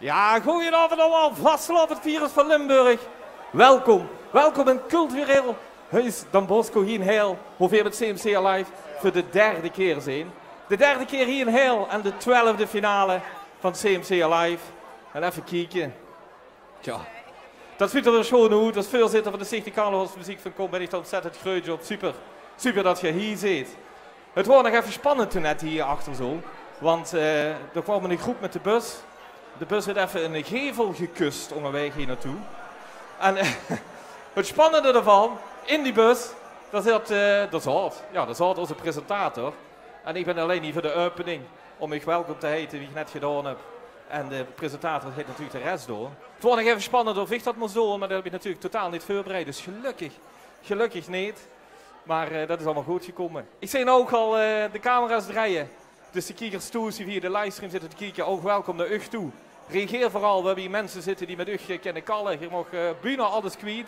Ja, goedenavond allemaal, vastgelopen het virus van Limburg. Welkom in cultureel huis Dan Bosco hier in Heil, hoe we met CMC Alive voor de derde keer zijn. De derde keer hier in Heil en de 12e finale van CMC Alive. En even kijken. Tja, dat ziet er weer schoon uit. Als voorzitter van de Stichting Carnavalsmuziek van Kom ben ik ontzettend groot op. Super dat je hier zit. Het wordt nog even spannend toen net hier achter zo. Want er kwam een groep met de bus. De bus werd even een gevel gekust onderweg hier naartoe. En het spannende ervan, in die bus, daar zat onze presentator. En ik ben alleen hier voor de opening, om mij welkom te heten, wie ik net gedaan heb. En de presentator heet natuurlijk de rest door. Het wordt nog even spannend of ik dat moest doen, maar dat heb ik natuurlijk totaal niet voorbereid. Dus gelukkig niet. Maar dat is allemaal goed gekomen. Ik zie ook al de camera's draaien. Dus de kijkers toe, die via de livestream zitten te kijken, ook welkom naar u toe. Reageer vooral, we hebben hier mensen zitten die met u kennen kallen. Je mag bijna alles kwijt.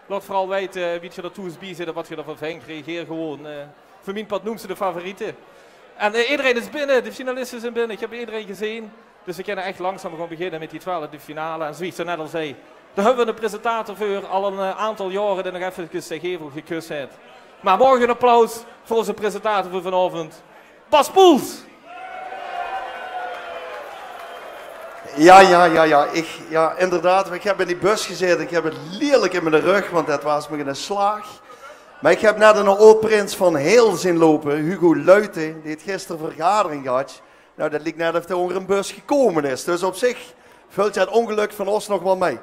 Laat vooral weten wie je er toe is bij zit en wat je ervan vindt. Reageer gewoon. Voor mijn pad noem ze de favorieten. En iedereen is binnen, de finalisten zijn binnen. Ik heb iedereen gezien. Dus we kunnen echt langzaam gewoon beginnen met die 12e finale. En zoals ik net al zei, daar hebben we een presentator voor al een aantal jaren die nog even de gevel gekust heeft. Maar morgen een applaus voor onze presentator voor vanavond, Bas Poels. Ja, inderdaad. Ik heb in die bus gezeten. Ik heb het lelijk in mijn rug, want dat was me een slag. Maar ik heb net een oud-prins van Heel zien lopen, Hugo Luiten, die het gisteren vergadering gehad. Nou, dat lijkt net of hij onder een bus gekomen is. Dus op zich vult je het ongeluk van ons nog wel mee.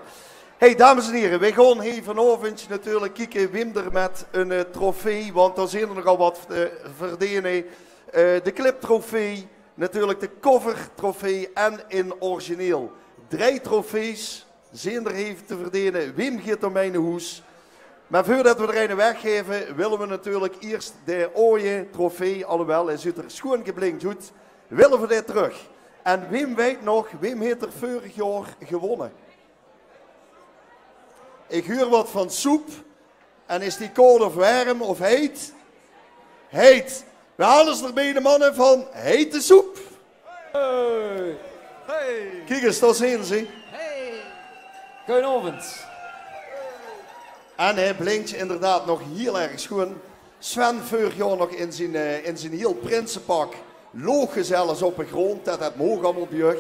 Hey, dames en heren, we gaan hier vanavond natuurlijk kijken Wim er met een trofee, want er zijn er nogal wat verdienen. De cliptrofee, natuurlijk de covertrofee en in origineel. 3 trofees zijn er heeft te verdienen. Wim gaat door mijn hoes. Maar voordat we er een weggeven, willen we natuurlijk eerst de ooie trofee, alhoewel hij ziet er schoon geblinkt goed, willen we dit terug. En Wim weet nog, Wim heeft er vorig jaar gewonnen. Ik huur wat van soep. En is die koud of warm of heet? Heet. We halen ze erbij de mannen van hete soep. Hey. Hey. Kijk eens, daar zien ze. Hey. Goedenavond. En hij blinkt inderdaad nog heel erg schoon. Sven vorig jaar nog in zijn heel prinsenpak. Loog zelfs op de grond, dat het moog allemaal bij.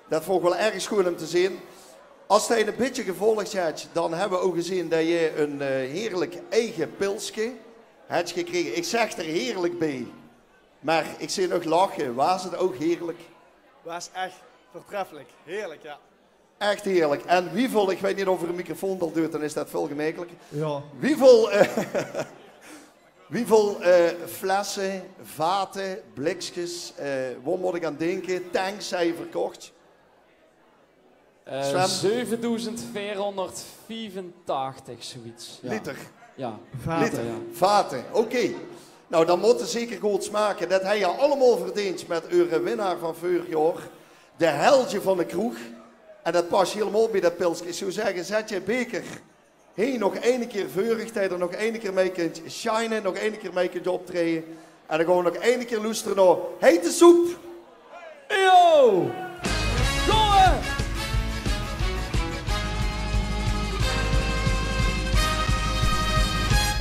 Dat vond ik wel erg schoon om te zien. Als hij een beetje gevolgd hebt, dan hebben we ook gezien dat je een heerlijk eigen pilsje hebt gekregen. Ik zeg er heerlijk bij, maar ik zie nog lachen. Was het ook heerlijk? Was echt voortreffelijk. Heerlijk, ja. Echt heerlijk. En wieveel, ik weet niet of er een microfoon al doet, dan is dat veel gemakkelijk. Ja. Wieveel flessen, vaten, blikjes, waar moet ik aan denken, tanks zijn je verkocht? 7485, zoiets. Ja. Liter? Ja. Vaten. Liter, ja. Vaten, oké. Nou, dan moet het zeker goed smaken. Dat hij je allemaal verdient met uw winnaar van vorig jaar. De heldje van de kroeg. En dat past helemaal bij dat pilsje. Ik zou zeggen, zet je beker heen nog 1 keer vurig. Dat je er nog 1 keer mee kunt shinen. Nog 1 keer mee kunt optreden. En dan gaan we nog 1 keer luisteren naar hete soep. Yo! Goeie!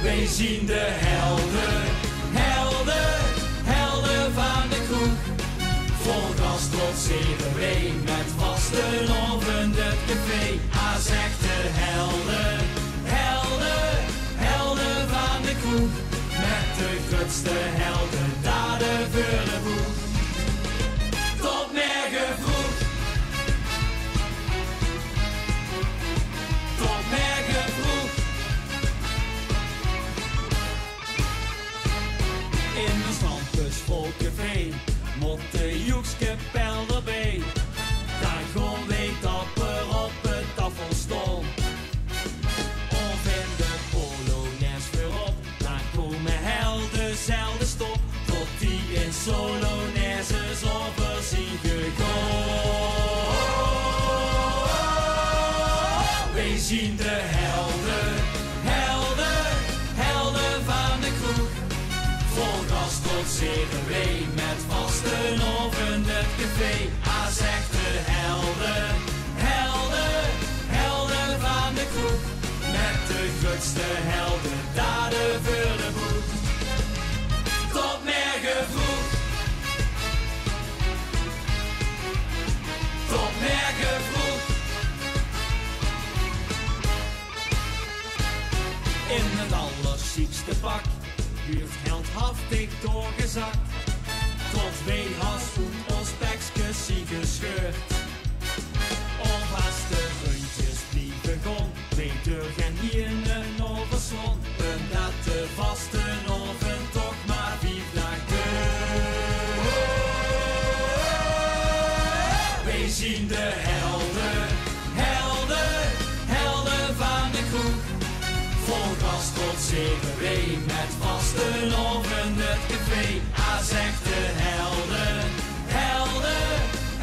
Wij zien de helden van de kroeg. Vol gas trotseren wij met vastenavond het café. Als echte helden van de kroeg. Met de grootste helden daden voor de boeg. Tot morgen vroeg. Tot morgen vroeg. In de standbus vol café, mot de Joekskapel erbij. Daar gewoon weet dat er op het tafel stond. Of in de Polonaise voorop, daar komen helden zelden stop. Tot die in Solonaises over zien gegaan. Wij zien de helden van de kroeg. Vol gas trotseren wij met vastenavond het café. Als echte helden grootste heldendaden voor de boeg. Tot morgen vroeg. Tot morgen vroeg. In het allerziekste pak huurt heldhaftig doorgezakt. Tot wij has toen ons bekske zie gescheurd. Of als de rundjes blieven gon, weet er geen hier een overzon. Een natte vaste oven toch maar 5 nachten. Wij zien de helden, helden, helden van de kroeg. Vol gas tot CW met vaste oven het café. A zegt de helden, helden,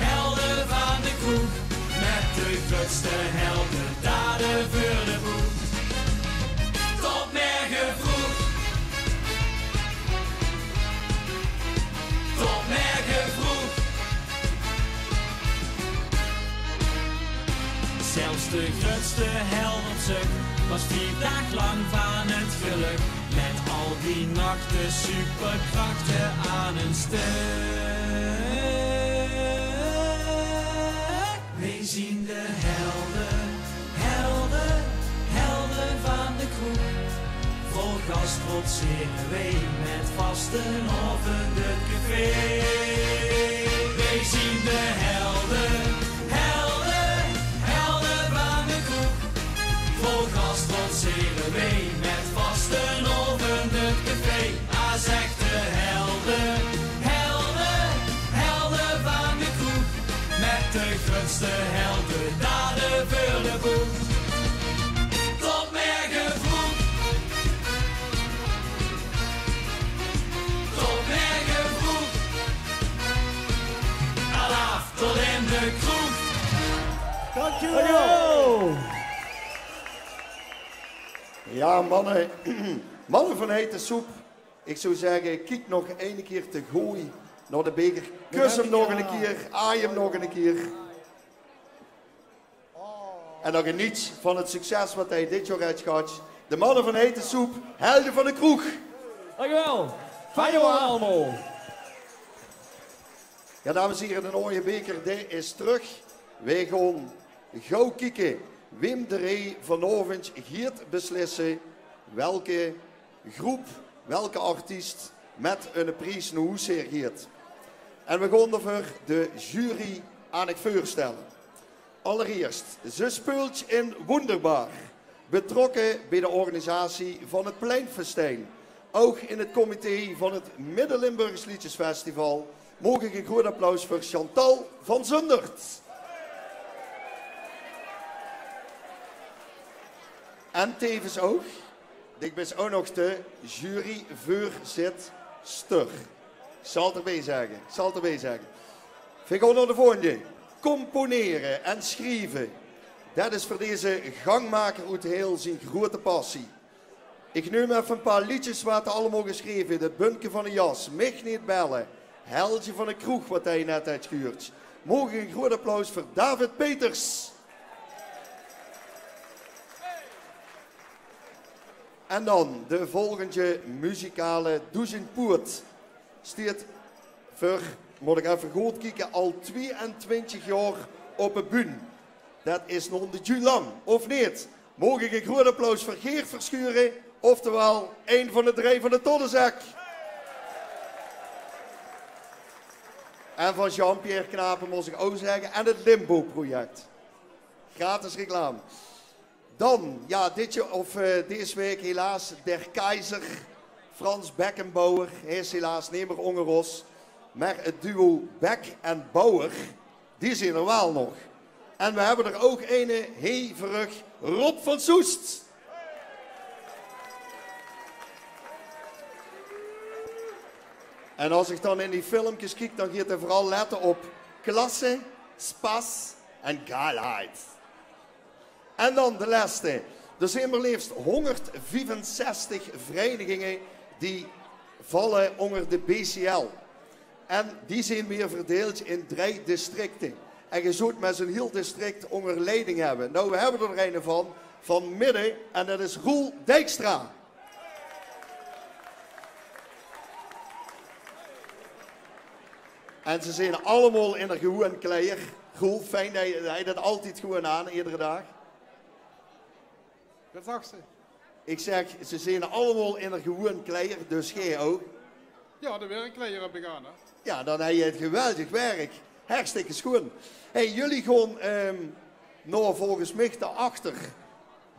helden van de kroeg. Met de grootste heldendaden voor de boeg. Tot morgen vroeg. Tot morgen vroeg. Zelfs de grootste held op zich was 4 dagen lang van het geluk. Met al die nachten superkrachten aan een stuk. Wij zien de helden, helden, helden van de kroeg. Vol gas trotseren wij met vasten oven het café. Wij zien de helden, helden, helden van de kroeg. Vol gas trotseren wij met vasten oven het café. A zegt de helden, helden, helden van de kroeg. Met de grootste heldendaden voor de boeg. Tot morgen vroeg. Tot morgen vroeg. Alaaf tot in de kroeg. Dankjewel! Ja, mannen. Mannen van hete soep. Ik zou zeggen, kijk nog 1 keer te gooi naar de beker. Kus hem nog een keer. Aai hem nog een keer. En dan geniet van het succes wat hij dit jaar heeft gehad. De mannen van hete soep, helden van de kroeg. Dankjewel. Van jou allemaal. Ja, dames en heren, de mooie beker die is terug. Wij gaan gauw kijken. Wim de Ree vanavond gaat beslissen welke groep, welke artiest met een prijs naar huis gaat. En we gaan ervoor de jury aan het voorstellen. Allereerst, ze speelt in Wonderbaar. Betrokken bij de organisatie van het Pleinfestijn. Ook in het comité van het Midden-Limburgs Liedjesfestival. Mogen ik een groot applaus voor Chantal van Zundert. En tevens ook, ik ben ook nog de juryvoorzitter. Ik zal het erbij zeggen. We gaan naar de volgende. Componeren en schrijven. Dat is voor deze gangmaker uit heel zijn grote passie. Ik neem even een paar liedjes wat hij allemaal geschreven. De Buntje van de Jas, Mich niet bellen. Heldje van de Kroeg wat hij net heeft gehuurd. Mogen een groot applaus voor David Peters. En dan de volgende muzikale Duizendpoort. Staat voor, moet ik even goed kijken, al 22 jaar op een bühne. Dat is nog de ju lang, of niet? Mogen ik een groot applaus voor Geert Verschuren, oftewel een van de 3 van de Toddenzak. En van Jean-Pierre Knapen moet ik ook zeggen, en het Limbo-project. Gratis reclame. Dan, ja, deze week helaas der keizer Frans Beckenbauer. Hij is helaas niet meer ongeros. Maar het duo Beck en Bauer, die zijn er wel nog. En we hebben er ook een heverig Rob van Soest. En als ik dan in die filmpjes kijk, dan gaat hij vooral letten op klasse, spas en geilheid. En dan de laatste. Er zijn maar liefst 165 verenigingen die vallen onder de BCL. En die zijn weer verdeeld in 3 districten. En je zult met zo'n heel district onder leiding hebben. Nou, we hebben er een van van Midden en dat is Roel Dijkstra. En ze zijn allemaal in de gewone kleur. Roel, fijn dat je dat altijd gewoon aan, iedere dag. Dat zag ze. Ik zeg, ze zijn allemaal in de gewone kleur, dus jij ook. Ja, de werkkleier heb ik aan, hè. Ja, dan heb je het geweldig werk. Hartstikke schoon. Hey, jullie gaan nou volgens mij daarachter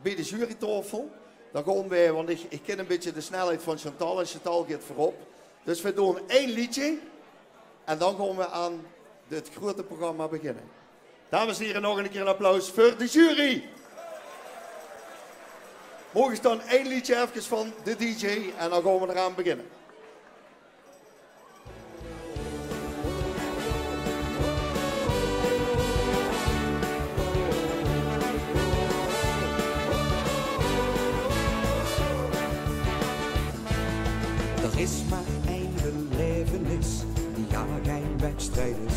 bij de jurytafel. Dan gaan wij, want ik ken een beetje de snelheid van Chantal en Chantal gaat voorop. Dus we doen 1 liedje en dan gaan we aan het grote programma beginnen. Dames en heren, nog een keer een applaus voor de jury. Mogen dan 1 liedje even van de DJ en dan gaan we eraan beginnen. Er is maar één belevenis, die ja geen wedstrijd is.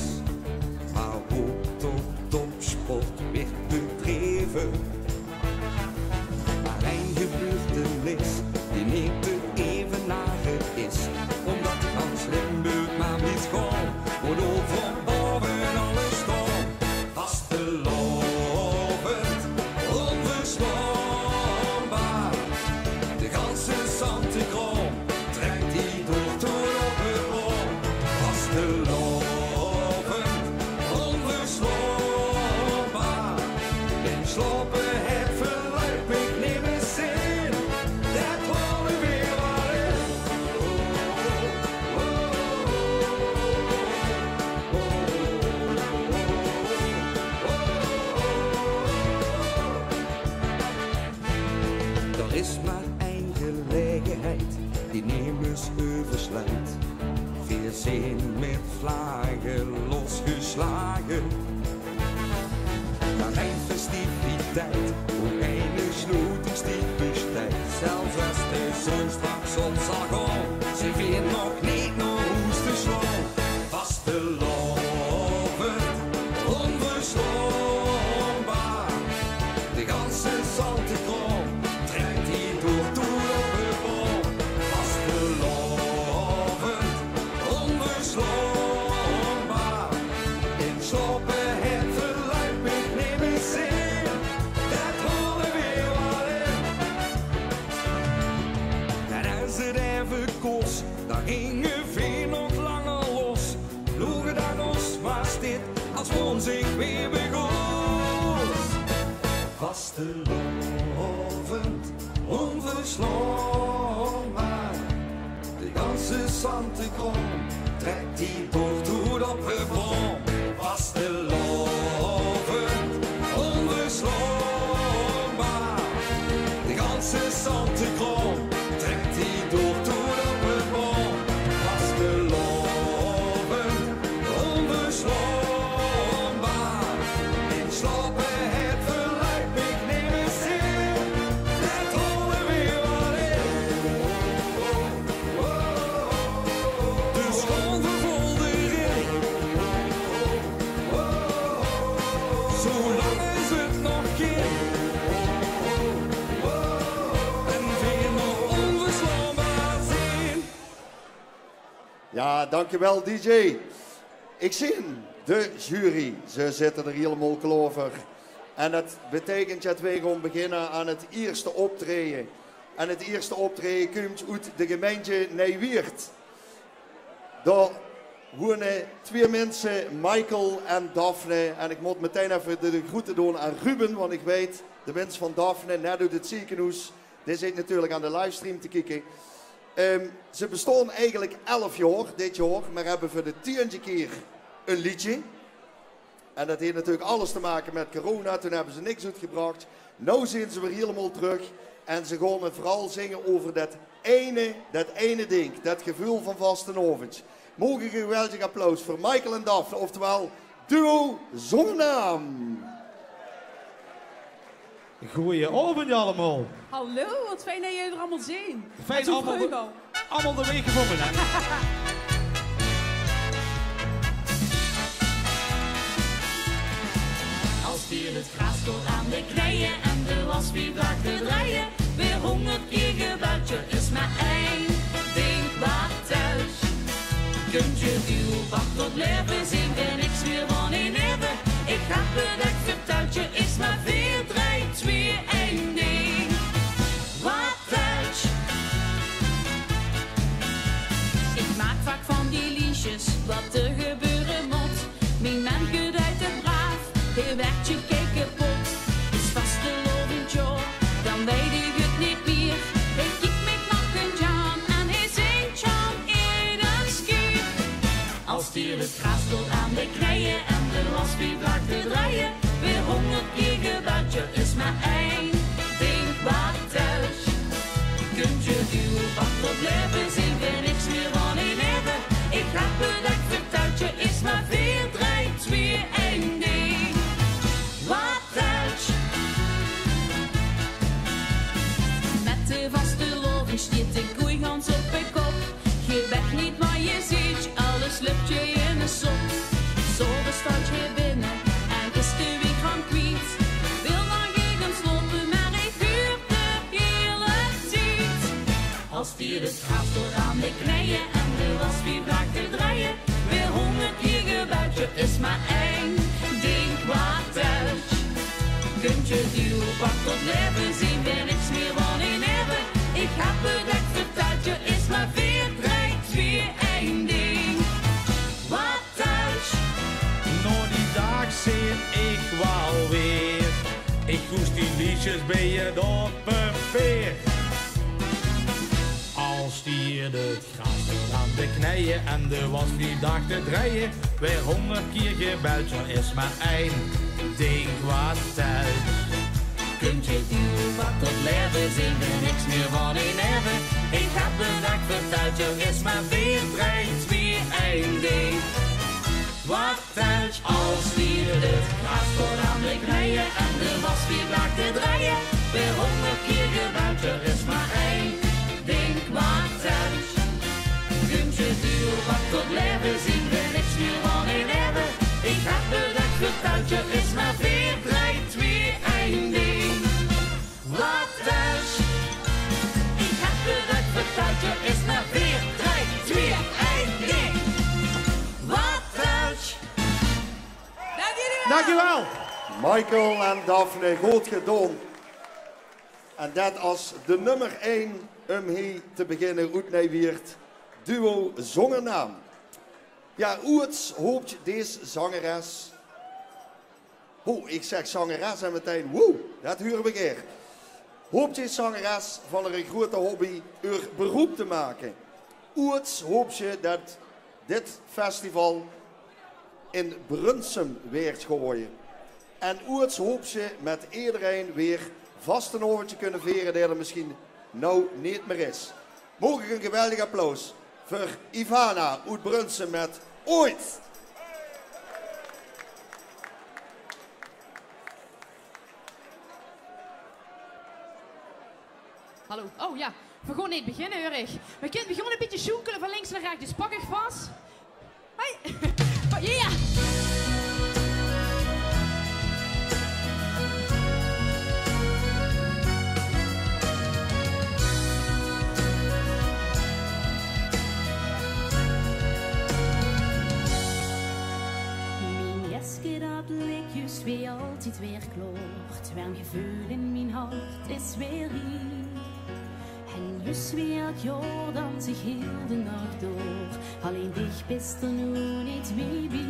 Maar wordt op topsport weer bedreven. Maar één gebeurtenis die niet te evenaren is. Omdat Hans Limburg maar misgaat, wordt over boven alles staan. Vastelovend, onverslaanbaar. De ganse Santigroom trekt die door op het boom. Vastelovend, onverslaanbaar. In slopen het verluip ik niet meer zin. Dat horen weer wat in. Er is maar één gelegenheid die nemens overslijt. Veel zin met vlagen losgeslagen. Maar geen festiviteit, ook geen sluitingstijd. Zelfs als de zon straks op zal gaan, ze weer nog niet naar huis te slaan. Vastelovend, onverslaanbaar. De ganse Santigroom trekt die door op het boom. Vastelovend, onverslaanbaar. In slopen het verluip ik niet meer zin. Dat horen weer wat in. En als het even kost, dan gingen veel nog langer los. Loegen dan ons was dit, als woon zich weer begoos. Vastelovend, onverslaanbaar. De ganse Santigroom trekt die door op het boom. Vastelovend, onverslaanbaar. De ganse Santigroom trekt die door op het boom. Vastelovend, onverslaanbaar. In slapen het verluip ik niet meer zin. Dat horen weer wat in. Dus onverwondering. Zolang is het nog geen. En weer nog onverslaanbaar zien. Ja, dankjewel DJ. Ik zie de jury. Ze zitten er helemaal klaar. En dat betekent dat wij gaan beginnen aan het eerste optreden. En het eerste optreden komt uit de gemeente Nijweert. Daar wonen 2 mensen, Michael en Daphne. En ik moet meteen even de groeten doen aan Ruben, want ik weet, de mensen van Daphne, net uit het ziekenhuis, die zit natuurlijk aan de livestream te kijken. Ze bestaan eigenlijk 11 jaar dit jaar, maar hebben voor de 10e keer een liedje. En dat heeft natuurlijk alles te maken met corona, toen hebben ze niks uitgebracht. Nu zijn ze weer helemaal terug en ze gaan het vooral zingen over dat ene ding, dat gevoel van vastenavond. Mogen een geweldig applaus voor Michael en Daphne, oftewel duo zonder naam. Goedenavond allemaal. Hallo, wat fijn dat jullie er allemaal zijn. Fijn Zo allemaal, vroeg al. allemaal de weken voor me. Als die het gras tot aan de knieën en de was wie bracht te draaien. Weer 100 keer gebeld, je is maar één ding wat thuis. Kunt je uw wacht tot leven zien, weer niks meer van in hebben. Ik heb het echt verteld, je is maar 4, 3, 2, 1 ding wat thuis. Ik maak vaak van die liedjes wat er gebeuren moet. Mijn man gedijt het braaf, hij werkt je kijk kapot. Is vastelovend joh, dan weet ik het niet meer. Hij kijkt met nachten aan en hij zingt Jan Eden schier. Als die het gras tot aan de knieën en de was wie bracht te draaien. Weer 100 keer gebeld, je is maar één ding wat thuis. Kunt je uw wacht tot leven zien, weer niks meer van in hebben. Ik heb het echt verteld, je is maar 4, 3, 2, 1 ding wat thuis. Met de vaste loving stiet de koeigans op je kop. Je bent niet maar je ziet, alles lukt je in de sop. Zo bestaat je binnen en is de week gaan kwijt. Wil nog even slopen, maar ik huur de hele tijd. Als die het gras tot aan de knieën en de was wie bracht te draaien. Weer 100 keer gebeld, je is maar één ding wat thuis. Kunt je uw wacht tot leven zien, weer niks meer van in hebben. Ik heb het echt verteld, je is maar 4, 3, 2, 1 ding wat thuis. Nou die dag zie ik wel weer. Ik koest die liedjes bij je op een veer. Als die het gras tot aan de knieën en de was die dag te draaien. Weer 100 keer gebeld, er is maar één ding wat thuis. Kunt je uw wacht tot leven zien, er niks meer van in hebben. Ik heb een dag verteld, je is maar 4, 3, 2, 1 ding wat thuis. Als die het gras tot aan de knieën en de was wie bracht te draaien. Weer 100 keer gebeld, er is maar één ding wat thuis. Kunt je uw wacht tot leven zien, er niks meer van in hebben. Ik heb het echt verteld, je is maar 4, 3, 2, 1 ding wat thuis. Ik heb het echt verteld, je is maar 4, 3, 2, 1 ding wat thuis. Dank jullie wel. Dankjewel. Michael en Daphne, goed gedaan. En dat als de nummer 1 hier te beginnen uitneemt, duo zongernaam. Ja, hoe hoopt deze zangeres? Oh, ik zeg zangeres en meteen, woe, dat huren we keer. Hoopt je zangeres van een grote hobby uw beroep te maken? Hoe hoop je dat dit festival in Brunsum weer gooien? En hoe hoop je met iedereen weer vast een overtje kunnen veren die er misschien nou niet meer is? Mogen ik een geweldig applaus voor Ivana uit Brunsum met Ooit. Hallo. Oh ja, we gaan niet beginnen, Ulrich. We kunnen gewoon een beetje zoekelen van links naar rechts. Dus pak ik vast. Hoi. Oh, ja. Mijn jesje dat lijkt juist weer altijd weer kloort. Warm gevoel in mijn hart is weer hier. En juist weer het jaar dan zich heel de nacht door. Alleen dich bist er nu niet meer bij.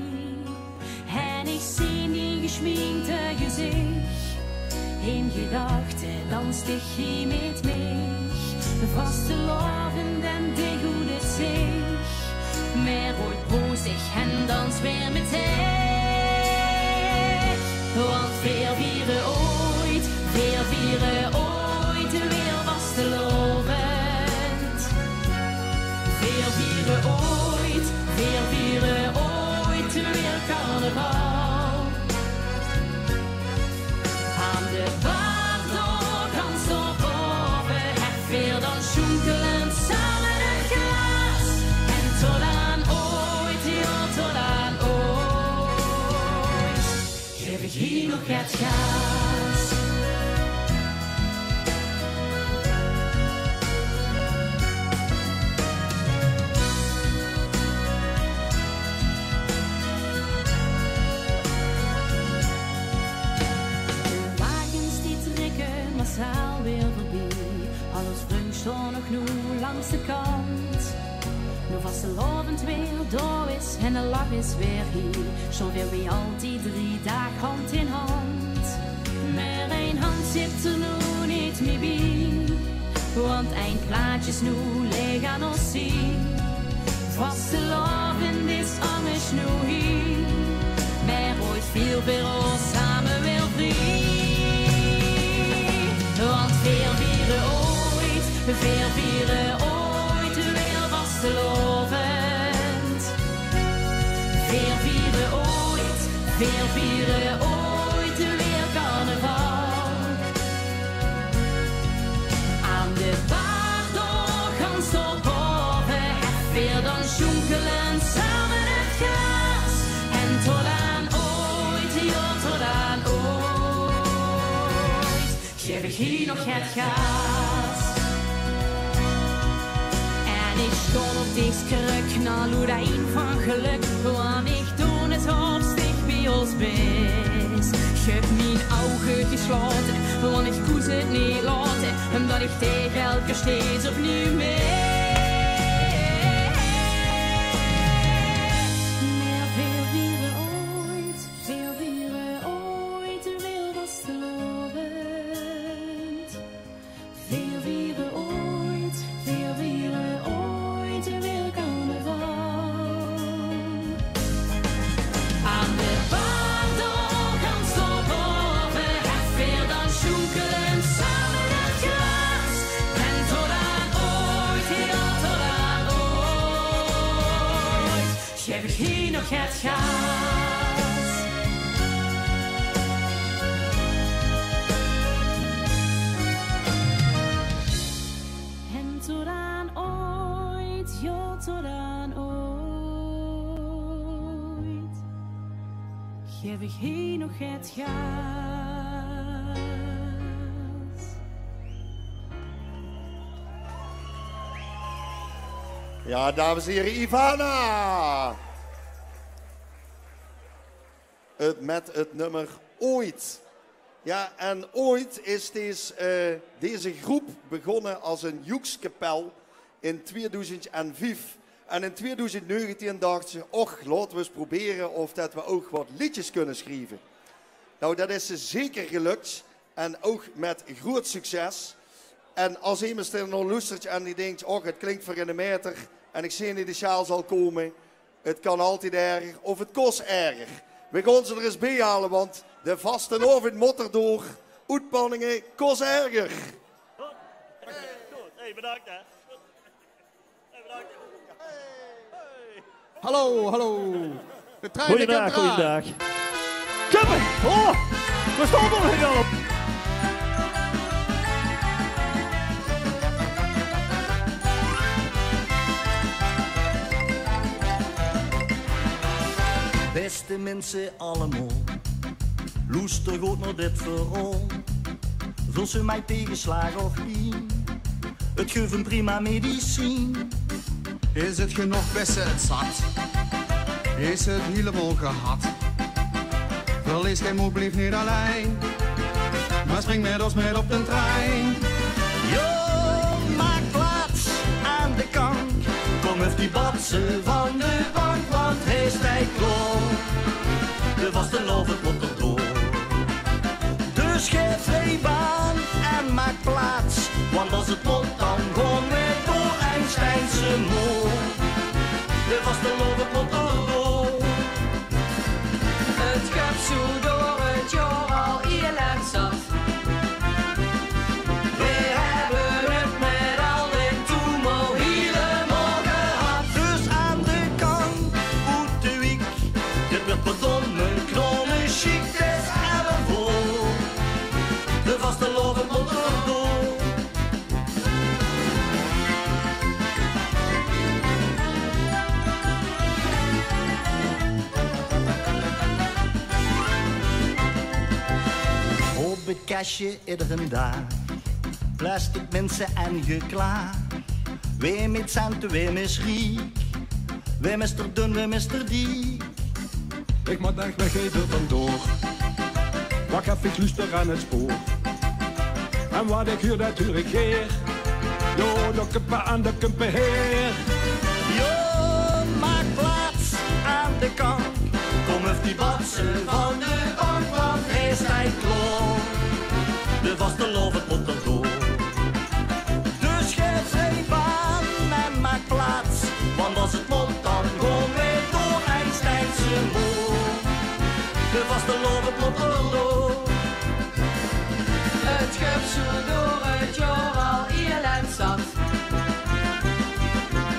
En ik zie die geschminkte gezicht. In gedachten danst dich hier met mij. De vaste lovend en de goede zich. Meer ooit broosig en dans weer met hij. Want veel vieren ooit, weer vaste lovend. Veel vieren ooit, weer carnaval. Aan de waardor kans op boven, het veel dan schoenkelend samen een glas. En tot aan ooit, ja tot aan ooit, geef ik hier nog het nog nu langs de kant. Nu vastelovend weer door is en de lach is weer hier. Zo weer wie al die 3 dagen hand in hand. Maar één hand zit er nu niet meer bij. Want eindplaatjes nu leeg aan ons zien. Vastelovend is anders nu hier. Maar ooit veel samen weer vrij. Want veel vieren ooit weer vastelovend. Veel vieren ooit weer carnaval. Aan de paardag gaan ze boven, het weer dan sjonkelen samen het gras. En tot aan ooit, ja tot aan ooit, geef ik hier nog het gas. En ik stond op deze kruk naar Loedijn van geluk, want ik doe het hartstikke bij ons best. Ik heb mijn ogen gesloten, want ik koes het niet laten, omdat ik tegen elke steeds opnieuw mee. Meer veel vieren ooit weer vastelovend. Veel vieren ooit weer carnaval. Aan de paardag gaan ze boven, het weer dan sjonkelen samen het gras. En tot aan ooit, ja tot aan ooit, geef ik hier nog het gas. En tot aan ooit, ja tot aan ooit, geef ik hier nog het gas. Ja, dames en heren, Ivana. Met het nummer Ooit. Ja, en ooit is deze groep begonnen als een joekskapel in 2005. En in 2019 dachten ze, och, laten we eens proberen of dat we ook wat liedjes kunnen schrijven. Nou, dat is ze zeker gelukt. En ook met groot succes. En als iemand er nog luistert en die denkt, och, het klinkt voor een meter en ik zie niet de sjaal zal komen. Het kan altijd erger of het kost erger. We gaan ze er eens bij halen, want de vaste avond moet er door. Uitpanningen kost erger. Hey, bedankt hè. Hey, bedankt. Hallo, hallo. De trein komt eraan. Goeiedag. Jumping! Oh! We staan er weer op! Beste mensen allemaal, luister goed naar dit verhaal. Vul ze mij tegenslagen of niet, het geeft een prima medicijn. Is het genoeg, beste het zat? Is het helemaal gehad? Verlies geen moed, blijf niet alleen. Maar spring met ons mee op de trein. Jo, maak plaats aan de kant. Kom even die batsen van de bank, want hij is tijd klaar. De vaste lover moet er door. Dus geef rijbaan en maak plaats. Want als het moet, dan gaan we door Einsteinse moor. De vaste lover moet er door. Het gaat zo door het jaar al heel lang zat. We hebben het met al dit toemel helemaal gehad. Dus aan de kant, uit de week. Dit werd verdomme knomme chic, dus hebben voor. De vaste lover moet er door. Op het kastje iedere dag, plastic mensen en geklaag. Wem met centen, wem is riek, wem is er dun, wem is er dik. Ik moet echt weg even vandoor, wacht even luister aan het spoor. En wat ik hier natuurlijk keer, Jo, de kumpen aan de kumpen heer. Jo, maak plaats aan de kant. Kom eens die batsen van de bank, want hij staat klaar. De vaste loven pot erdoor. Dus geef zijn baan en maak plaats. Want als het moet dan gaan wij door Einsteinse moor. De vaste loven pot erdoor. Het schip zo door het jaar al heel en zat.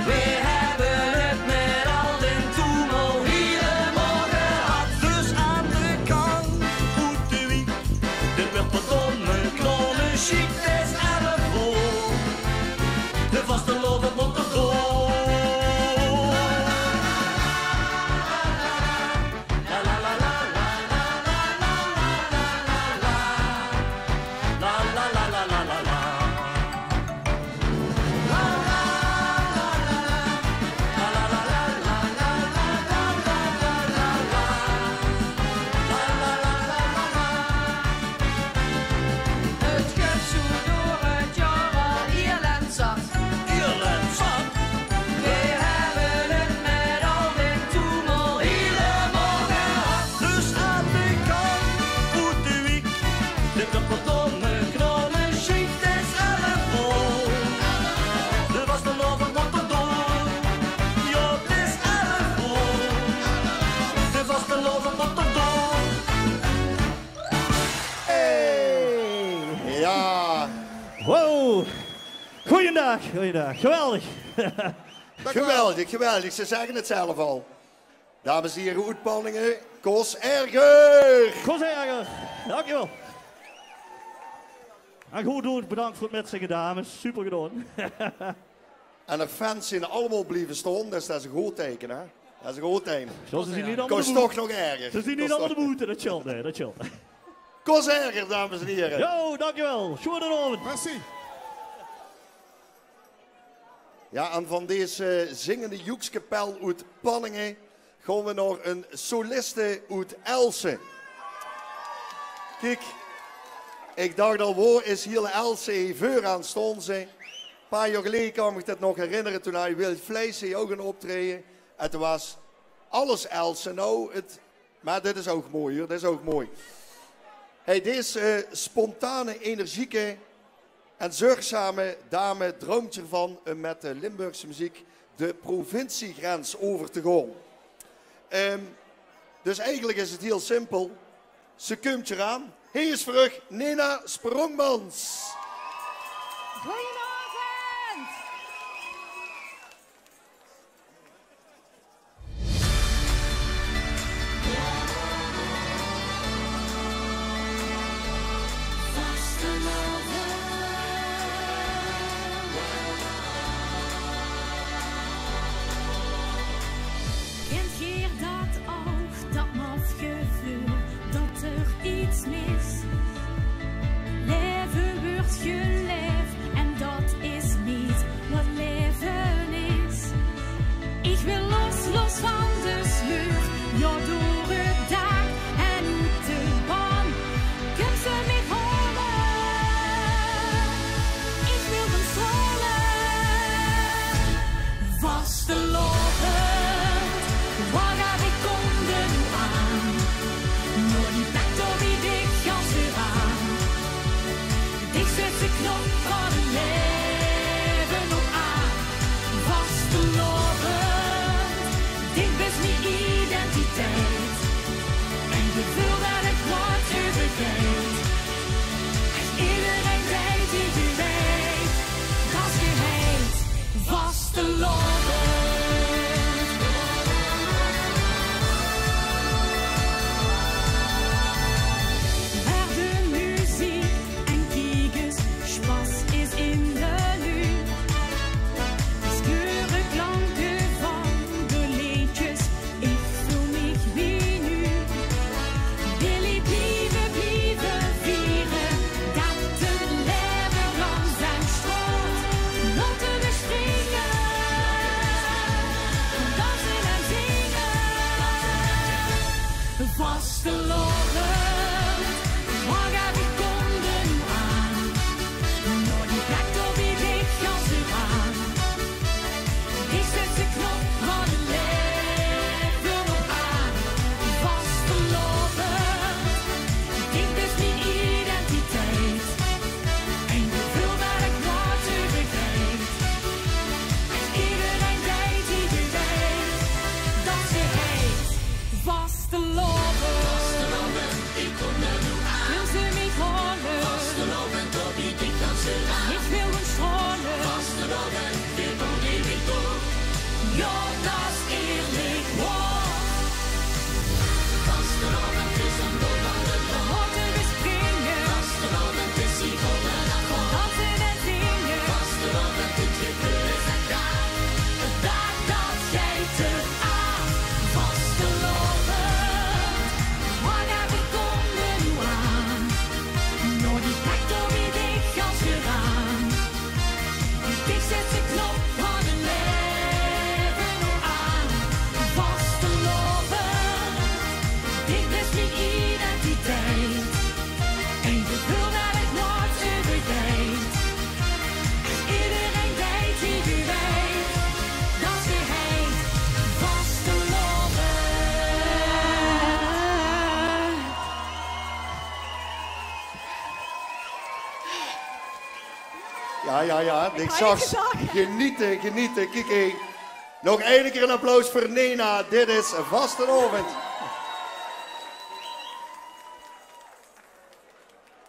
We hebben het met al den toemel helemaal gehad. Dus aan de kant moet de wiek. Dit werd verdomme knolle chic, het is 11 voor. De vaste loven moet erdoor. Het schip zo door het jaar al heel en zat. We hebben het met al den toemel helemaal gehad. Dus aan de kant moet de wiek. Dit werd verdomme knolle chic, het is 11 voor. De vaste loven moet erdoor. Ja, het is 11 voor. De vaste loven moet erdoor. Ja. Wow. Goeiedag, goeiedag. Geweldig. Geweldig, geweldig. Ze zeggen het zelf al. Dames en heren, Oetpanningen, Kos Erger. Kos Erger, dankjewel. En goed doen, bedankt voor het metzingen, dames. Super gedaan. En de fans zijn allemaal blijven staan, dus dat is een goed teken, hè? Dat is een goed teken. Zo, ze zien niet allemaal Kost de toch boete. nog erger. Ze zien niet allemaal de boete, dat chillt, nee, dat chillt. Kos Erger, dames en heren. Yo, dankjewel. Goedenavond. Merci. Ja, en van deze zingende Joekskapel uit Panningen gaan we naar een soliste uit Elsen. Kijk, ik dacht al, waar is hier Elsen voor aan staan? Een paar jaar geleden kan ik me dat nog herinneren, toen hij Wild Vlees ook een optreden. Het was alles Elsen nou, maar dit is ook mooi hoor, dit is ook mooi. Hey, deze spontane, energieke en zorgzame dame droomt ervan met de Limburgse muziek de provinciegrens over te gaan. Dus eigenlijk is het heel simpel. Ze komt eraan. Hier is terug Nina Sprongmans. Goedenavond! Kent je dat ook, dat mafgevoel, dat er iets mis? Leven wordt geleefd en dat is niet wat leven is. Ik wil los van de sleur, ja door het dak en uit de baan. Kom ze mee horen, ik wil dan stralen. Vaste lopen, waar gaat ik konden nu aan? Door die plek door die dik gas weer aan. Ik zet de knop van het leven op aan. Vaste lopen, dit is mijn identiteit. En je wil dat ik wat je vergeet. Als iedereen weet die je weet, als je heet vaste lopen. Waar de muziek en kiekers, spas is in de lucht. Skeuren klanken van de liedjes, ik voel me wie nu. Wil ik blijven vieren, dat het leven langs zijn stroomt. Laten we springen, Ja. Ik zag genieten. Kijk hé. Nog één keer een applaus voor Nena. Dit is Vastenavond.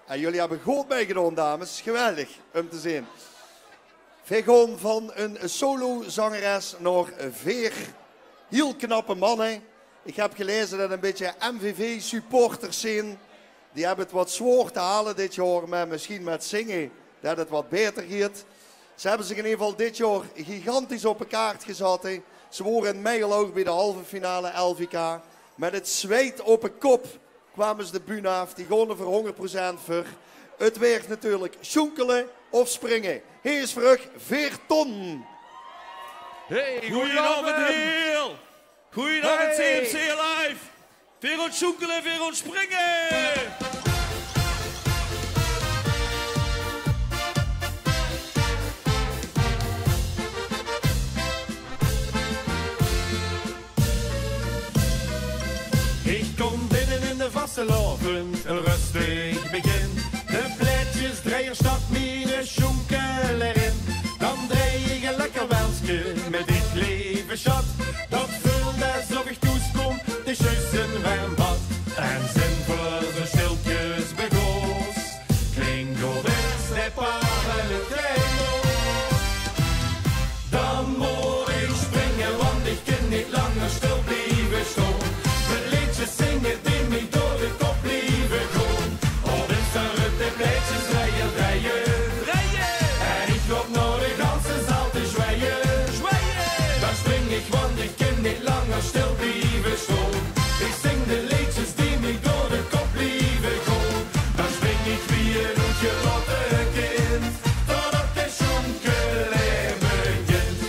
En jullie hebben goed meegedaan, dames. Geweldig om te zien. We gaan van een solozangeres naar 4 heel knappe mannen. Ik heb gelezen dat een beetje MVV-supporters zijn. Die hebben het wat zwaar te halen dit jaar, maar misschien met zingen dat het wat beter gaat. Ze hebben zich in ieder geval dit jaar gigantisch op een kaart gezet. Hè. Ze waren in Meijerloog bij de halve finale LVK. Met het zweet op een kop kwamen ze de bühne af. Die gaan er voor 100% voor. Het werd natuurlijk sjoenkelen of springen. Hier is terug 4 ton. Hey, goedenavond heel. Goedenavond CMC Live. Weer ons sjoenkelen, weer ons springen. Ik kom binnen in de vastelavond, een rustig begin. De pleitjes draaien staat mijn sjoenkel erin. Dan draai ik een lekker welsje met dit leven schat. Dat voelt alsof ik toeskom, de juist warm bad. En zin voor de stiltjes begoos. Klinkt op het stepparen het treino. Dan moet ik springen, want ik kan niet langer stil blijven staan. Zingen die mij door de kop blijven gaan. Of is er uit de pleitjes rijden. En ik loop naar de ganse zaal te zwijgen. Dan spring ik, want ik kan niet langer stil blijven staan. Ik zing de liedjes die mij door de kop blijven gaan. Dan spring ik wie een uitgelaten kind. Totdat de sjoenkelij begint.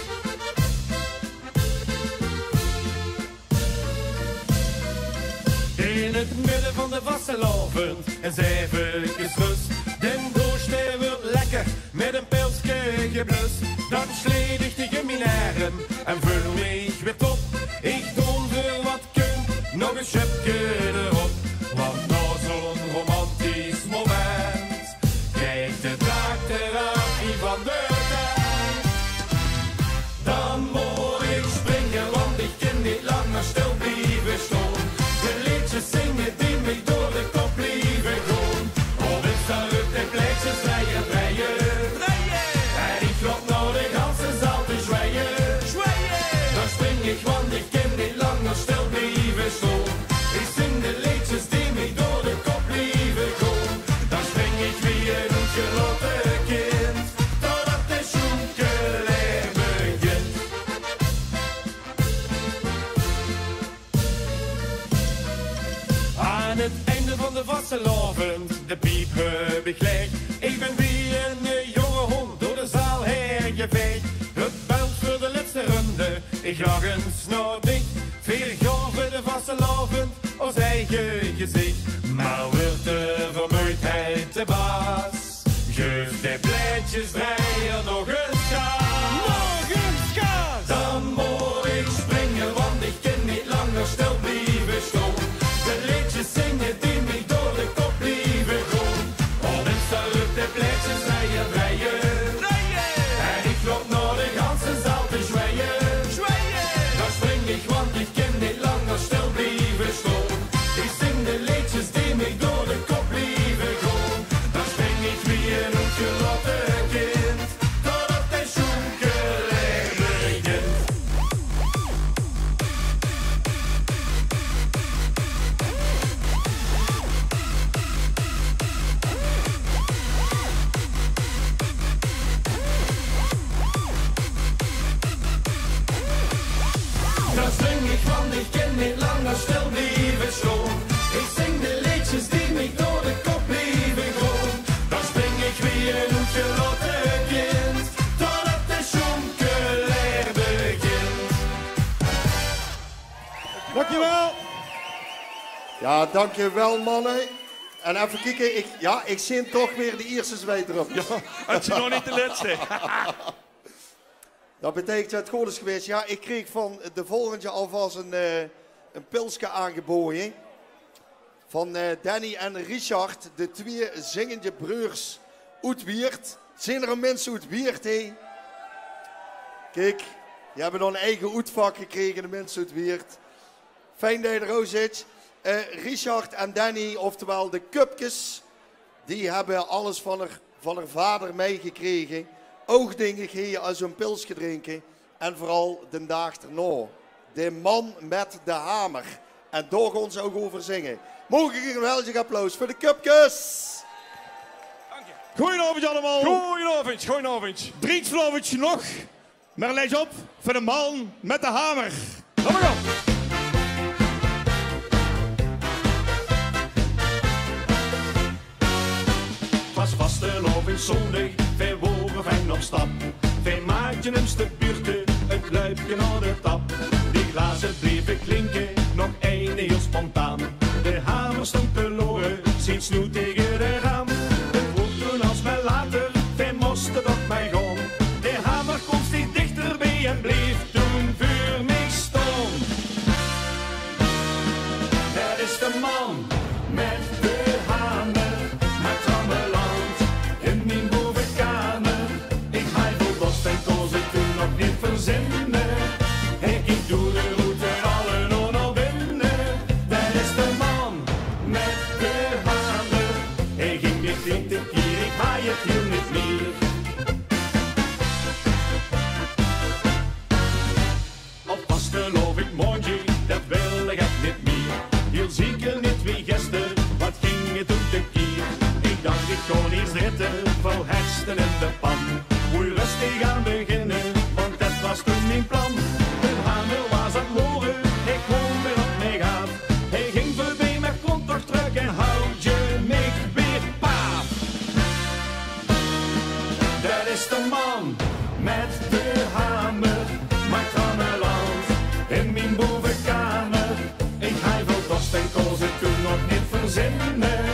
In het midden van de vastelavond en 7 rust. Den doorstee wordt lekker met een pilsje geblust. Dan sledig tegen mijn arm en vul me weer top. Ik doe voor wat kun, nog een schepje erop. Want na zo'n romantisch moment krijgt de tracteratie van de tijd. Dan moet ik springen, want ik kan niet langer stil blijven staan. Zingen die mij door de kop blijven gaan. Of is er uit de pleitjes rijden. En ik loop naar de ganse zaal te zwijgen. Dan spring ik, want ik kan niet langer stil blijven staan. Ik zing de liedjes die mij door de kop blijven gaan. Dan spring ik wie een uitgelaten kind. Totdat de sjoenkelij begint. Aan het einde van de vastelavond, de piep heb ik gelijk. Ik ben wie een jonge hond door de zaal heen geveegd. Het belt voor de laatste ronde, ik lag een snor dicht. 4 jaar voor de vastelavond, ons eigen gezicht. Maar wordt de vermoeidheid te baas, geef de pleitjes draaien nog een schaas. Nog een schaas! Dan moet ik springen, want ik kan niet langer stil blijven staan. De liedjes zingen die mij door de kop blijven gaan. Of is er uit de pleitjes rijden. En ik loop naar de ganse zaal te zwijgen. Dan spring ik, want ik kan niet langer stil blijven staan. Ik zing de liedjes die mij door de kop blijven gaan. Dan spring ik wie een uitgelaten kind. Totdat de sjoenkelij begint. Dan zing ik, want ik kan niet langer stil blijven staan. Ik zing de liedjes die mij door de kop blijven gaan. Dan spring ik wie een uitgelaten kind. Totdat de sjoenkelij begint. Dankjewel. Ja, dankjewel mannen. En even kijken, ik zie toch weer de eerste zweet erop. Ja, het is nog niet de laatste. Dat betekent dat het goed is geweest. Ja, ik kreeg van de volgende alvast een pilsje aangeboden. Van Danny en Richard, de 2 zingende broers uit Wiert. Zijn er mensen uit Wiert, hé? Kijk, die hebben dan een eigen uitvak gekregen, de mensen uit Wiert. Fijn dat je er ook zit. Richard en Danny, oftewel de Cupkes, die hebben alles van haar vader meegekregen. Ook dingen hier als een pilsje drinken. En vooral de dag erna. De man met de hamer. En daar gaan ze ook over zingen. Mogen ik een geweldig applaus voor de Cupkes? Goedenavond allemaal. Goedenavond. Drinks vanavond nog. Maar let op voor de man met de hamer. Kom maar op. Het was vastelovend zondag, wij wogen fijn op stap. Wij maakten hem de buurten, het luipje naar de tap. Die glazen bleven klinken, nog één heel spontaan. De hamer stond te loren, zien snoet tegen de raam. Het vroeg toen als mij later, wij moesten op mij gaan. De hamer komt steeds dichterbij en bleef toen voor mij staan. Dat is de man met de hamer, met trommeland in mijn bovenkamer. Ik haal voor borst en koos ik toen nog niet verzinnen. Ik doe de route alle naar binnen. Dat is de man met de hamer. Hij ging weer 20 keer, ik haal het heel niet meer. Op vastelovend ik mondje, dat wil ik echt niet meer. Heel zeker niet wie gisteren, wat ging het toen te keer? Ik dacht ik kon hier zitten, vol hersen in de pan. Hoe rustig aan beginnen, want dat was toen mijn plan. De hamer was aan het loren, ik kon weer op mij gaan. Hij ging voorbij, maar kon toch terug en houd je mij weer paap. Dat is de man met de hamer, maar trommeland in mijn bovenkamer. Ik haal veel kost en koos het toen nog niet verzinnen.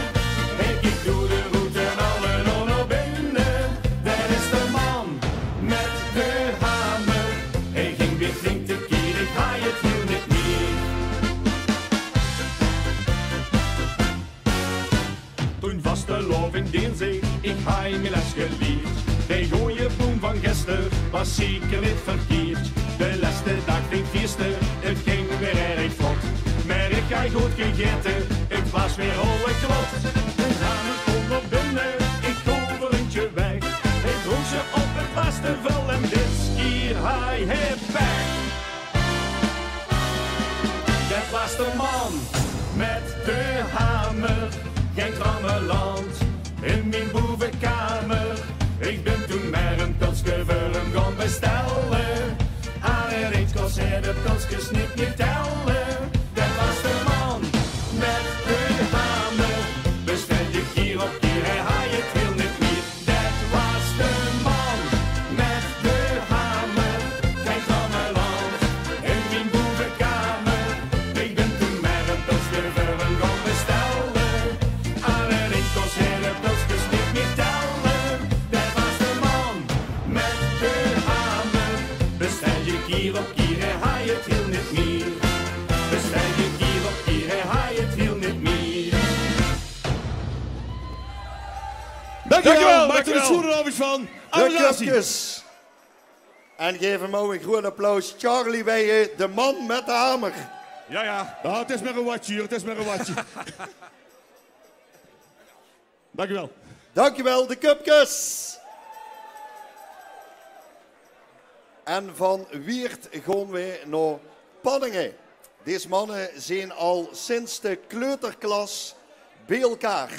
Ik doe de route en alle naar binnen. Dat is de man met de hamer. Hij ging weer 20 keer, ik haal het heel niet meer. Toen vastelovend dinsdag, ik haal mijn les geleerd. De gooie boom van gisteren was zeker niet verkeerd. De laatste dag ging feesten, het ging weer erg vlot. Maar ik had goed gegeten, het was weer holle klot. De hamer komt op binnen, ik kom er eentje weg. Hij droeg ze op het vaste vel en dit keer hij het weg. Dat was de man met de hamer, geen trommeland in mijn bovenkamer. Ik ben toen maar een pilsje voor hem gaan bestellen. Aan een eetkast zei de pilsjes niet meer tellen. Dat was de man met de hamer. Bestel je keer op keer, hij haal het heel niet meer. Dat was de man met de hamer. Geen trommeland in mijn bovenkamer. Ik ben toen maar een pilsje voor hem gaan bestellen. Aan een eetkast zei de pilsjes niet meer tellen. Dat was de man met de hamer. Bestel je keer op keer, hij haal het heel niet meer. Bestel je keer op keer, hij haal het heel niet meer. Dankjewel, maak er een schoenenavond van. De Cupkes. En geef hem ook een groot applaus. Charlie Weijen, de man met de hamer. Ja, het is maar een watje hier, het is maar een watje. Dankjewel. Dankjewel, de Cupkes. En van Wiert gaan we naar Panningen. Deze mannen zijn al sinds de kleuterklas bij elkaar.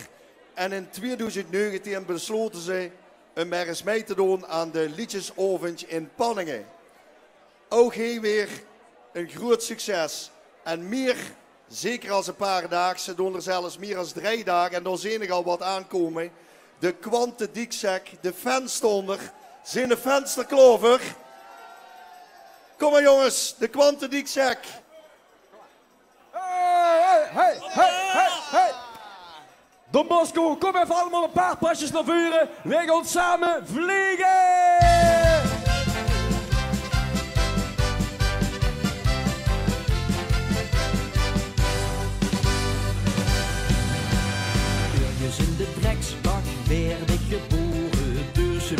En in 2019 besloten ze om maar eens mee te doen aan de liedjesavond in Panningen. Ook hier weer een groot succes. En meer, zeker als een paar dagen, ze doen er zelfs meer dan 3 dagen. En dan zien er al wat aankomen. De Kwante Diekzak, de Venstonder, zijn de Vensterklover. Kom maar jongens, de Kwante Diekzak. Hey. Don Bosco, kom even allemaal een paar pasjes naar voren. Wij gaan samen vliegen! Ergens in de dreksbak werd ik geboren. Tussen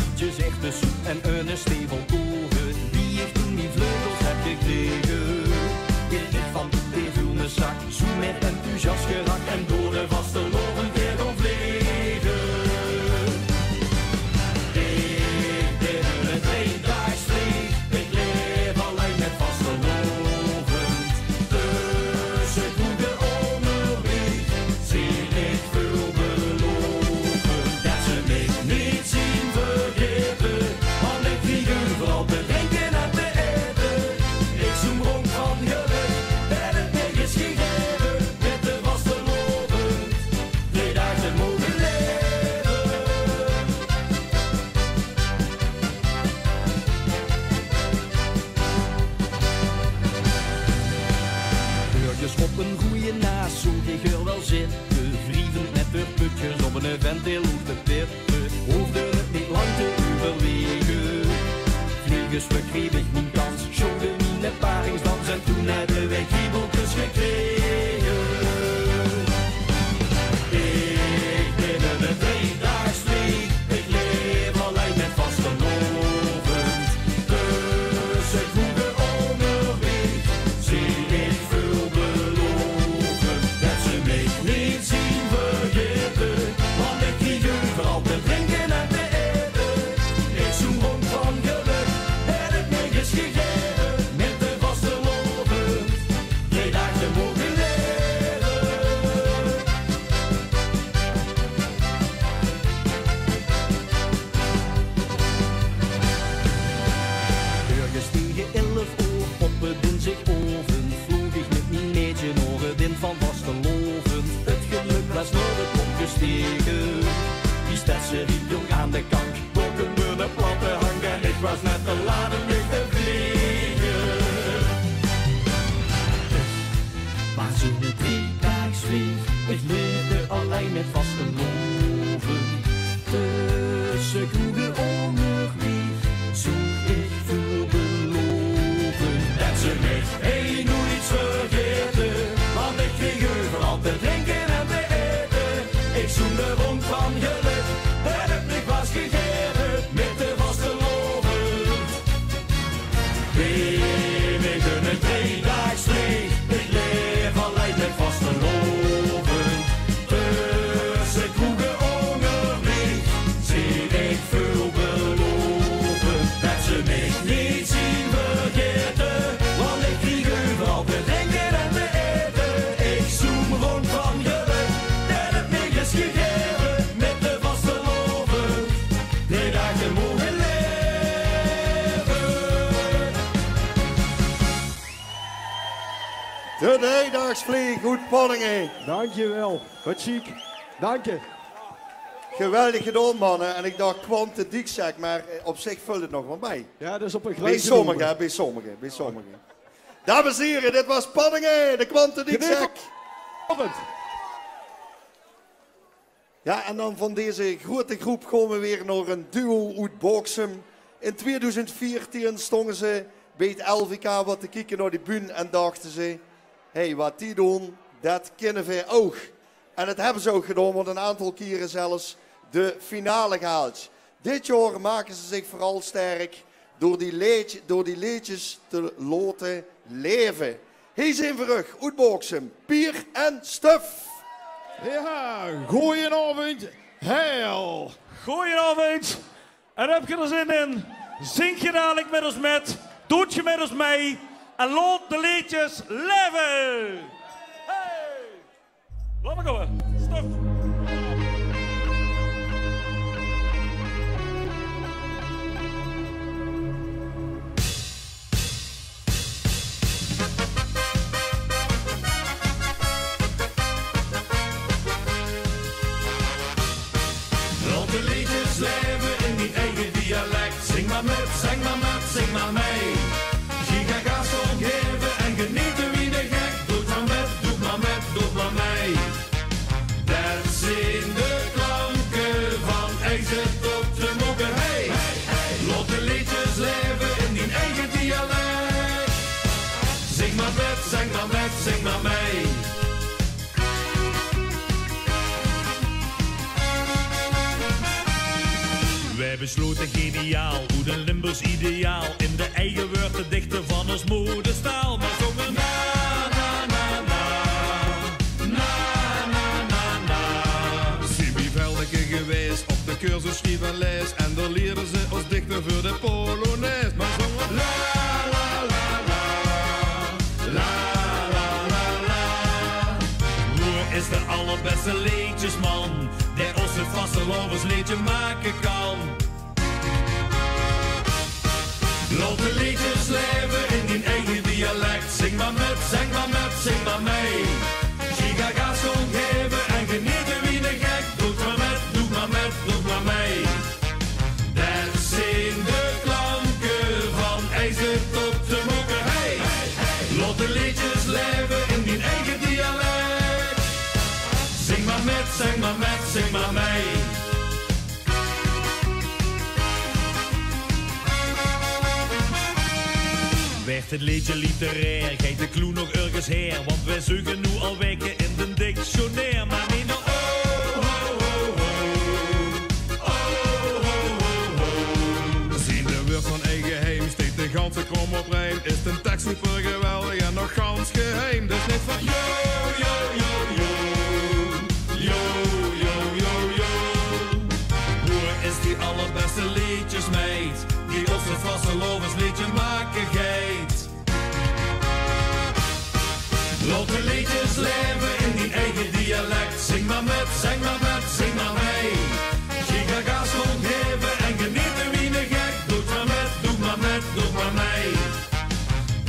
Ben ik een tweedaagsvlieg, ik leef alleen met vaste loven. Tussen kroegen onderweg, zie ik veel beloven. Dat ze mij niet zien vergeten, want ik krieg overal te drinken en te eten. Ik zoem rond van geluk, dat het mij is gegeven. Met de vaste loven, die dagen mogen leven. De driedaagsvlieg, goed Panningen. Dankjewel, wat chic. Dank je. Geweldig gedaan, mannen. En ik dacht kwante diekzak, maar op zich vult het nog wel bij. Ja, dat is op een Bij grijze sommigen, bij sommigen. Dames en heren, dit was Panningen, de kwante diekzak. Ja, en dan van deze grote groep gaan we weer naar een duo uit Boksem. In 2014 stonden ze bij het LVK wat te kijken naar die bühne en dachten ze... Hé, wat die doen, dat kennen we ook. En dat hebben ze ook gedaan, want een aantal keren zelfs de finale gehaald. Dit jaar maken ze zich vooral sterk door die liedjes te laten leven. Hier zijn we terug, uit Boksem, Pier en Stuf. Ja, goedenavond, heel. Goedenavond. En heb je er zin in? Zing je dadelijk met ons met, doet je met ons mee en laat de liedjes leven. Hey! Laat maar komen. Stop. Laat de liedjes leven in die eigen dialect. Zing maar met, zing maar met, zing maar mee. Giga gas geven en genieten wie de gek. Doe maar met, doe maar met, doe maar mee. Dat zijn de klanken van ijzer tot de mokken. Hey, laat de liedjes leven in die eigen dialect. Zing maar met, zing maar met, zing maar mee. Wij besloten geniaal, hoe de Limburgs ideaal. In de eigen woorden dichten van ons modestaal. Maar zongen na, na, na, na. Na, na, na, na. Semi-veldeke geweest op de cursus schreef en lees. En daar leerden ze ons dichten voor de Polonaise. Maar zongen la, la, la, la. La, la, la, la. Hoe is de allerbeste liedjesman, die ons een vastelovensliedje maken kan. Laat de liedjes leven in die eigen dialect. Zing maar met, zing maar met, zing maar mee. Giga gas geven en genieten wie de gek. Doe maar met, doe maar met, doe maar mee. Dat zijn de klanken van ijzer tot de mokken. Hey, laat de liedjes leven in die eigen dialect. Zing maar met, zing maar met, zing maar mee. Werd het liedje literair, geeft de clue nog ergens her. Want wij zoeken nu al weken in de dictionair. Maar niet nog oh, ho, ho, ho. Oh, ho, ho, ho. Zien de woord van eigen heim, steekt de ganse krom op rijm. Is de tekst super geweldig en nog gans geheim. Dus niet van yo, yo, yo, yo. Yo, yo, yo, yo. Hoe is die allerbeste liedjesmeid, die ons een vastelovensliedje maken geeft. Laat de liedjes leven in die eigen dialect. Zing maar met, zing maar met, zing maar mee. Giga gas geven en genieten wie de gek. Doe maar met, doe maar met, doe maar mee.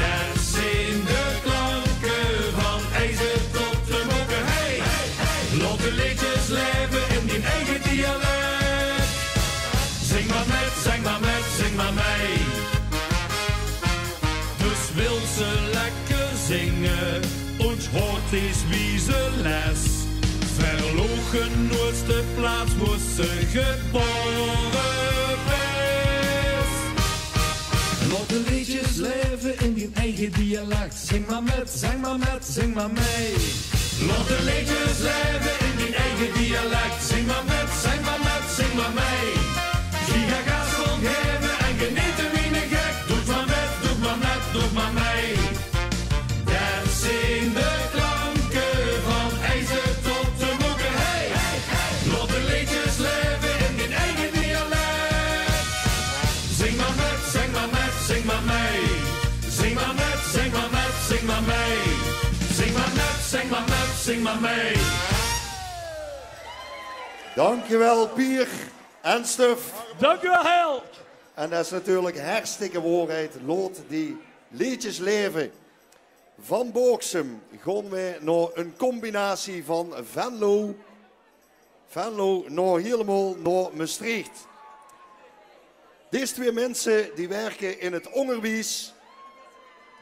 Dat zijn de klanken van ijzer tot de mokken. Hey, laat de liedjes leven in die eigen dialect. Zing maar met, zing maar met, zing maar mee. Dus wil ze lekker zingen, ons hoort is wie ze les. Verlogen noordste plaats moest ze geboren is. Laat de liedjes leven in die eigen dialect. Zing maar met, zing maar met, zing maar mee. Laat de liedjes leven in die eigen dialect. Zing maar met, zing maar met, zing maar mee. Giga gas geven en genieten wie de gek. Doe maar met, doe maar met. zing maar mee. Dankjewel Pier en Stuf. Dankjewel Heel. En dat is natuurlijk hartstikke waarheid. Laat die liedjes leven. Van Booksem gaan we naar een combinatie van Venlo naar helemaal naar Maastricht. Deze twee mensen die werken in het onderwijs.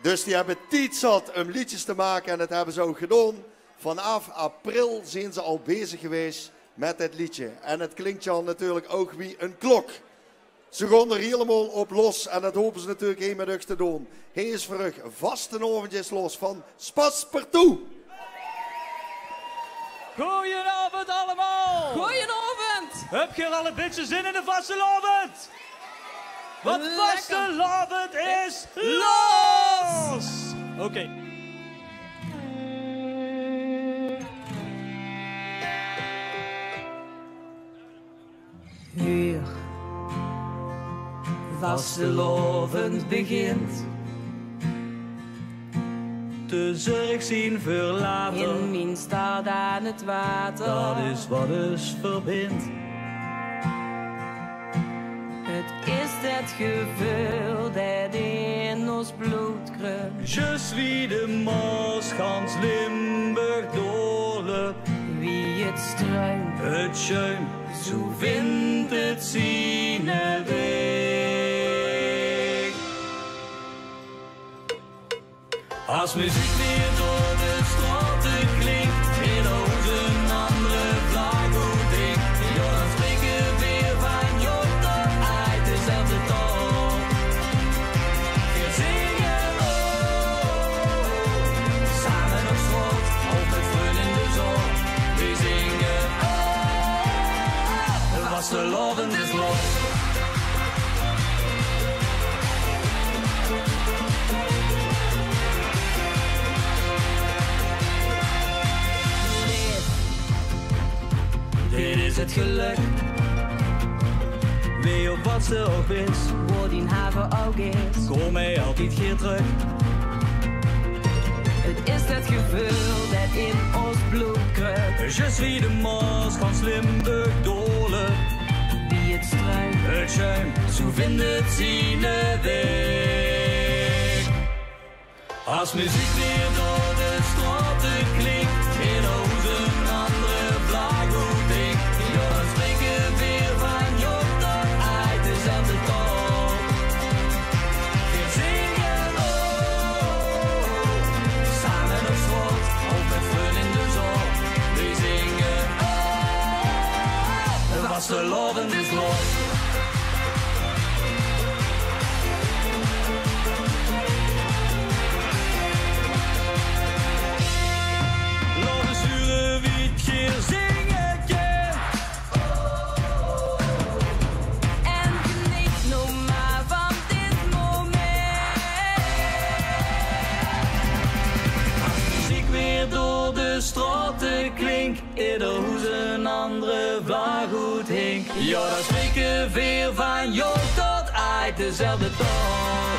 Dus die hebben tijd zat om liedjes te maken en dat hebben ze ook gedaan. Vanaf april zijn ze al bezig geweest met het liedje. En het klinkt je al natuurlijk ook wie een klok. Ze gaan er helemaal op los en dat hopen ze natuurlijk heel met te doen. Hij is terug vastenavondjes los van Spaspartout. Goedenavond allemaal. Goedenavond. Heb je er al een beetje zin in de vastelavond? Want vastelavond is los! Oké. Hier, vastelavond begint. De zorg zien verlaten. In mijn stad aan het water. Dat is wat ons verbindt. Het is het gevoel dat in ons bloed kruipt. Je suis de Maas, gans Limburg doorloopt. Wie het struint, het schuim, zo vindt het zijn weg. Als muziek weer door de straten klinkt, in ons een andere vlag goed ik. Ja, dan spreken we weer van Job tot uit dezelfde taal. We zingen samen op straat, of met vrienden in de zon. We zingen vastelavond is los. Dit is het geluk. Wie op wat ze ook is, waar die haven ook is. kom mij altijd hier terug. Het is het gevoel dat in ons bloed kruipt. Je suis de Maas, gans Limburg doorloopt. Wie het struint, het schuim, zo vindt het zijn weg. Als muziek weer door de straten klinkt, in ons een andere vlag goed ik. Ja, dan spreken we weer van Job tot uit dezelfde taal. We zingen samen op straat, of met vrienden in de zon. We zingen vastelavond is los. Laten zure wietje zingen ken. en geniet nog maar van dit moment. Als muziek weer door de straten klinkt, ieder hoes een andere vlag goed hinkt. Ja, dan spreken we weer van Job tot uit dezelfde taal.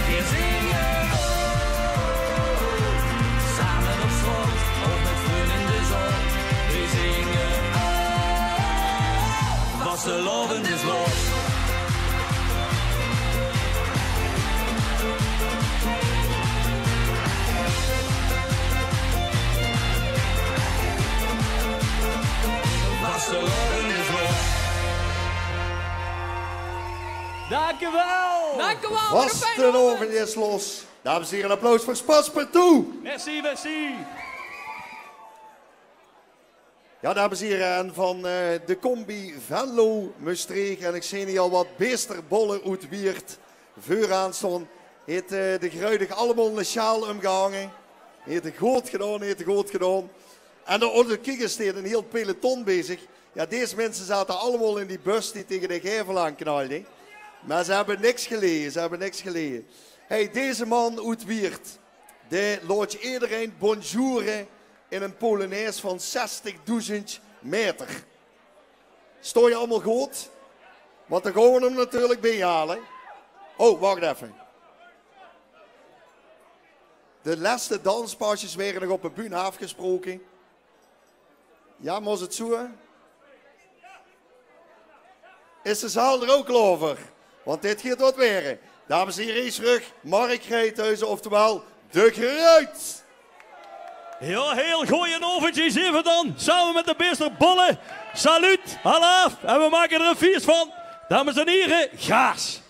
We zingen samen op straat, of met vrienden in de zon. We zingen vastelavond is los. Vastelavond is los. Dankjewel. Dankjewel. Vastelavond is los. Dames en heren, een applaus voor Spaspartout. Merci, merci. Ja, dames en heren, en van de combi Venlo Maastricht. En ik zie hier al wat beesterbollen uit Wiert vooraan staan. Heeft de gruidig allemaal een sjaal omgehangen. Heeft het goed gedaan, heeft het goed gedaan. En de onder kikkers staat een heel peloton bezig. Ja, deze mensen zaten allemaal in die bus die tegen de gevel aanknalde. Maar ze hebben niks geleden, ze hebben niks geleden. Hey, deze man uit Wiert, die laat je iedereen bonjouren in een Polonaise van 60.000 meter. Sto je allemaal goed? Want dan gaan we hem natuurlijk binnenhalen. Oh, wacht even. De laatste danspasjes werden nog op een bühne afgesproken. Ja, moest het zo? Is de zaal er ook klaar voor? Want dit gaat wat weer. Dames en heren, eens terug. Mark Greithuizen, oftewel De Gruit. Ja, heel goeie oventjes even dan. Samen met de Beesterbollen. Salut, halaf. En we maken er een feest van. Dames en heren, gaas.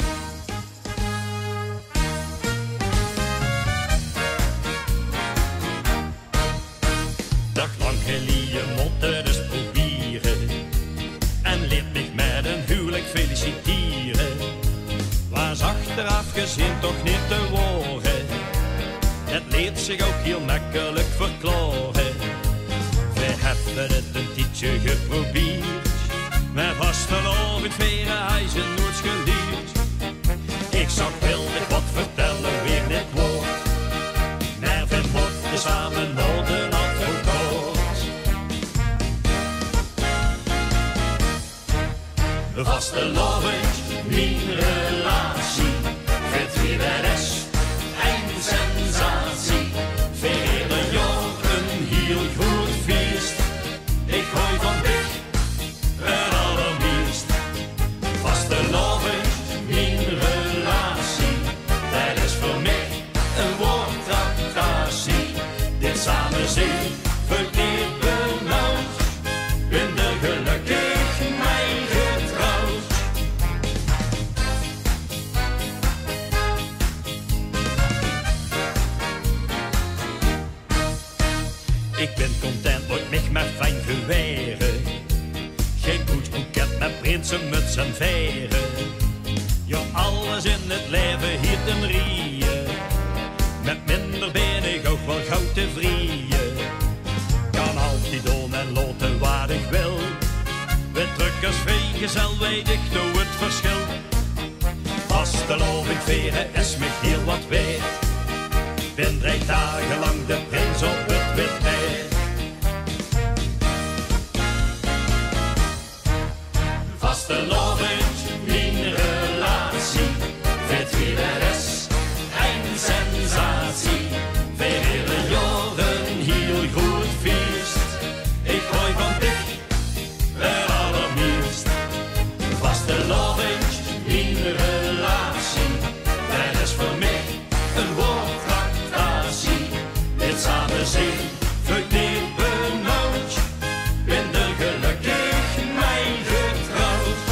Dag lang geleden motte dus proberen en leert mich met een huwelijk feliciteren. Was achteraf gezien toch niet te worden. Het leert zich ook heel makkelijk verklaren. We hebben het een tijdje geprobeerd, maar vastelovend veren hij ze nooit geleerd. Ik zag wildig wat vertellen, weer net woord, maar we mochten samen naar een advocaat. Vastelovend, mijn relatie, vindt wie dat is. Een sensatie, verder jaar een heel goed feest. Ik hou van dich, het allermeest. Vastelovend, mijn relatie, dat is voor mij een woordtractatie. Dit samen zien, verkeerd benauwd, ben er gelukkig mij getrouwd. Ik ben content, wordt mich maar fijn geweren. Geen koetsboeket met prinsen, muts en veren. Ja, alles in het leven hier ten rieën. Met minder ben ik ook wel gauw tevreden. Kan altijd doen en loten waar ik wil. Met drukkers vrijgezel weet ik nou het verschil. Vastelovend veren is me heel wat weer. Ben 3 dagen lang de prins op het witbed. Vastelovend, mijn relatie, weet wie dat is, een sensatie. Vele jaren heel goed feest. Ik hou van dich, het allermeest. Vastelovend, mijn relatie, dat is voor mij een woordtractatie. Dit samen zien, verkeerd benauwd, ben er gelukkig mij getrouwd.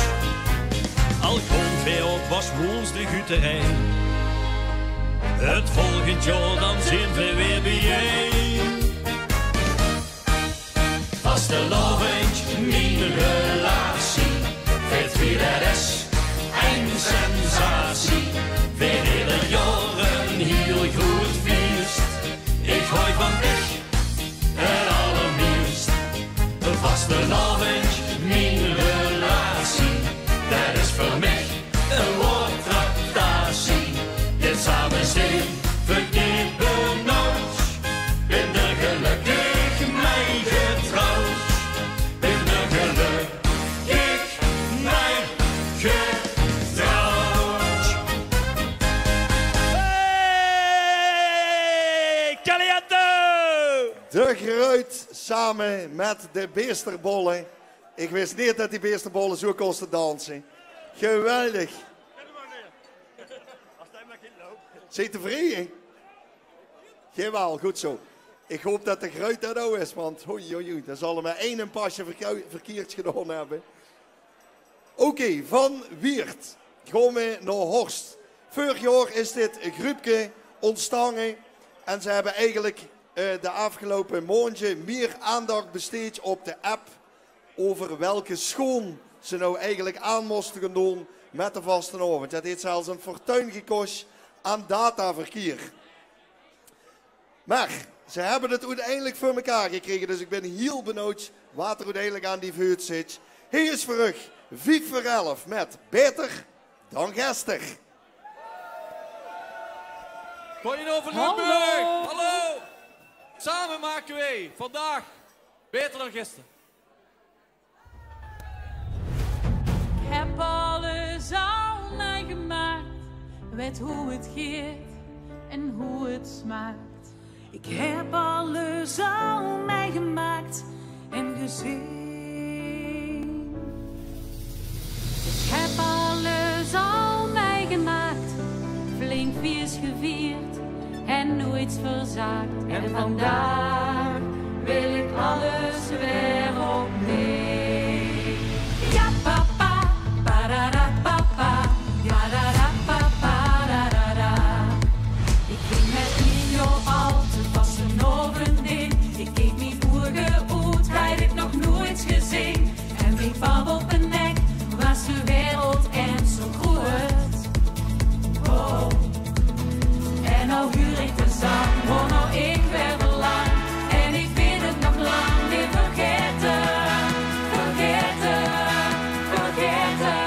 Alcoholveer was woensdag uiterijn. Het volgend jaar dan zien we weer bijeen. Vastelovend, mijn relatie, weet wie dat is, een sensatie. Vele jaren heel goed feest. Ik hou van dich, het allermeest. Vastelovend, mijn relatie, dat is voor mij een woordtractatie. Dit samen zien, verkeerd benauwd, ben er gelukkig mij getrouwd. Ben er gelukkig mij getrouwd. Hey, Caliente! De Gruit samen met de Beesterbollen. Ik wist niet dat die Beesterbollen zo kosten dansen. Geweldig. Zit tevreden? Jawel, goed zo. Ik hoop dat de Gruit dat nou is, want oei, dan zal er maar één pasje verkeerd gedaan hebben. Oké, van Wiert gaan we naar Horst. Vorig jaar is dit groepje ontstaan en ze hebben eigenlijk de afgelopen maandje meer aandacht besteed op de app over welke schoon ze nou eigenlijk aan moesten gaan doen met de vastenavond. Dat heeft zelfs een fortuin gekost aan dataverkeer. Maar ze hebben het uiteindelijk voor elkaar gekregen, dus ik ben heel benieuwd wat er uiteindelijk aan die vuurt zit. Hier is terug 5 voor 11 met Beter dan gisteren. Goedenavond Limburg! Hallo! Samen maken wij vandaag beter dan gisteren. Ik heb alles al meegemaakt, weet hoe het gaat en hoe het smaakt. Ik heb alles al meegemaakt en gezien. Ik heb alles al meegemaakt, flink feest gevierd en nooit verzaakt. En vandaag wil ik alles weer opnieuw. Ja papa, parara papa, ja da da papa, da da da. Ik ging met Nino al te vasten over in. Ik keek mijn ogen uit, had ik nog nooit gezien. En mijn pap op een nek was de wereld en zo groot. Oh. En nou huur ik de zang, oh nou ik weer belang. En ik weet het nog lang niet vergeten, vergeten, vergeten.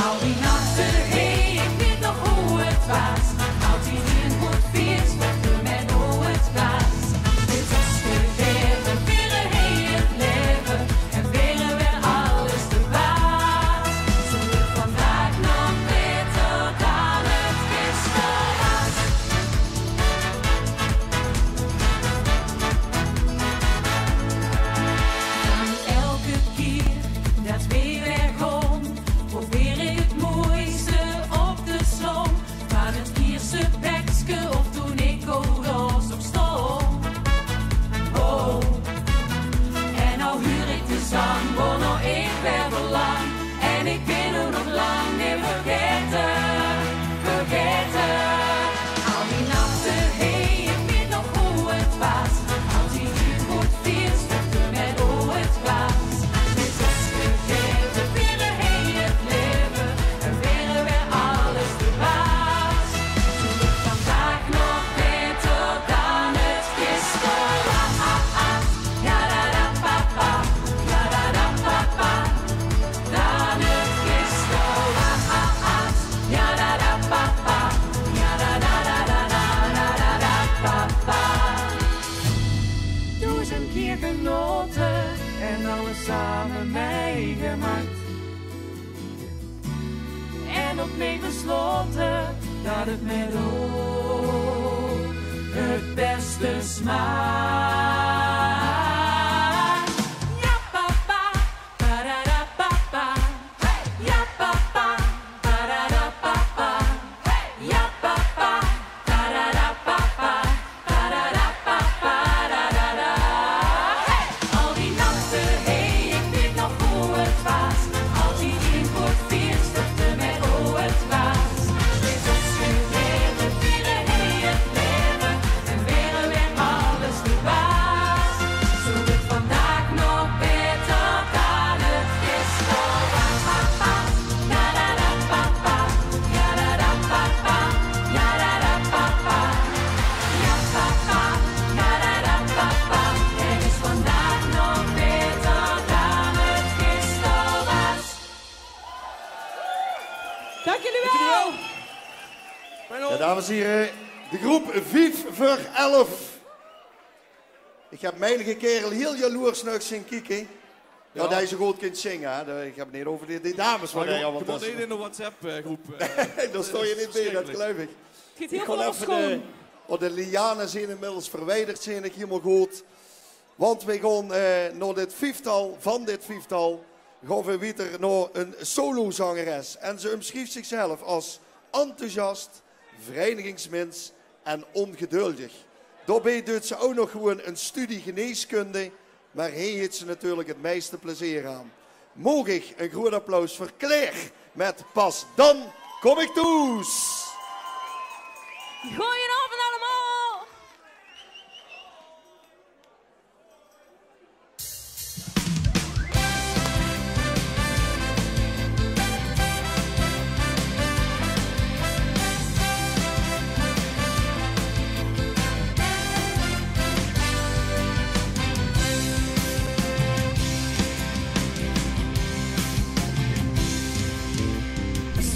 Al die nachten, hey, ik weet nog hoe het was. Altijd een goed feest, met hoe het was. Dit is gegeven, veren hey het leven. En veren weer alles te baas. Zo wordt vandaag nog beter dan het gisteren was. Dan elke keer dat we weer gaan, probeer ik het mooiste op de som. Van het eerste bekske of toen ik koos op stom. Oh. En nou huur ik de zang, oh nou ik weer belang. En ik ben er nog lang niet vergeten, vergeten. Al die nachten, hey, ik weet nog hoe het was. Altijd een goed feest, met hoe het was. Dit is gegeven, veren hey het leven. En veren weer alles te baas. Zo wordt vandaag nog beter dan het gisteren was. Ja da da papa, ja da da papa. Dan het gisteren was. Ja da da papa, ja da da da da da da da da papa. Duizend keer genoten en alles samen meegemaakt. En opnieuw besloten dat het met ons het beste smaakt. Ja papa, parara papa. Ja papa, parara papa. Ja papa, parara papa. Parara papa, da da da. Al die nachten, hey, ik weet nog hoe het was. Altijd een goed feest, met hoe het was. Dit is gegeven, vieren hey het leven. En veren weer alles te baas. Zo wordt vandaag nog beter dan het gisteren was. Ja da da papa, ja da da papa, ja da da papa. Ja papa, ja da da papa. Het is vandaag nog beter dan het gisteren was. Dank jullie wel. Ja, dames en heren, de groep 5 voor 11. Ik heb menige kerel heel jaloers naar zien kijken. Ja, dat je zo goed kunt zingen. Hè. Ik heb het niet over die dames. Maar Waar je allemaal moet tussen. niet in de WhatsApp-groep. Daar sta je niet bij, dat geloof ik. Giet Ik heel ga veel even de, de lianen zijn inmiddels verwijderd, zijn ik helemaal goed. Want we gaan naar dit vijftal, van dit vijftal, gaan we weer naar een solozangeres. En ze omschrijft zichzelf als enthousiast, verenigingsmens en ongeduldig. Daarbij doet ze ook nog gewoon een studie geneeskunde, maar hier heeft ze natuurlijk het meeste plezier aan. Mogen ik een groot applaus voor Claire met Pas dan kom ik thuis. Goedenavond allemaal.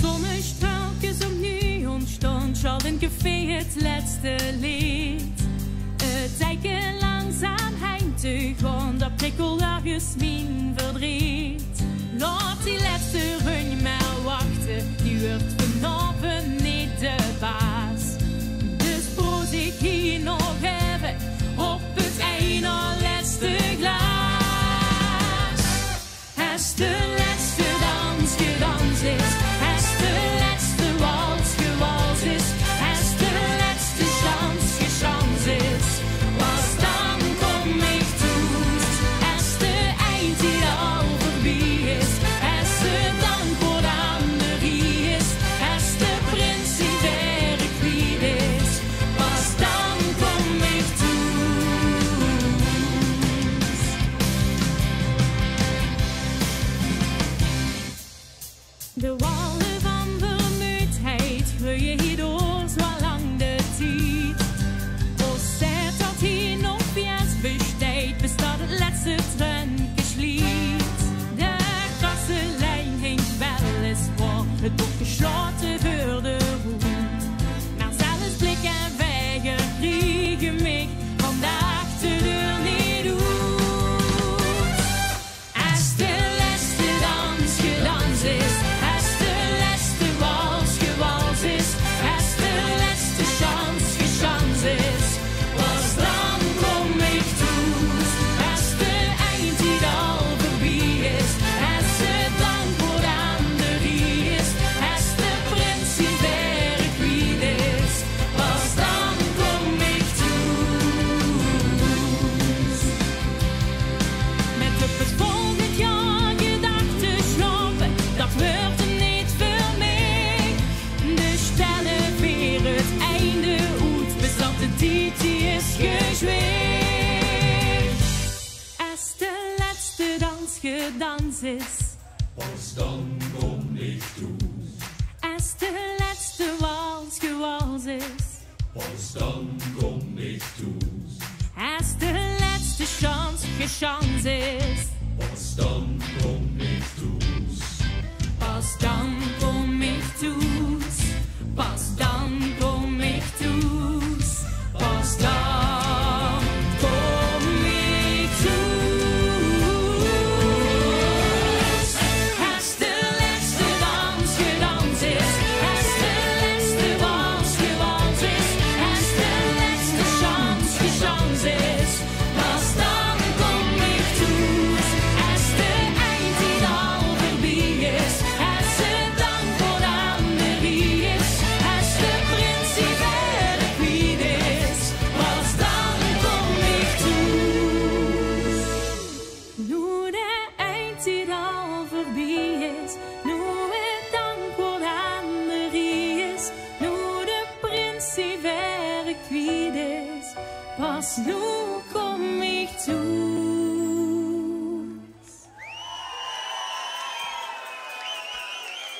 Zonnestraaltjes opnieuw ontstond, al een café het laatste lied. Het tijdje langzaam heen te gaan, dat prikkelt ergens mijn verdriet. Laat die laatste run maar wachten, die wordt vanavond niet de baas. Dus dus nu kom ik toe.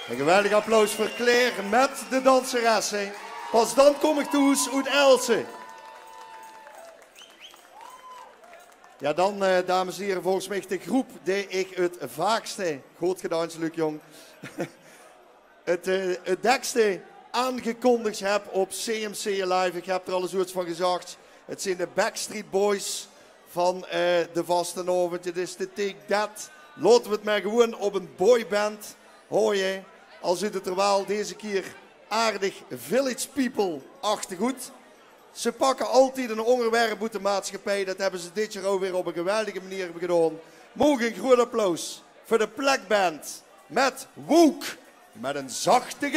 Een geweldig applaus voor Claire met de danseressen. Pas dan kom ik toe uit Else. Ja, dan, dames en heren, volgens mij de groep die ik het vaakste, goed gedaan, Luc Jong, het dekste aangekondigd heb op CMC Live. Ik heb er al eens iets van gezegd. Het zijn de Backstreet Boys van de vastenavond. Het is de Take That. Laten we het maar gewoon op een boyband gooien. Al zit het er wel deze keer aardig Village People-achtig goed. Ze pakken altijd een onderwerp uit de maatschappij. Dat hebben ze dit jaar ook weer op een geweldige manier gedaan. Mogen een groot applaus voor de Plekband met Woek met een zachte G.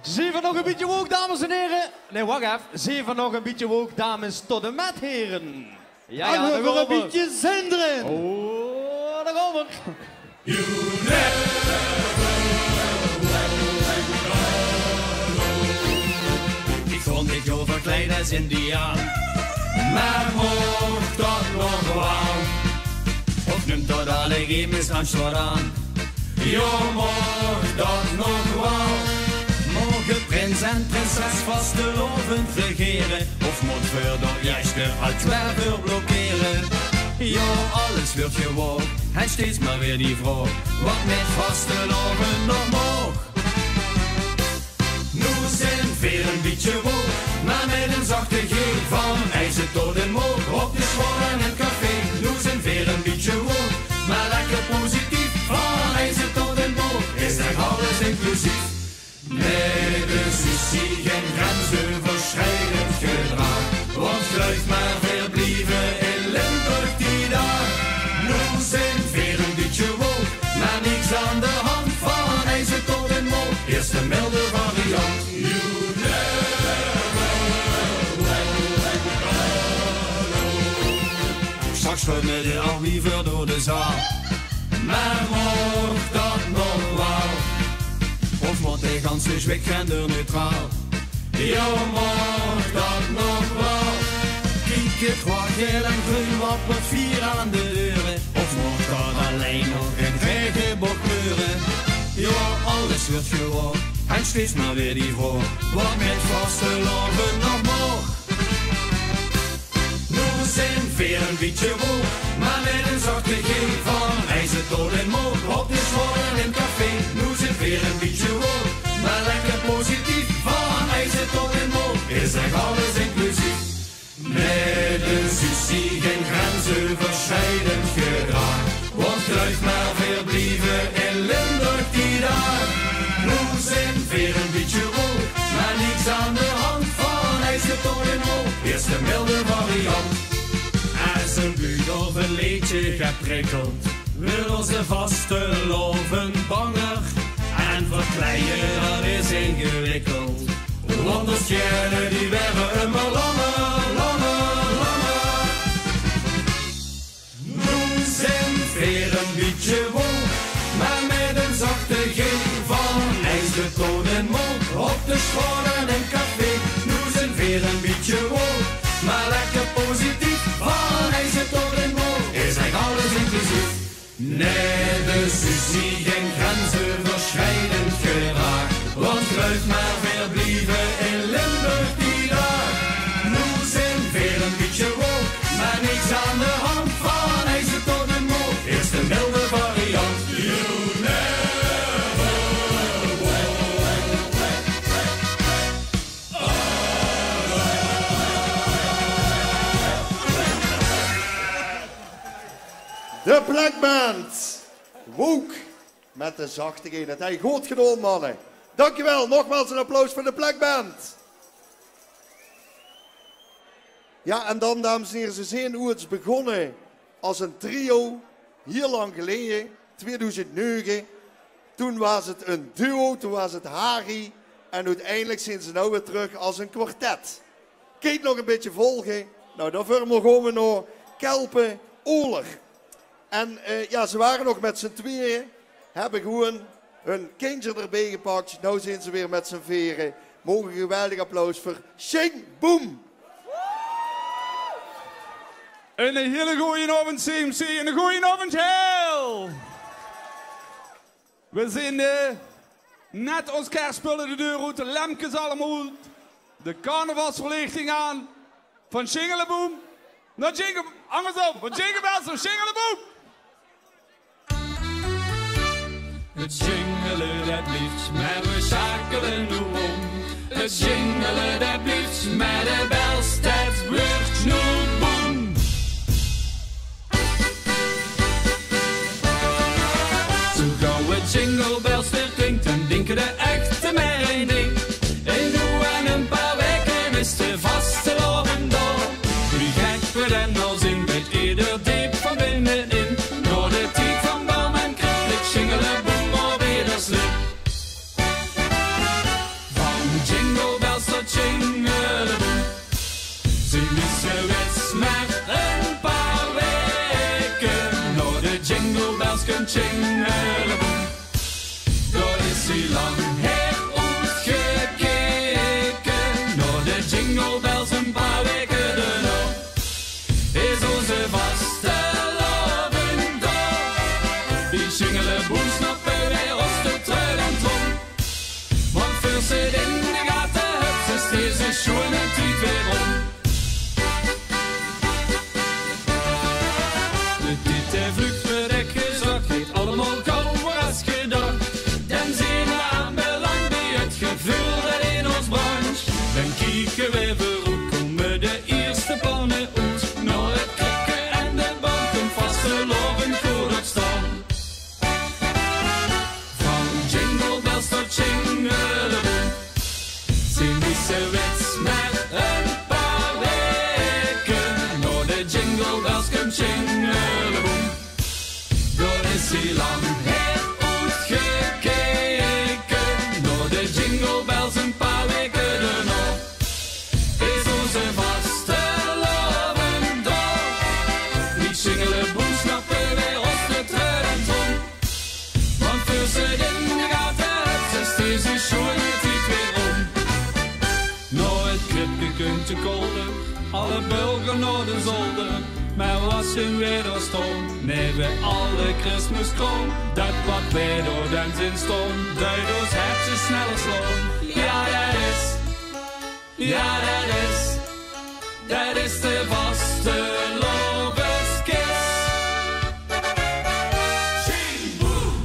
Zeven nog een beetje woke, dames en heren. Nee, wacht even. Zeven nog een beetje woke, dames tot en met heren. Ja, en daar we gaan een beetje zin erin. Oh, daar gaan we. Ik vond dit jou verkleed als Indiaan, maar mocht dat nog wel? Of neemt dat alle gemens aan aan? Jo, mocht dat nog wel? Mogen prins en prinses vastelovend regeren? Of moet voor door juiste al twijfel blokkeren? Jo, alles wordt gewoon en steeds maar weer die vraag, wat met vasteloven nog mag? Nu zijn veel een beetje woog, maar met een zachte G van ijzer tot en moog. Op de school en het café, nu zijn veel een beetje woog, maar lekker positief. Van ijzer tot en moog, is echt alles inclusief. Nee, de sushi geen grensoverschrijdend gedrag, want sluit maar veel blieven in Limburg die dag. Nu zijn veel een beetje woog, maar niks aan de hand. Van ijzer tot en moog, eerst de milde variant. Straks met de alwiever door de zaal, maar mocht dat nog wel? Of moet hij gans weg genderneutraal? Jo, mocht dat nog wel? Kijk het wat geel en groen wappert vier aan de deuren, of mocht dat alleen nog een regenbok kleuren? Jo, alles wordt gewoon en steeds maar weer die vraag, wat met vasteloven nog mag? Nu zijn veel een beetje woog, maar met een zachte G van ijzer tot en moog. Op de school en in café, nu zijn veel een beetje woog, maar lekker positief. Van ijzer tot en moog, is echt alles inclusief. Met een sushi geen grensoverschrijdend gedrag, want kruid maar veel blieven in Limburg die dag. Nu zijn veel een beetje woog, maar niks aan de hand. Van ijzer tot en moog, eerst de milde variant. Als een buurt of een liedje geprikkeld, wil onze vasteloven banger. En verkleien, dat is ingewikkeld, want de stjernen die werden immer langer, langer, langer. Nu zijn veel een beetje woog, maar met een zachte G van ijzer tot en moog. Op de school en een café, nu zijn veel een beetje woog, maar lekker positief. Van ijzer tot en moog, is echt alles inclusief. Nee, de sushi geen grensoverschrijdend gedrag, want kruid maar veel blieven in Limburg die dag. Nu zijn veel een beetje woog, maar niks aan de hand. Van ijzer tot en moog, is de milde variant. You never De Plekband. Woek met de zachte G. Dat heb je goed gedaan, mannen. Dankjewel. Nogmaals een applaus voor de Plekband. Ja, en dan, dames en heren, ze zijn hoe het is begonnen als een trio. Heel lang geleden, 2009. Toen was het een duo, toen was het Harry. En uiteindelijk zijn ze nou weer terug als een kwartet. Kijk nog een beetje volgen. Nou, daarvoor gaan we naar Kelpen Oler. En ja, ze waren nog met z'n tweeën. Hebben gewoon hun kindje erbij gepakt. Nou zijn ze weer met z'n veren. Mogen een geweldig applaus voor Shing Boom. Een hele goeie avond CMC en een goeie avond heel. We zijn net ons kerstspullen de deur uit, de lampjes allemaal, de carnavalsverlichting aan. Van Jingleboom naar Jingle... Andersom, van Jingle Bells naar Jingleboom. Het jingelen dat blijft, maar we schakelen nu om. Het jingelen dat blijft, maar de bels, dat wordt nu boom. Zo gauw het jingle bells weer klinkt, dan denken de echte maar één ding. En nu aan een paar weken is de vaste loven door. Wie gek we dan al zien, weet ieder diep van binnenin. Door de tijd van boom en krul, ik jingelen boom alweer de slip. Van jingle bells tot jingleboom. Ze missen wits maar een paar weken. Door de jingle bells kunt jingleboom. Door is hij lang her uitgekeken. Door de jingle bells een paar weken erna. Is onze vaste loven door. Die jingleboom snappen wij als de trui en trom. Want voor ze in de gaten hebt, is deze schoene tijd weer om. De dit vlucht verdek gezakt, heeft allemaal gauwer als gedacht. Dan zien we aanbeland bij het gevoel dat in ons branche. Dan kijken we vooruit, komen de eerste plannen uit. Naar het krikken en de banken vaste loven goed op staan. Van jingle bells tot jingleboom. Ze missen wits maar een paar weken. Naar de jingle bells komt jingleboom. Door is hij lang her uitgekeken. Naar de jingle bells een paar weken erna. Is onze vaste loven door. Die jingleboom snappen wij als de trui en trom. Want voor ze in de gaten hebt, is deze schoene tijd weer om. Nou het kripje kunt je kolder, alle bulgen naar de zolder. Maar was je weer door stoom, nee we alle Christmaskroon. Dat wat wij door dan zin stond, duid ons hartje sneller slaan. Ja dat is de vaste lovenskist.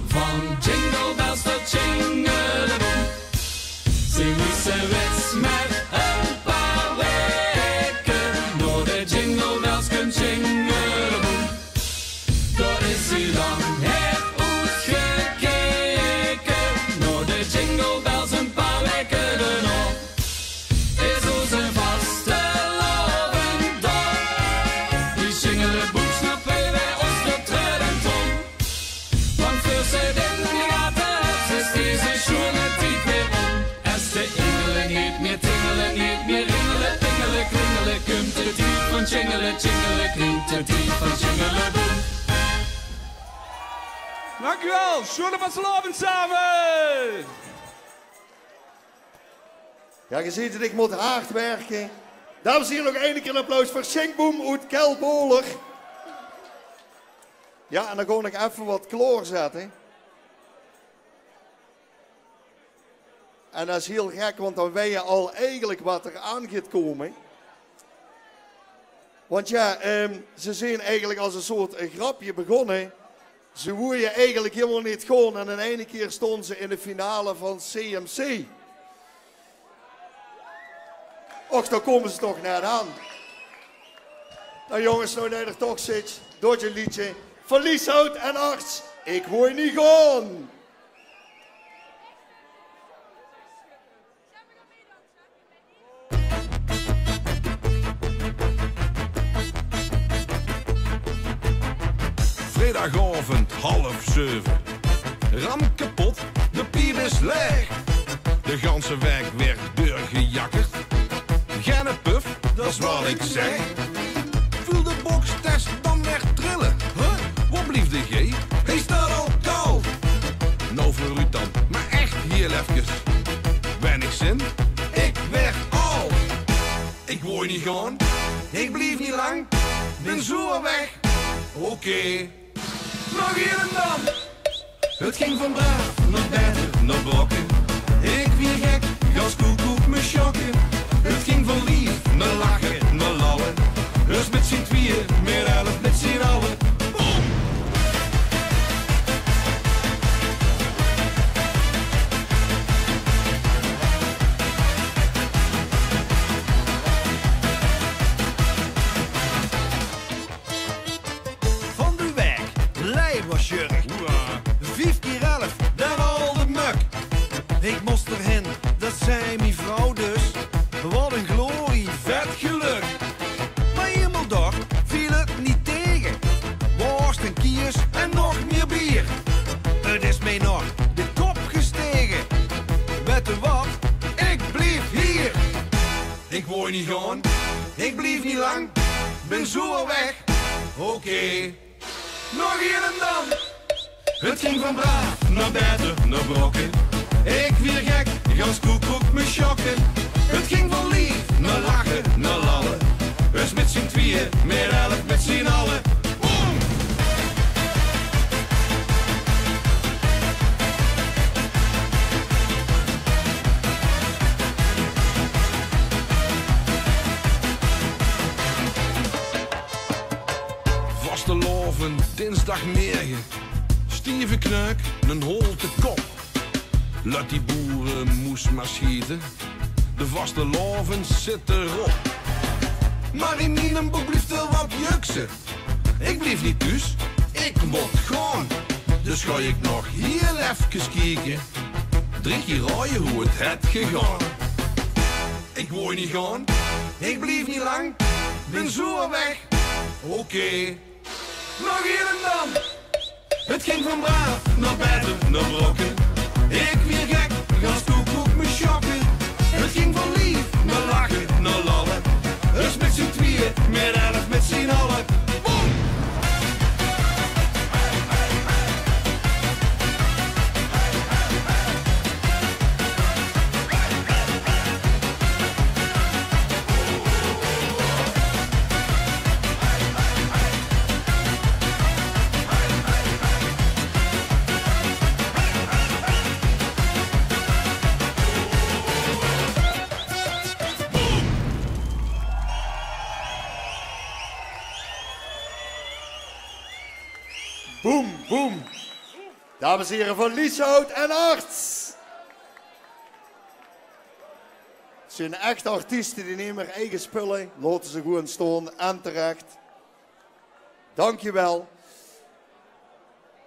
Van jingle bells tot jingleboom. Ze missen wits met een paar weken. Door de jingle bells kunt jingleboom. Door is hij lang her uitgekeken. Door de jingle bells een paar weken erna. Is onze vaste loven door. Die jingleboom snappen wij ons de trui en trom. Want voor ze in de gaten hebt, is deze schoene tijd weer om. Als de engelen niet meer tingelen, niet meer ringelen, pingelen, klingelen, komt de tijd van jingelen, jingelen, klinkt de tijd van jingleboom. Dank u wel, schoenen van loven samen. Ja, je ziet het, ik moet hard werken. Dames en heren, nog één keer een applaus voor Schinkboom uit Kelboler. Ja, en dan gewoon nog even wat kloor zetten. En dat is heel gek, want dan weet je al eigenlijk wat er aan gaat komen. Want ja, ze zijn eigenlijk als een soort grapje begonnen. Ze woeien eigenlijk helemaal niet gewoon. En in ene keer stonden ze in de finale van CMC. Och, dan komen ze toch net aan. Nou jongens, nou dat je er toch zit, door je liedje. Van Lieshout en Arts, ik woei niet gewoon. Vrijdagavond 6:30. Ram kapot, de pier is leeg. De ganse weg werd doorgejakkerd. Geen puff, dat is wat ik zeg. Voel de bokstest dan weg trillen. Wat blieft de G? Hij staat al koud. Nou voor u dan, maar echt heel even. Weinig zin, ik weg al. Ik wooi niet gaan, ik blief niet lang. ben zo weg. Oké. Nog hier en dan. Het ging van braaf naar beter naar brokken. Ik weer gek, gas koekoek me schokken. Het ging van lief naar lachen, naar lallen. Dus met z'n tweeën, meer 11 met z'n allen. Boom! Van de weg, lei was jurk. 5 keer 11, daar al de muk. Ik moest erheen, dat zei mijn vrouw dus. Wat een glorie, vet geluk. Maar helemaal dag viel het niet tegen. Worst en kiers en nog meer bier. Het is mij nog de kop gestegen. Weet je wat? Ik blijf hier. Ik wou niet gaan, ik blijf niet lang. Ben zo al weg. Oké. Nog hier en dan. Het ging van braaf naar beter naar brokken. Ik weer gek, gas koekoek me schokken. Het ging van lief naar lachen, naar lallen. Dus met z'n tweeën, meer 11 met z'n allen. Boom! Vaste loven, dinsdagmorgen. Stieve knuik, een holte kop. Laat die boeren moes maar schieten. De vaste loven zit erop. Maar in mijn boek blijft er wat juksen. Ik blijf niet thuis, ik moet gaan. Dus ga ik nog heel even kijken. 3 keer raaien hoe het gegaan. Ik wou niet gaan, ik blijf niet lang. Ben zo weg. Oké. Nog hier en dan. Het ging van braaf naar beter naar brokken. Ik weer gek, gas koekoek me schokken. Het ging van lief naar lachen, naar lallen. Dus met z'n tweeën, meer 11 met z'n allen. Boom! Boom, boom. Dames en heren van Lieshout en Arts. Het zijn echte artiesten die nemen hun eigen spullen, laten ze gewoon staan en terecht. Dankjewel.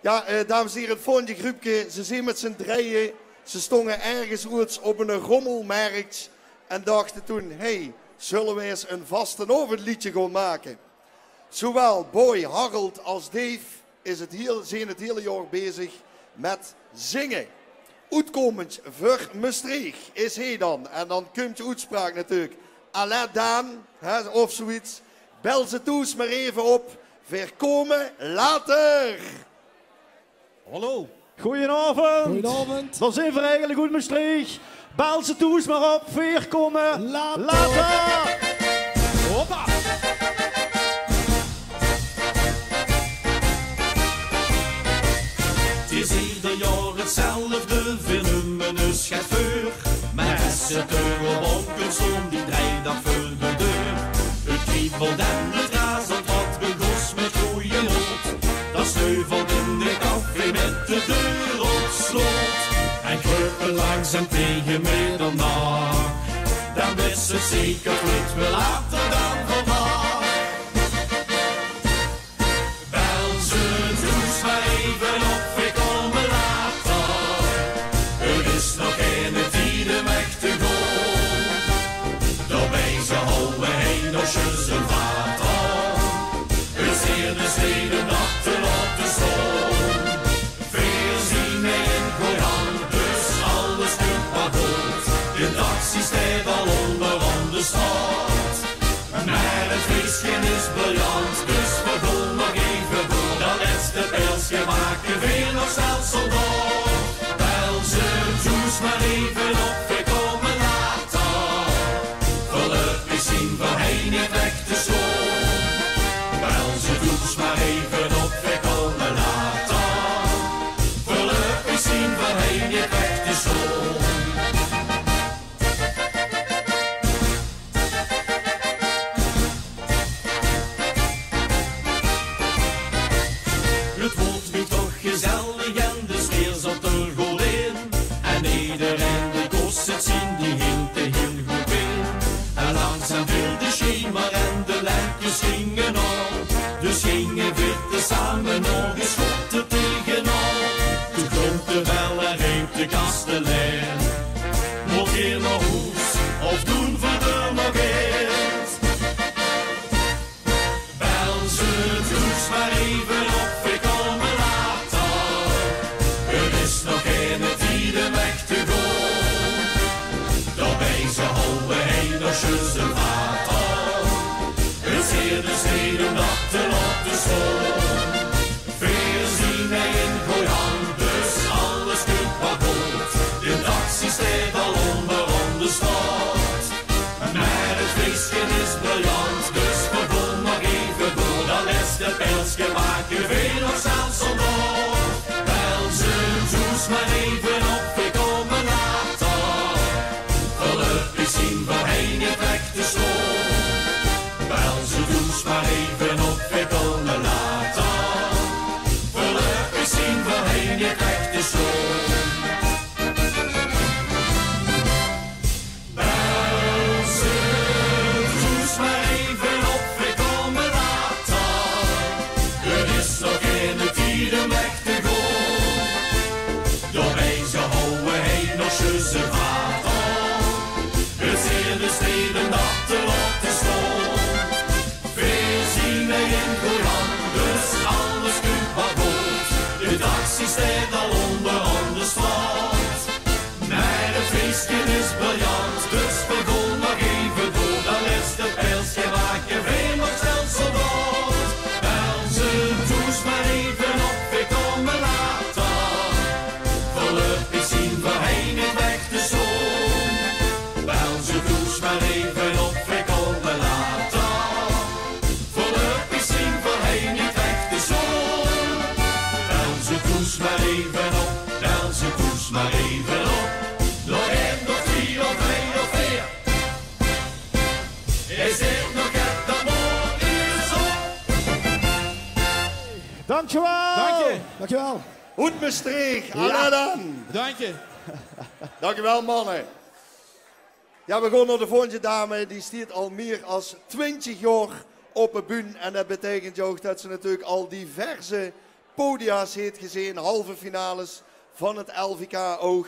Ja, dames en heren, het volgende groepje, ze zijn met z'n drieën. Ze stonden ergens ooit op een rommelmarkt en dachten toen, hey, zullen we eens een vastenavondliedje gaan maken? Zowel Boy, Harold als Dave zijn het hele jaar bezig met zingen. Uitkomend voor Maastricht is hij dan. En dan komt je uitspraak natuurlijk. Alain Daan, of zoiets. Bel ze toes maar even op. Voorkomen later. Hallo. Goedenavond. Goedenavond. Dan zijn we eigenlijk goed Maastricht. Bel ze toes maar op. Voorkomen later. Hoppa. Het is ieder jaar hetzelfde fenomeen schijt voor. Maar is het eurobonken zo'n die 3 dag voor de deur. Het kriebelt en het razelt wat begos met goeie nood. Dat sneuvelt in de café met de deur op slot. En kruipen langzaam tegen middernacht. Dan is het zeker goed wel later dan vandaag. Bel ze toes maar even op, ik kom later. Er is nog geen tijd om weg te gaan. Daarbij ze houden heen als je ze water. Het zeer de tweede nacht te laten staan. Veel zien mee in Goyan, dus alles doet maar goed. De taxi staat al onderaan de straat. Maar het feestje is briljant, dus we gaan nog even door. Dat laatste pilsje maken veel nog zelfs soldaat. Bel ze toes maar even op, we komen later. Voorlopig zien we heen niet weg te slaan. samen nog eens schotten tegenal. Toen klonk de bel en riep de kastelein. Moet hier nog hoes of doen we er nog eens? Bel ze toes maar even op, ik kom me later. Er is nog geen tijden weg te gaan. Daarbij ze houden heen als je ze vader. Het is hier de steden dat te laten staan. Veel zien mij in gooi hand, dus alles kunt wat goed. De taxi staat al onderaan de straat. Maar het feestje is briljant, dus we gaan nog even door. Dan is de pilsje maken weer nog zelfs zondag. Bel ze toes maar even op, ik kom me later. Gelukkig zien we heen het weg te slaan. Bel ze toes maar even op, ik kom me later. Gelukkig zien we heen het weg te slaan. Bel ze toes maar even op, ik kom me later. Er is nog geen tijden weg te gaan. Daarbij ze houden heen als je ze vader. Het is hier de steden dat te laten staan. Veel zien mij in goeie hand, dus alles kunt wat goed. De taxi staat al onderaan de straat. Maar het feestje is briljant, dus we gaan nog even door. Dan is de pilsje waken weer nog zelfs zo dood. Bel ze toes maar even op, ik kom me later. Gelukkig zien we heen het weg te slaan. Bel ze toes maar even op, ik kom me later. Gelukkig zien we heen het weg te slaan. Bel ze toes maar even op, bel ze toes maar even op. Nog één, nog drie, nog twee, nog vier. Is dit nog het dan nog eens op? Dankjewel! Dank je. Dankjewel. Goed bestreeg, Ja. alle dan. Dank je. Dankjewel mannen. Ja, we gaan naar de volgende dame. Die staat al meer dan 20 jaar op de bühne. En dat betekent ook dat ze natuurlijk al diverse podia's heeft gezien. Halve finales van het LVK Oog.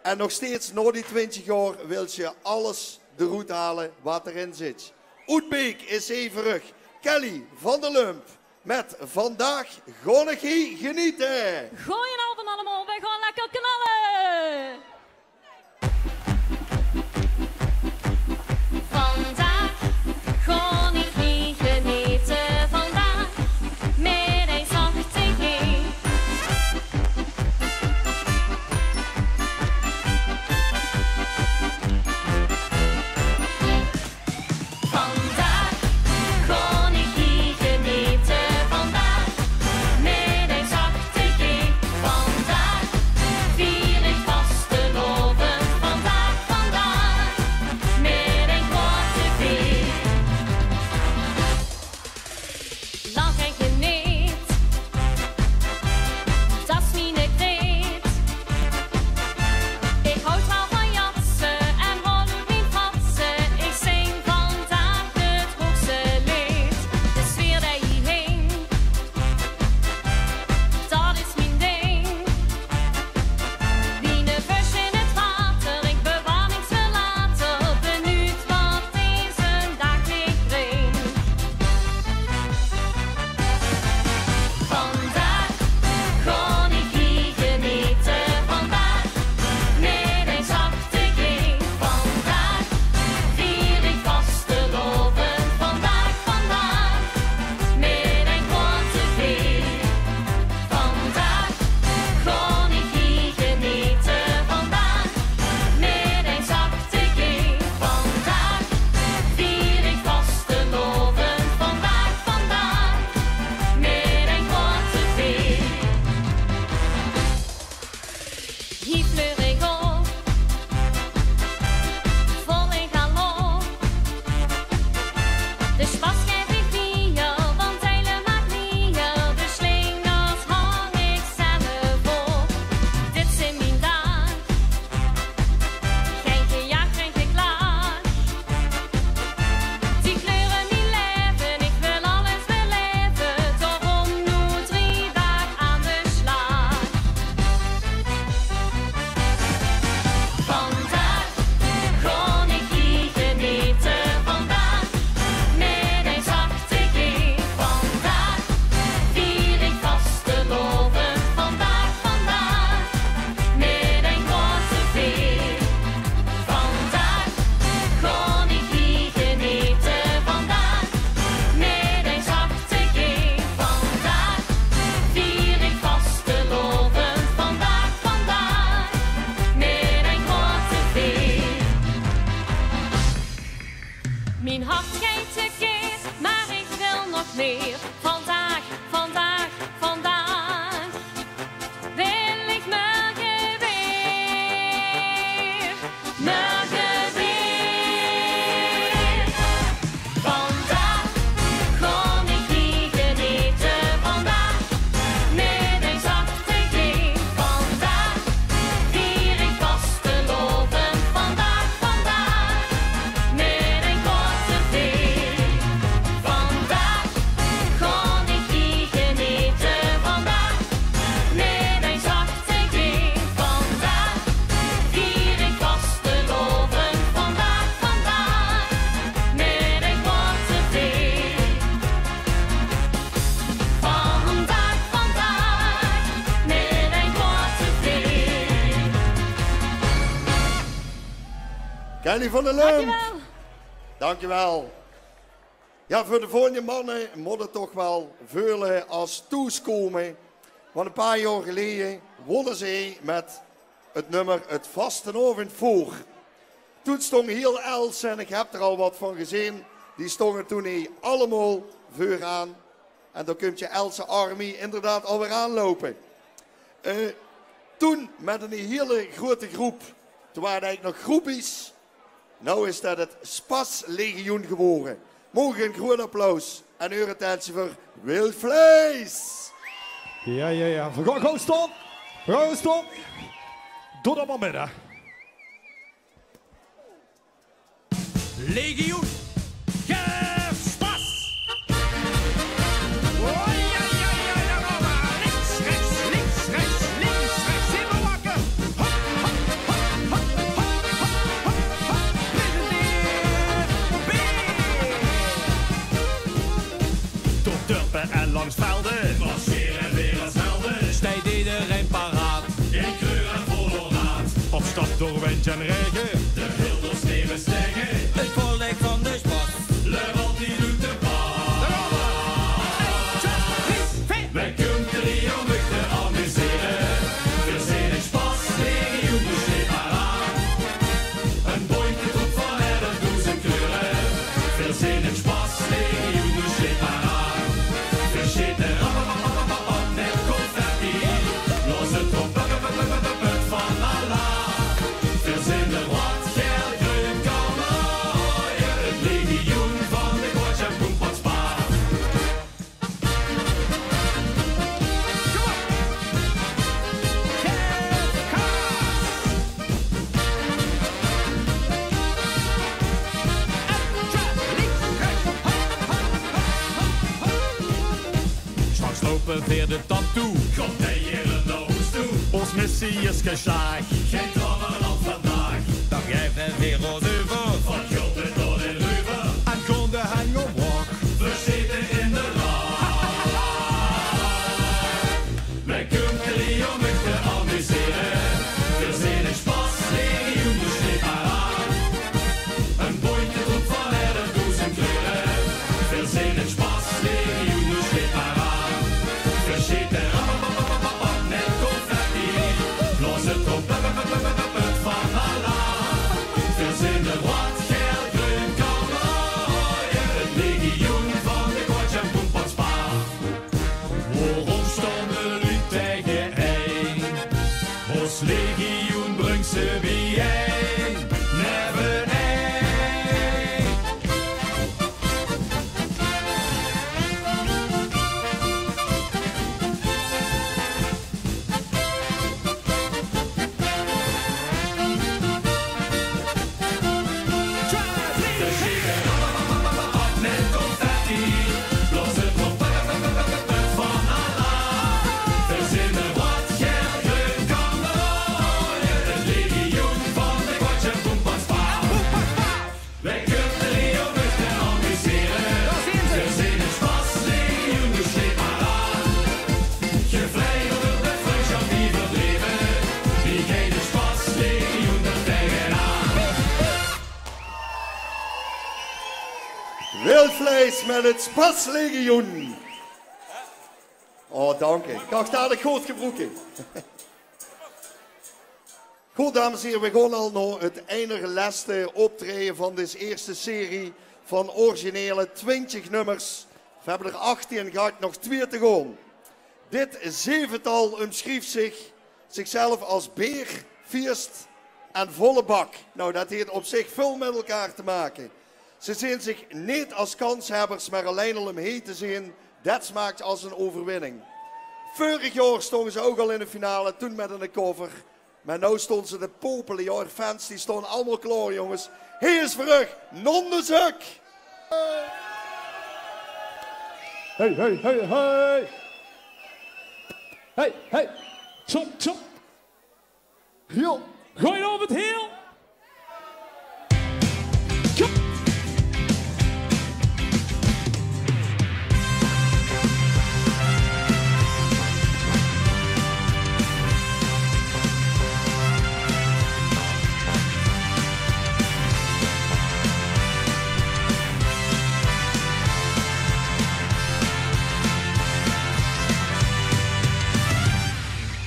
En nog steeds, na die 20 jaar, wil je alles de route halen wat erin zit. Oetbeek is even terug. Kelly van der Lump met Vandaag Gewoon ik genieten. Goedenavond allemaal, wij gaan lekker knallen! Vandaag gewoon ik niet genieten. Vandaag met een zachte G. Vandaag gewoon ik niet genieten. Vandaag met een zachte G. Vandaag vier ik vaste mijn hart gaat tekeer, maar ik wil nog meer. Vandaag, vandaag, vandaag wil ik morgen weer. Morgen weer. Vandaag kon ik vliegen eten. Vandaag met een zachte G. Vandaag vier ik vasteloven. Vandaag, vandaag met een grote V. Vandaag kon ik vliegen eten. Vandaag met een zachte G. Vandaag vier ik vasteloven. Vandaag, vandaag met een grote V. Vandaag, vandaag met een grote V. Kenny van der Lump. Dankjewel. Ja, voor de volgende mannen moet het toch wel veulen als toeskomen. Want een paar jaar geleden wonnen ze met het nummer Het Vastenavond voor. Toen stond heel Els, en ik heb er al wat van gezien, die stonden toen niet allemaal voor aan. En dan kunt je Else Army inderdaad alweer aanlopen. Toen met een hele grote groep, toen waren het eigenlijk nog groepies. Nou is dat het Spas Legioen geworden. Mogen een groot applaus en uw attentie voor Wild Vlees. Ja. Gewoon stop. Gewoon stop. Doe dat maar midden. Legioen, geef spas! Links, rechts, links, rechts, links, rechts, even wakker! Hop, hop, hop, hop, hop, hop, hop, hop, Door dorpen en langs velden. marcheren weer als helden. Stijt iedereen paraat. Geen kleur en voorraad. Op stap door wind en regen. De hilders nemen stegen. Het voorlijk van de spas. Le want die doet de pas. Wij kunnen die om zich te amuseren. Verzinnen spas, legioen, dus sleep maar aan. Een bootje troep van herder, duizend kleuren. Verzinnen spas, legioen, dus sleep maar aan. Verschitten op met confetti. Los het op het van Allah. Verzinnen wat geld, groen, kan mooie. Het legioen van de Kwatsch en Poempot Spa. Straks lopen weer de tand toe. Komt hij hier naar ons toe? Ons missie is geslaagd. Geen trammeland vandaag. Dan geven we weer ons over. Van Gulden tot in Leuven. En konden hang omhoog. We zitten in de laag. Wij kunnen die om zich te amuseren. We zijn een spas, legioen, dus sleep maar aan. Een bootje troep van herder, duizend kleuren. We zijn een spas, legioen, dus sleep maar aan. We zitten op met confetti. Los het op het van Allah. We zijn de wat geld, groen, kan mooie. Het legioen van de Kwatsch en Poempot Spa. Waarom stonden jullie tegen één? Ons legioen brengt ze bijeen. Never één. Met confetti, los het op het van Allah. Verzinnen wat geld, groen, kan mooie. Het legioen van de Kwatsch en Poempot Spa. Wij kunnen die om zich te amuseren. Verzinnen spas, legioen, dus sleep maar aan. Gevleugelde bevrijd, Jean die verdreven. Die geeft de spas, legioen er tegenaan. Wild Vlees met het Spas Legioen. Oh, dank je. Ik had dadelijk goed gebroken. Goed, dames en heren, we gaan al naar het enige laatste optreden van deze eerste serie van originele 20 nummers. We hebben er 18 gehad, nog 2 te gaan. Dit 7-tal omschreef zichzelf als beer, feest en volle bak. Nou, dat heeft op zich veel met elkaar te maken. Ze zien zich niet als kanshebbers, maar alleen al om heen te zien. Dat smaakt als een overwinning. Vorig jaar stonden ze ook al in de finale, toen met een cover. Maar nu stonden ze de populaire fans, die stonden allemaal klaar, jongens. Hier is terug, Non de Zuk! Hey, hey, hey, hey! Hey, hey! Chop, chop! Heel! Gooi op het heel! Kom!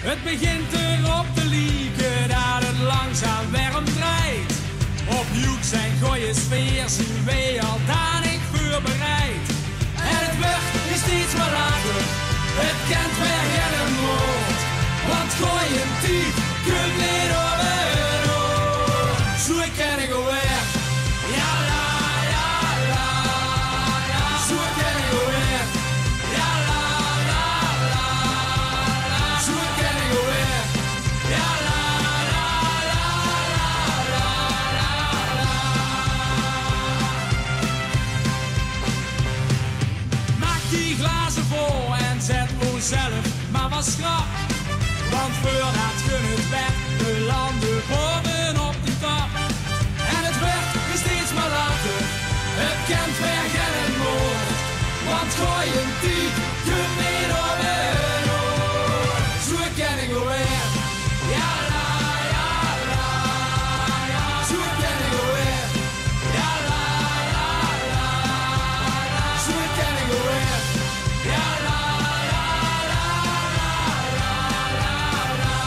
Het begint erop te lieken dat het langzaam warm draait. Op Joek zijn gooie sfeer zien wij al danig voorbereid. En het wordt is steeds maar later, het kent weer geen woord. Want gooien diep kunt niet over het oor. Zo ken ik alweer, ja la ja la ja. Zo ken ik alweer, ja la la la la. Zo ken ik alweer, ja la la la la la la. Maak die glazen vol en zet onszelf maar wat schrap. Want voordat kun het weg, we landen boven op de top. En het werd is steeds maar later, het kent weer geen woord. Want gooien die kunt niet over het oor. Zo ken ik alweer, ja la ja la ja. Zo ken ik alweer, ja la ja la la. Zo ken ik alweer, ja la ja la la la la.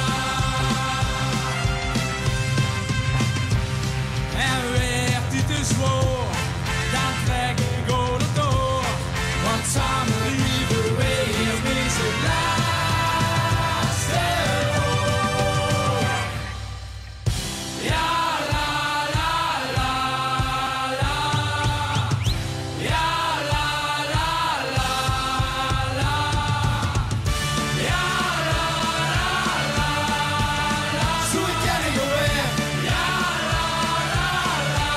En werd die te zwoer, dan trek ik het door. Want samen lieven wij hier deze laatste oor. Ja la la la la. Ja la la la la. Ja la la la la. Zo ken ik alweer. Ja la la la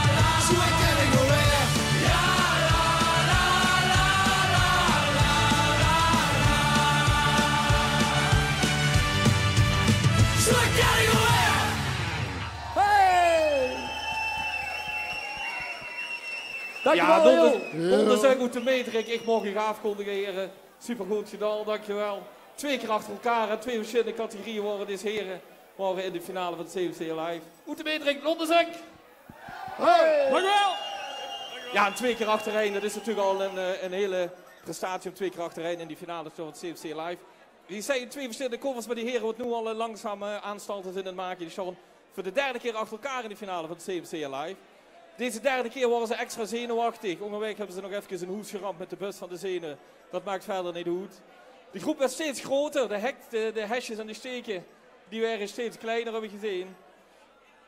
la. Zo ken ik alweer. Ja la la la la la la. Zo ken ik alweer. Hey! Ja, Dankjewel, Non de Zuk uit de Meetrik. Ik mocht je afkondigen, heren. Supergoed gedaan, dankjewel. 2 keer achter elkaar en 2 verschillende categorieën worden deze heren. Waren in de finale van het CMC Live. Uit de Meetrik, Non de Zuk. Hey! Dankjewel. Ja, en 2 keer achtereen, dat is natuurlijk al een hele prestatie om 2 keer achtereen in die finale van het CMC Live. Die zijn 2 verschillende covers, maar die heren wordt nu al langzaam aanstalten in het maken. Die staan voor de 3e keer achter elkaar in de finale van het CMC Live. Deze 3e keer waren ze extra zenuwachtig. Onderweg hebben ze nog even een hoes geramd met de bus van de zenuwen. Dat maakt verder niet goed. De groep werd steeds groter. De hesjes en de steken die werden steeds kleiner, hebben we gezien.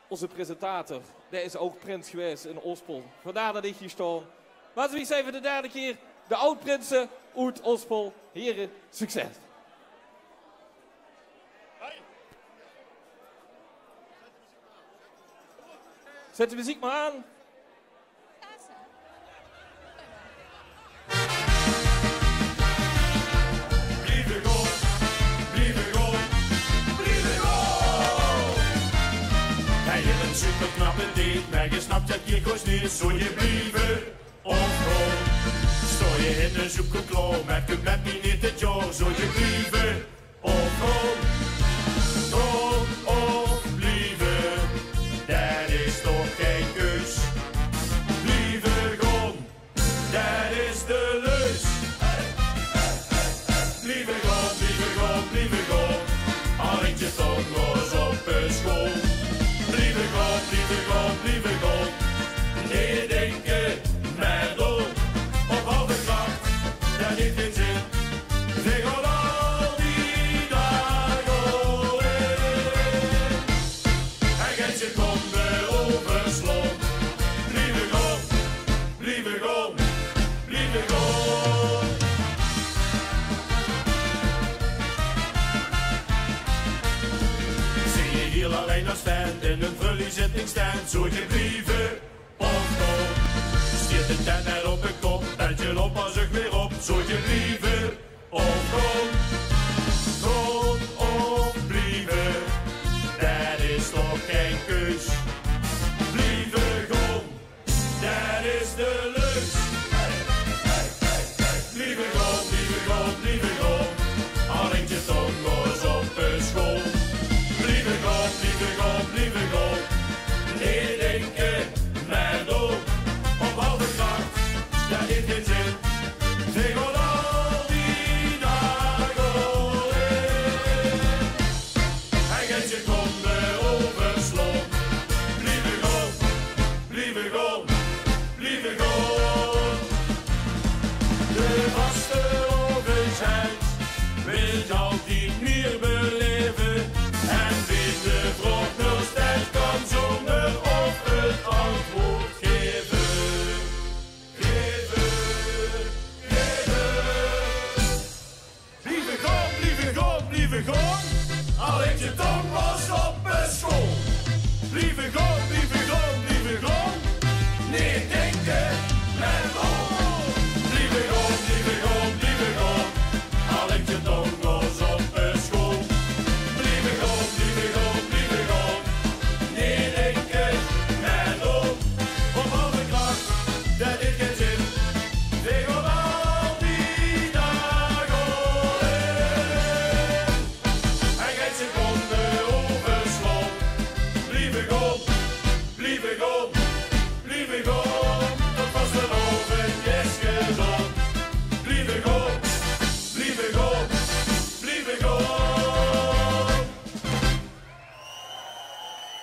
Onze presentator, dat is ook prins geweest in Ospel. Vandaar dat ik hier sta. Maar zoals zijn voor de 3e keer de oud-prinsen uit Ospel. Heren, succes! Zet de muziek maar aan. Een superknappe date, maar je snapt dat je kost niet, zo je blijven of gewoon. Sto je in de zoek klaar, met je met me niet het jaar, zo je blijven of gewoon. Gewoon of blijven, dat is toch geen keus. Blijven gewoon, dat is de leus. Blijven gewoon, blijven gewoon, blijven gewoon, al eet je toch los op een school. Lieve God, nee denken en zoetje blieven of kom. Stiert de tent net op de kop, belt op maar zeg weer op. Zoetje blieven of kom. Kom of blieven, dat is toch geen keus. Blieven kom, dat is de lus. Blieven kom, blieven kom, blieven kom. Al eet je toch nog eens op een school. Blieven kom, blieven kom, blieven kom. Nee, denken, maar door. Op halve kracht, dat heeft geen zin. Zeg al die dagen in. Hij gaat je konden overslaan. Blieven kom, blieven kom, blieven kom. De vaste overheid wil je altijd meer beleven. En weet de vraag nog steeds kan zonder of het antwoord geven. Geven, geven. Lieve gewoon, lieve gewoon, lieve gewoon. Al heeft je tong was op een school. Lieve gewoon, lieve gewoon, lieve gewoon. Nee, denken met rol. Lieve gewoon, lieve gewoon, lieve gewoon. Al heeft je tong was op een school. Lieve gewoon, lieve gewoon, lieve gewoon. Nee, denken met rol. Op alle kracht, dat heeft geen zin. Tegen al die dagen in. Hij gaat seconden overslaan. Lieve gewoon, lieve gewoon, lieve gewoon. Dat was de oven is gedaan. Lieve gewoon, lieve gewoon, lieve gewoon.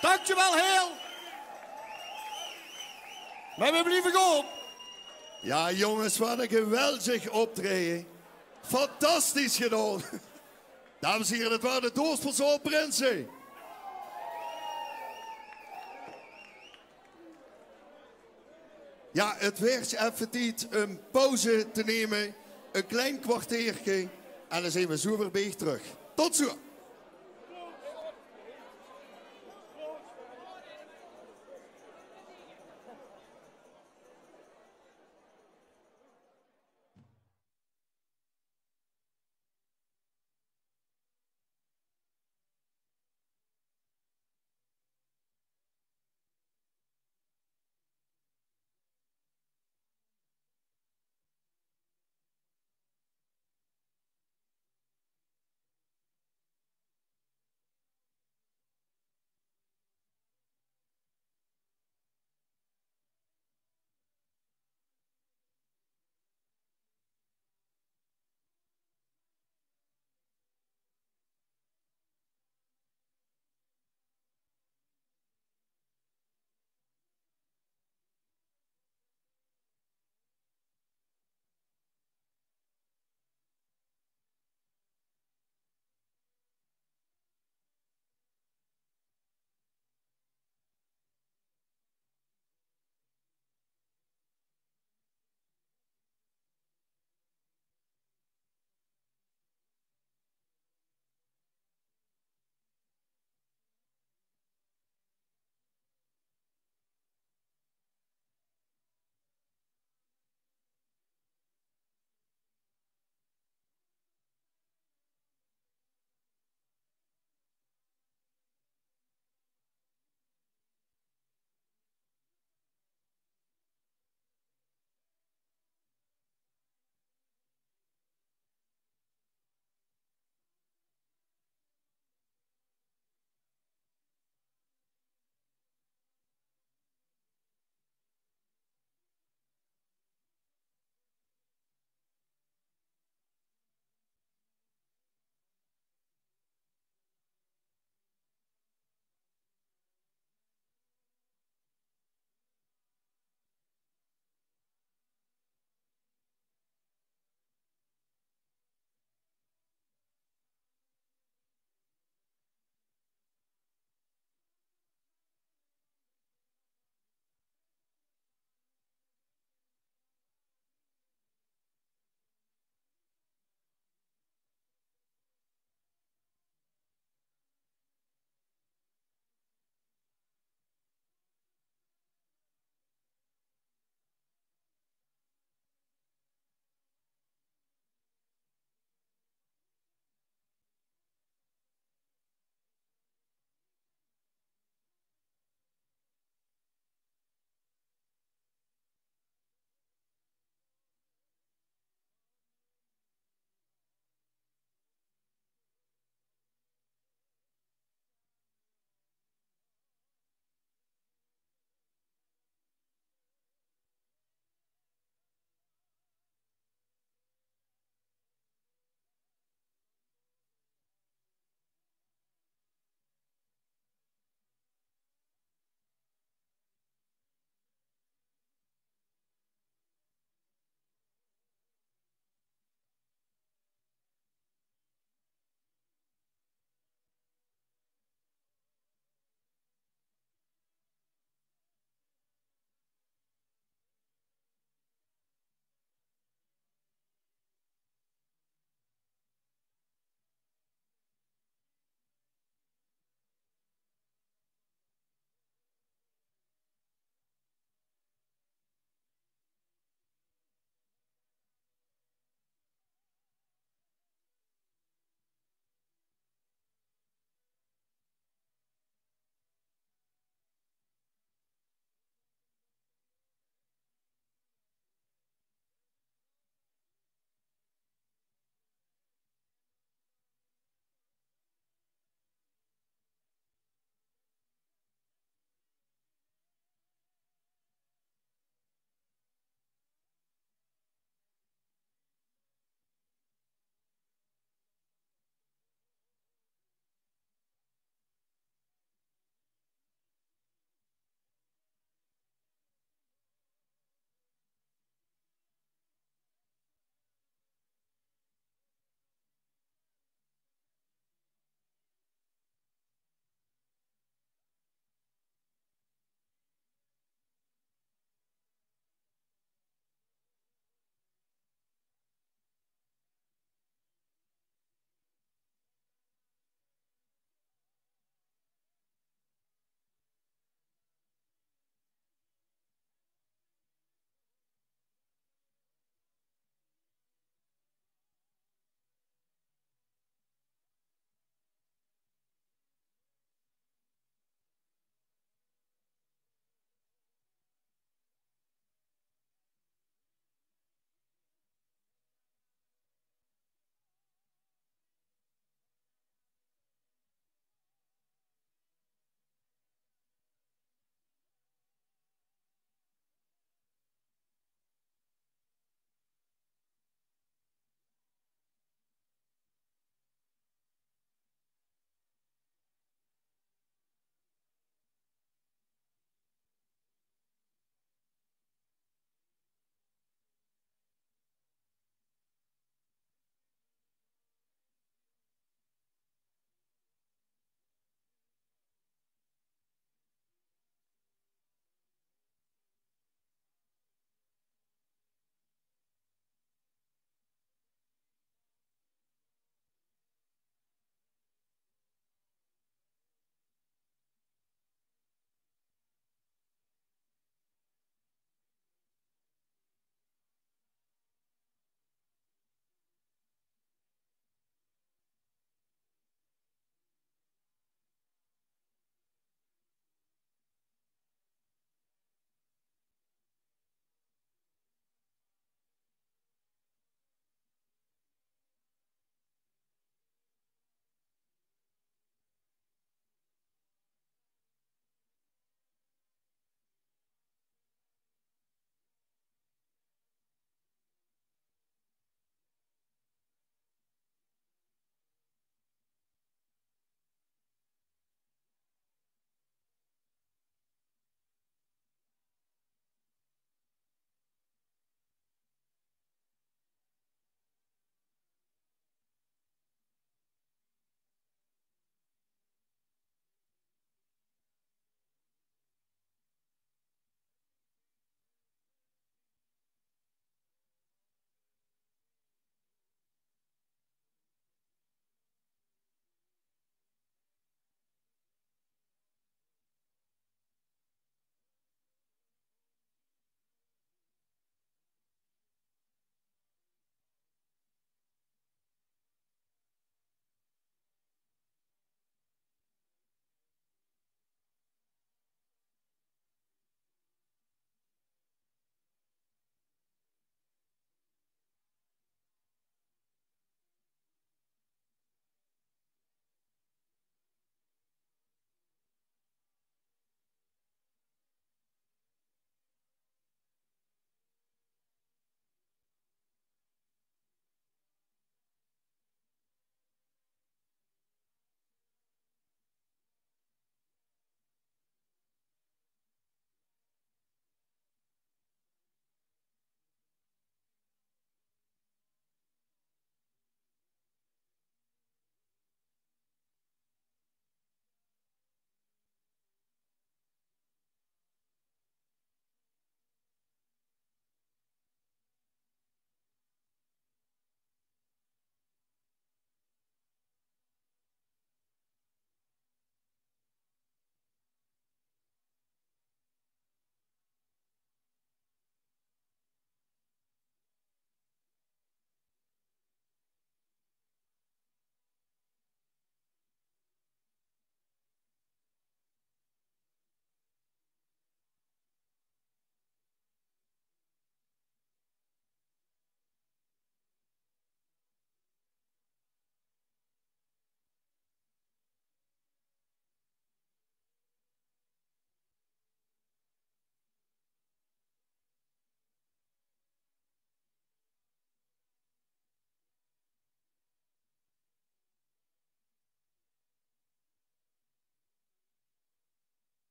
Dankjewel, heel. Maar we blijven gewoon. Ja, jongens, wat een geweldig optreden. Fantastisch gedaan. Dames en heren, het waren de Doospersoon Prinsen. Ja, het werd even tijd een pauze te nemen. Een klein kwartiertje. En dan zijn we zo weer bij je terug. Tot zo.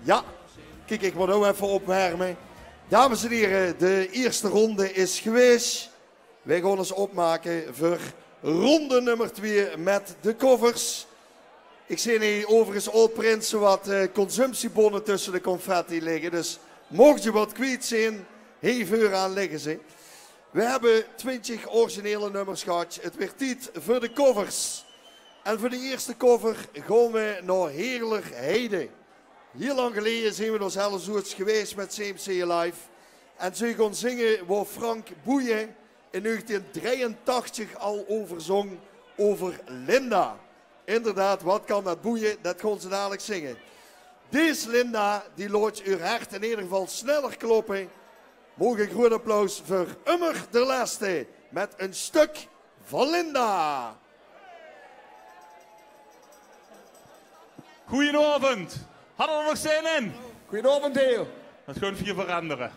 Ja. Kijk, ik moet ook even opwarmen. Dames en heren, de eerste ronde is geweest. Wij gaan ons opmaken voor ronde nummer 2 met de covers. Ik zie hier overigens al Prins wat consumptiebonnen tussen de confetti liggen. Dus mocht je wat kwijt zijn, heel aan liggen ze. We hebben 20 originele nummers gehad. Het werd tijd voor de covers. En voor de eerste cover gaan we naar Heerlijkheden. Heel lang geleden zijn we nog zelfs zoiets geweest met CMC Live. En ze gaan zingen waar Frank Boeien in 1983 al over zong over Linda. Inderdaad, wat kan dat boeien? Dat gaan ze dadelijk zingen. Deze Linda, die laat uw hart in ieder geval sneller kloppen. Mogen een groot applaus voor Immer de Laatste met een stuk van Linda. Goedenavond. Hadden we er nog zin in? Goedenavond, Theo. Dat is gewoon 4 veranderen.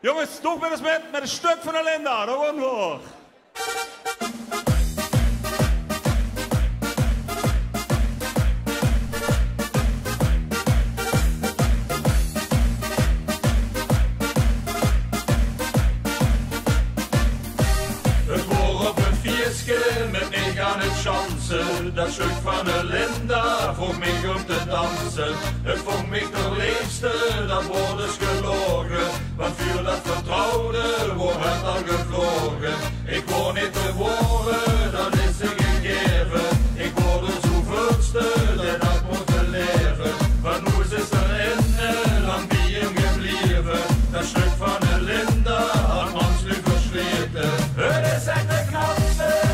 Jongens, toch met eens met een stuk van de Linda. Daar gaan we voor. Met mij aan het chansen, dat stuk van de Linda, voor mij om te dansen. Het vond mij de leefste, dat wordt dus gelogen. Want vuur dat vertrouwde, wordt het al gevlogen. Ik word niet te woorden, dat is een gegeven. Ik word de zoveelste, dat moet leven. Van Moes is erin, lang bij hem gebleven. Dat stuk van de Linda, had ons nu versleten. Het is echt de knapste.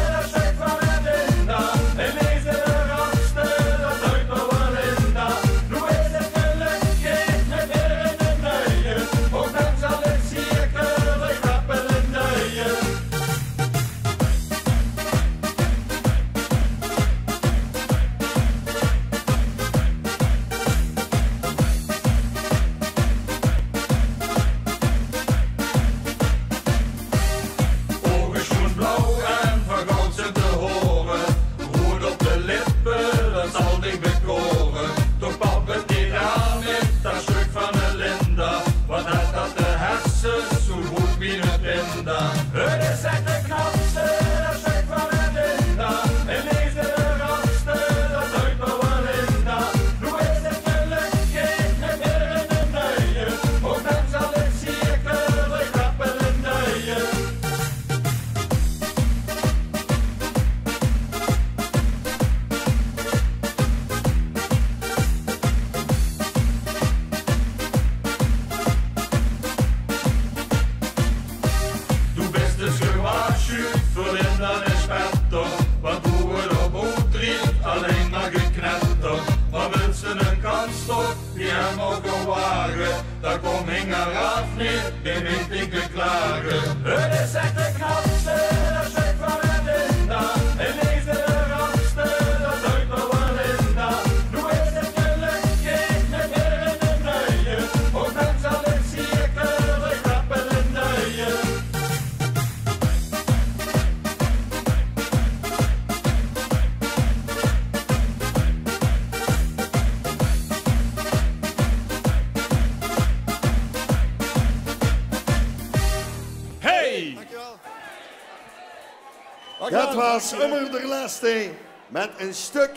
Dat was Immer de Laatste met een stuk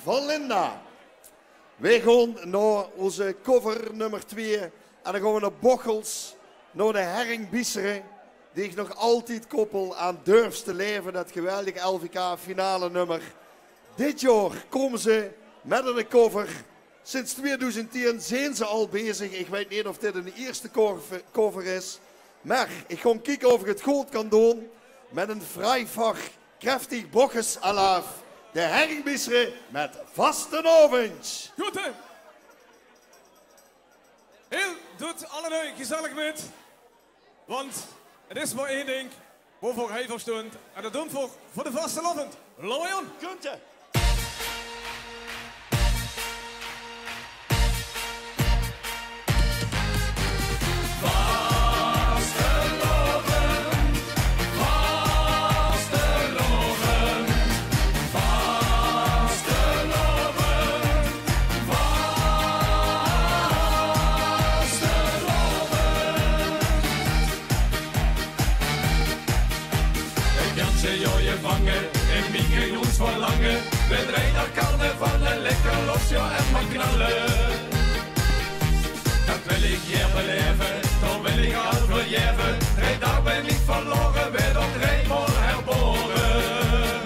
van Linda. Wij gaan naar onze cover nummer 2. En dan gaan we naar Bochels, naar de Herringbieseren. Die ik nog altijd koppel aan Durfs te leven, dat geweldige LVK finale nummer. Dit jaar komen ze met een cover. Sinds 2010 zijn ze al bezig. Ik weet niet of dit een eerste cover is. Maar ik ga kijken of ik het goed kan doen. Met een vrijvach, krachtig boches alaaf. De Herringbieseren met Vastenavond. Goed hè? Heel doet alle gezellig met. Want het is maar één ding waarvoor hij voor stond. En dat doen voor de Vastenavond. Loyon. Kunt je? Vastenavond, ze je vangen, in Mieke Groens verlangen. We draaien naar carnaval en lekker los, ja, en maar knallen. Dat wil ik hier beleven, dan wil ik al verjeven. Rijd daar ben ik verloren, weer dat rijmol herboren.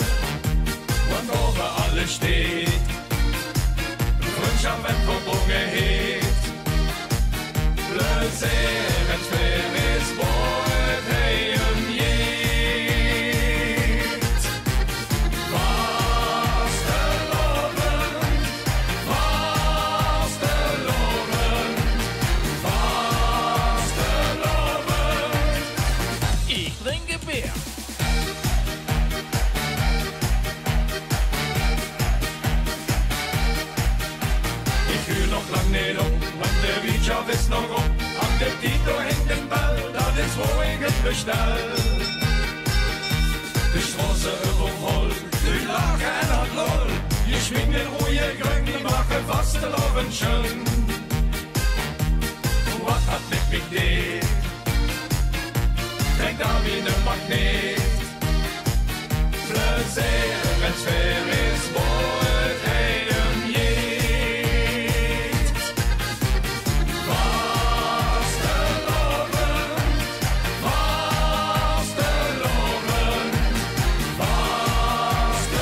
Want boven alles steekt, vriendschap en verborgen heet. Plezier en sfeer is mooi, hij hem jeet. Vasteloven, vasteloven, vasteloven. Ik drink een bier. Ik huur nog lang niet op, want de wietjob is nog op. Aan de titel hinkt een bel, dat is waar ik het bestel. De straße overvol, de lagen en het lol. Je schwingt den rode grün, die maken vasteloven schön. Wat hat mit mich deed? Trek daar wie een magneet. Plezier en sfeer is mooi, hij hem jeet. Vasteloven, vasteloven, vasteloven.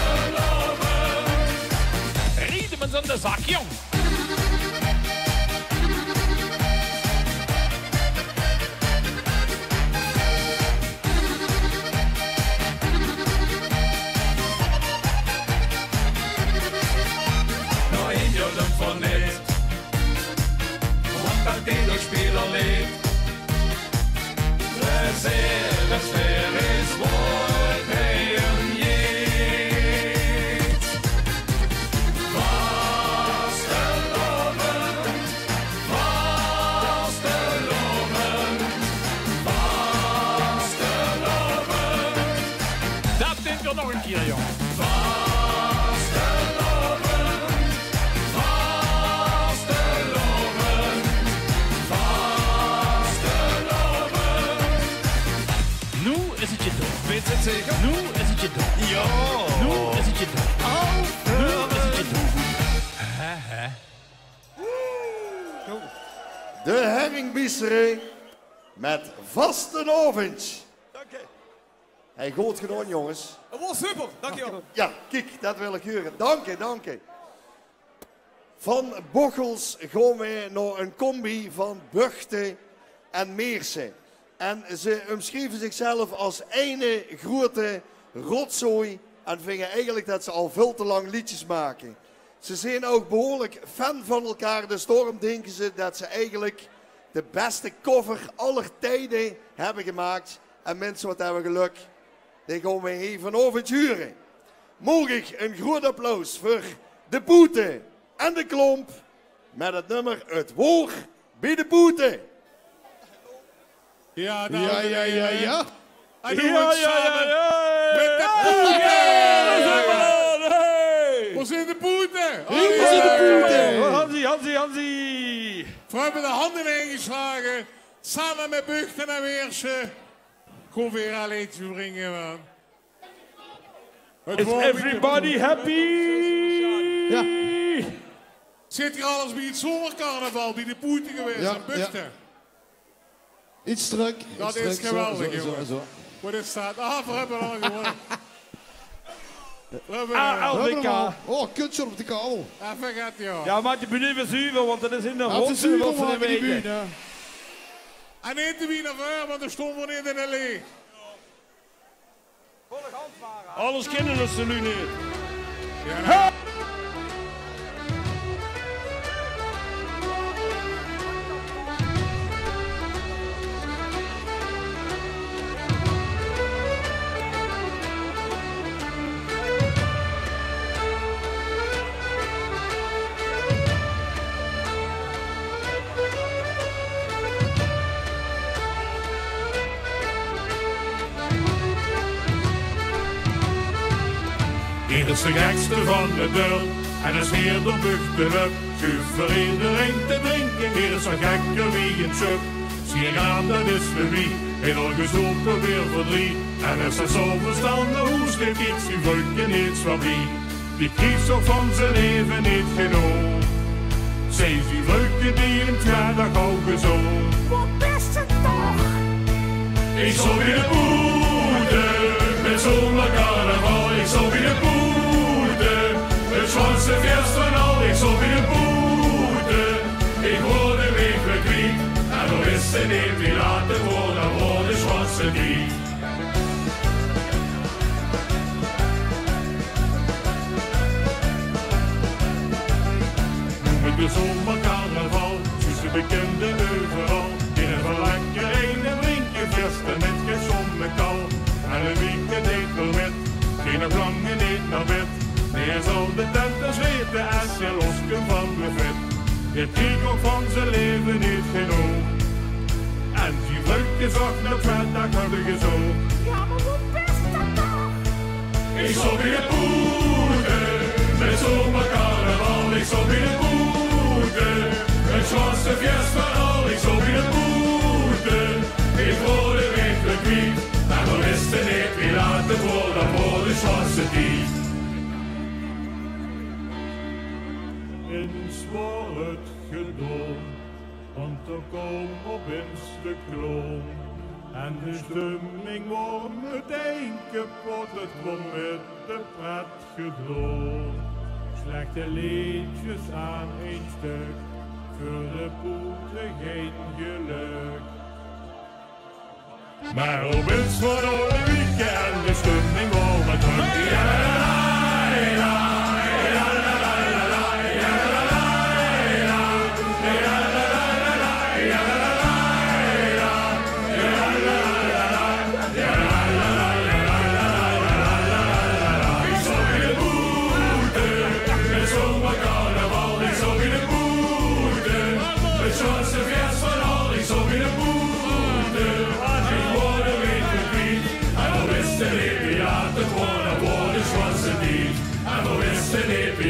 Rieden met z'n zak, jong. Van net, want dat die speler leeft. Plezier en sfeer is mooi, hij hem jeet. Vasteloven, vasteloven, vasteloven. Dat denkt er nog een keer, jongen. Weet het zeker? Nu is het je door. Ja. Nu is het je door. Nu is het je door. De herringbiesterij met vastelovens. Dank je. Hij goed gedaan, jongens. Dat was super, dankjewel. Ja, kijk, dat wil ik horen. Dank je, dank je. Van Bochels gaan we naar een combi van Buchten en Meersen. En ze omschreven zichzelf als ene grote rotzooi en vinden eigenlijk dat ze al veel te lang liedjes maken. Ze zijn ook behoorlijk fan van elkaar, dus daarom denken ze dat ze eigenlijk de beste cover aller tijden hebben gemaakt. En mensen wat hebben geluk, die gaan we hier vanavond huren. Mogen ik een groot applaus voor de Boete en de Klomp met het nummer Het Woord bij de Boete. Ja, ja. En doen we het samen met de Boete. Waar zijn de Boete? Hier zijn de Boete. Hansie. We hebben de handen ingeslagen, samen met Buchten en Meersen. Gewoon weer een liedje brengen, man. Is everybody happy? Ja. Zit hier alles bij het zomercarnaval, bij de Boete geweest Ja, en Buchten? ja. Iets druk. Dat is geweldig, jongen. Wat is dat? Ah, we hebben al gewonnen. LDK. Oh, kutje op de kabel. Even gaat, joh. Ja, maak je bühne even zuiver, want dat is in de Even ronde zuiver wat ze maken die weten. bühne. En niet te wie naar voren, want er stond we niet in de leeg. Alles kennen dat ze nu niet. Ja. Hier is de gekste van de deur en is hier de buchtenlup. Schuif voor iedereen te drinken, hier is zo gekker wie het sub. Zie je aan, dat is voor wie, En al gezopen weer verdriet. En als ze zo verstanden hoe slecht iets die vrukken niet voorbij. Die kiest ook van zijn leven niet genoeg. Zij die vrukken die in het jaar dag al gezond. Wat best het toch? Ik zal weer de boete, met zomaar carnaval. Ik zal weer de boete, het zwartste feest van al. Ik zal weer de boete, ik word de weg kwijt. En dan is het niet meer laten worden, dan wordt de zwartste niet. De zomercarnaval, tussen bekende overal. In een verlakje heen en drinkje vesten met gezonde kal. En een weekend eet wel met, geen nog lange niet naar bed. Nee, hij zal de tenten zweten als je losken van de vet. Je kreeg ook van zijn leven niet genoeg. En die vruchtje zocht naar het vet, dat had ik zo. Ja, maar hoe best dat toch? Ik zal weer boete, met zomercarnaval. Ik zal weer boete. Het zwartste feest van al, ik zal weer boete. Ik word de weg kwijt, en dan is het niet meer laten worden voor de zwartste dief. Eens wordt het gedaan, want er komt opeens de kloon. En de stemming wordt meteen kapot, het wordt met de pret gedaan. Slechte liedjes aan één stuk, voor de boete geen geluk. Maar op eens voor alle weekend de stemming wordt met druk. Ja, la, la,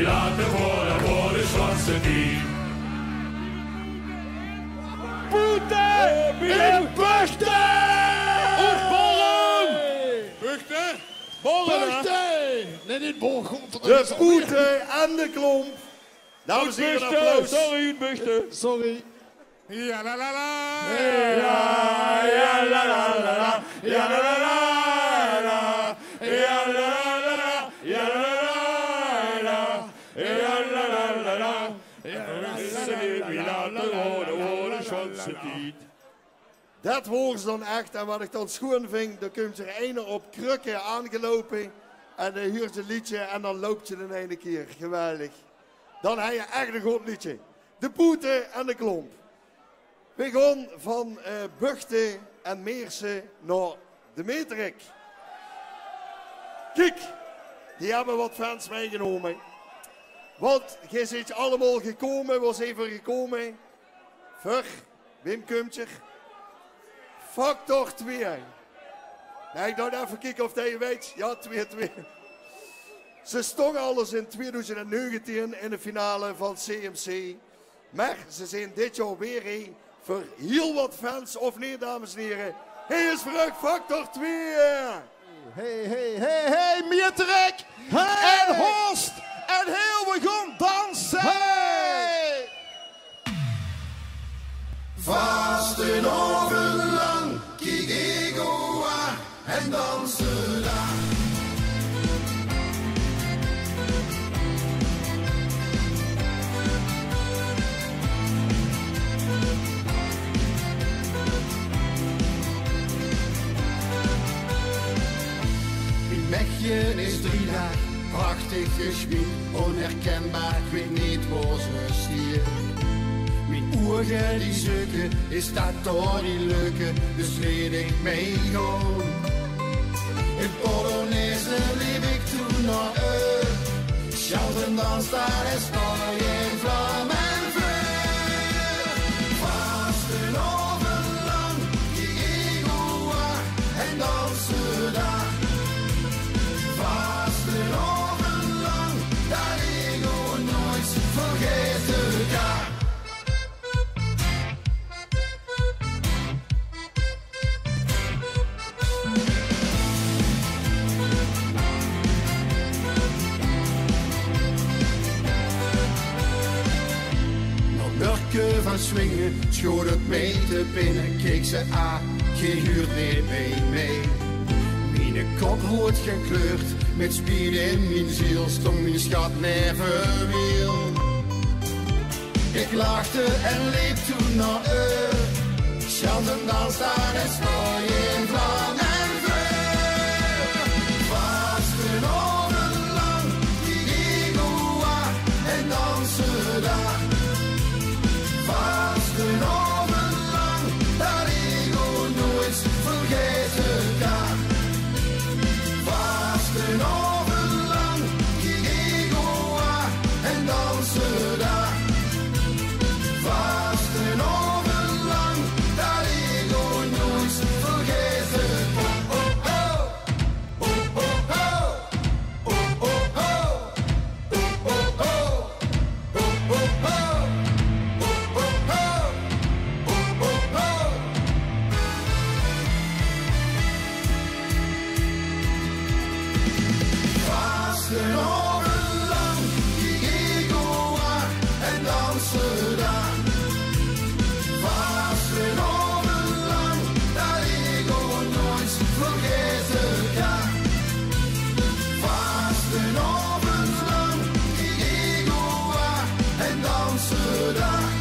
laten worden voor de zwartste dief. Boete in Buchten! Of bollen! Buchten? Bollen! Buchten! Nee, niet bollen. De boete en de klomp. Dames en heren, een applaus. Sorry, Buchten. Sorry. Ja la la la. Ja la la la. Ja la la la. Ja la la la. Ja la la la. Dat horen ze dan echt. En wat ik dan schoon vind, dan komt er een op krukken aangelopen. En dan huurt een liedje en dan loopt je de ene keer. Geweldig. Dan heb je echt een goed liedje. De boete en de klomp. We gaan van Buchten en Meersen naar de Meterik. Kijk, die hebben wat fans meegenomen. Want je zit allemaal gekomen, was even gekomen. Voor Wim Kumtjer. Factor 2. Nee, ik dacht even kijken of je weet. Ja, 2-2. Ze stonden alles in 2019 in de finale van CMC. Maar ze zijn dit jaar weer voor heel wat fans, of nee, dames en heren. Hij is terug, Factor 2. Hey, Meterik. Hey. En Horst. En heel we gaan dansen. Hey. Vast een oven lang, kijk ik en dansen daar. In Mechelen is 3 dagen prachtig gespied, onherkenbaar, ik weet niet waar ze stier. Mijn ogen die zoeken, is dat door die leuke, dus leed ik mee gewoon. In Polonaise liep ik toen nog shout en dans, daar is nog geen vlam en vuur. Vast een oven lang, die ego en dansen daar. Vast een oven lang, dat ego nooit vergeet elkaar. maar swingen, schoot het mee te binnen. Keek ze aan, geen huurt niet mee mee. Mijn kop rood gekleurd, met spieren in mijn ziel, stond mijn schat neven wiel. Ik lachte en liep toen naar Schelden dan staan en stooi in vlam en vuur. Vastenavond die Egoa en dansen daar. Vastenavond lang, dat Ego nooit vergeten kan. Vastenavond lang die Egoa en dansen daar. Vastenavond lang, dat Ego nooit vergeten. Oh, oh, oh. Oh, oh, oh. Oh, oh, oh. Oh, oh, oh. Oh, oh, oh. Vastenavond lang, die Egoa en dansen daar. Vastenavond lang, dat Ego nooit vergeten kan. Vastenavond lang, die Egoa en dansen daar.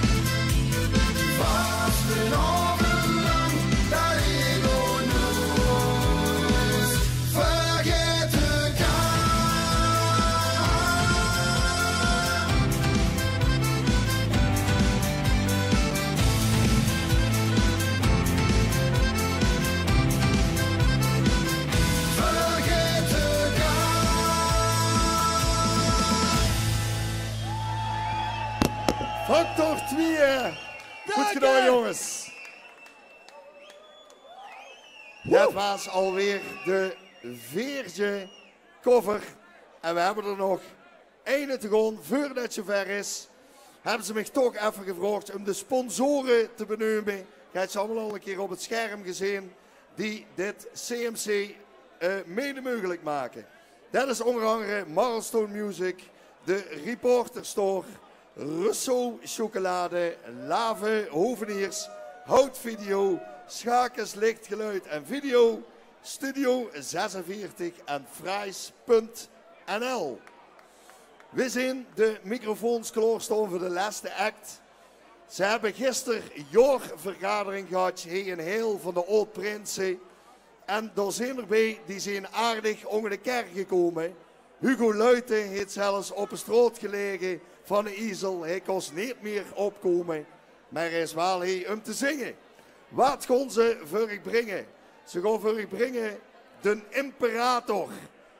Vastenavond lang, dat Ego nooit vergeten kan. Vergeten Factor 2. Goed gedaan, jongens. Dat was alweer de 4e cover. En we hebben er nog 1 te gaan voordat het zover is. Hebben ze mij toch even gevraagd om de sponsoren te benoemen. Je hebt ze allemaal al een keer op het scherm gezien. Die dit CMC mede mogelijk maken. Dat is onder andere Marlstone Music, de Reporter Store, Russo Chocolade, Lave Hoveniers, Houtvideo, Schakens Lichtgeluid en Video, Studio 46 en Fries.nl. We zien de microfoons klaarstaan voor de laatste act. Ze hebben gisteren jaarvergadering gehad hier in Heel van de Oud-Prinsen. En daar zijn erbij, die zijn aardig onder de kerk gekomen. Hugo Luiten heeft zelfs op een straat gelegen van een ezel. Hij kon niet meer opkomen, maar hij is wel hier om te zingen. Wat gaan ze voor u brengen? Ze gaan voor u brengen de imperator.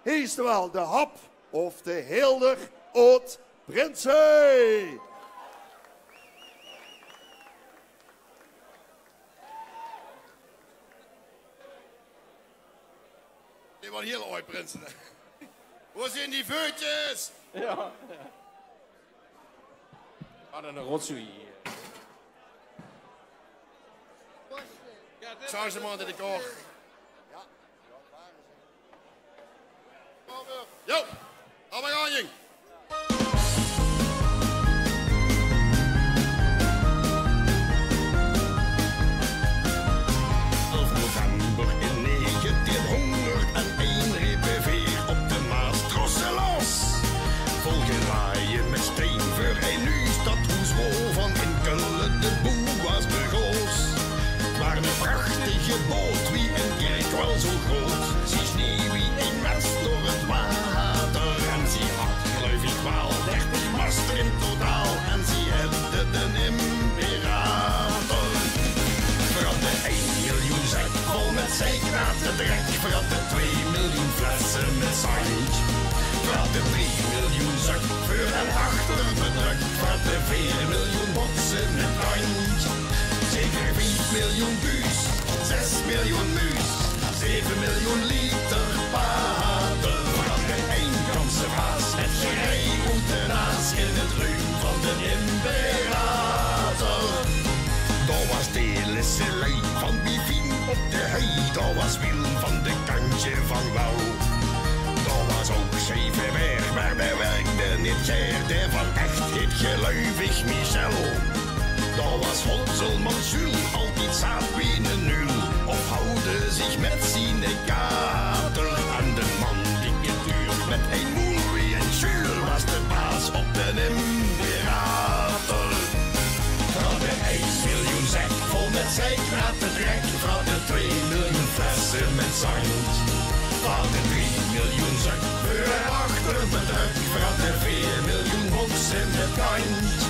Hij is wel de hap of de Hilder Oud-Prinsen. Die waren heel ooit prinsen. Waar zijn die veutjes? Ja. Wat een rotzooi. Zou ze maar in de koor. Jo, allemaal gaan, jong. November in 1901 repen veer op de Maastrosse volgeraaien met steen voor een nu stadhoeswol van in Kullen de boe was begoos. Maar de prachtige boot wie een kerk wel zo groot, zie sneeuw wie een mens door het water en zie had geloof ik wel 30 master in totaal en zie het de imperator. Vooral de 1 miljoen zak vol met zeekraat en drek, vooral de 2 miljoen flessen met sandje, vooral de 3 miljoen zak voor en achter bedrukt, vooral de 4 miljoen boksen met kantje, zeker 5 miljoen buus, 6 miljoen muus, 7 miljoen liter water, vooral de 1 ganse vaas, het gerei moet de naas in het ruim van de imperator. Daar was de lisselei van Bivien op de hei, daar was Wil van de kantje van Wouw. Daar was ook Zevenberg, maar daar werkte niet Ger, der van echt heet geluivig Michel. Da was Holzelman Schül altijd zat wie een nul. Of houden zich met zijn kater aan de man dikke duur. Met een moel wie een schuur was de baas op de imperator. Van de 1 miljoen zek vol met zeekraten drek. Van de 2 miljoen flessen met zand. Van de 3 miljoen zak voor en achter bedruk. Van de 4 miljoen boksen met kant.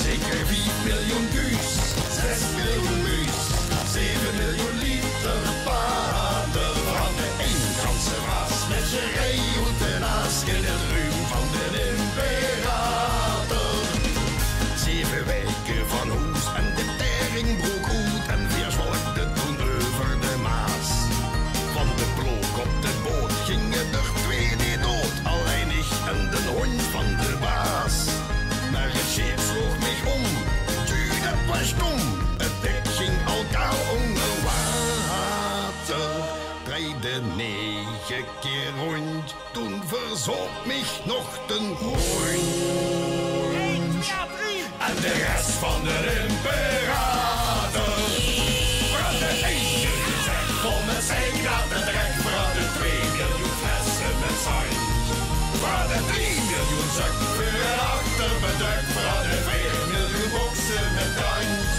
Zeker 4 miljoen guus, 6 miljoen muus, 7 miljoen liter water. Van de eenkantse was met gereeld en aas in het ruim van de imperator. 7 weken van hoes en de tering broek goed en veerzwolkte toen over de Maas. Van de blok op de boot gingen er 2 die dood, alleen ik en de hond van de baas. Maar het schip sloeg mich om, dat was dom. Het dek ging al kaal onder water. Draaide 9 keer rond, toen verzoop mich nog ten hond. 1, 2, 3. En de rest van de imperator. Van de 1 miljoen zek vol met zeekraten drek. Van de 2 miljoen flessen met zand. Van de 3 miljoen zak voor en achter bedrukt. Van de 4 miljoen boksen met kant.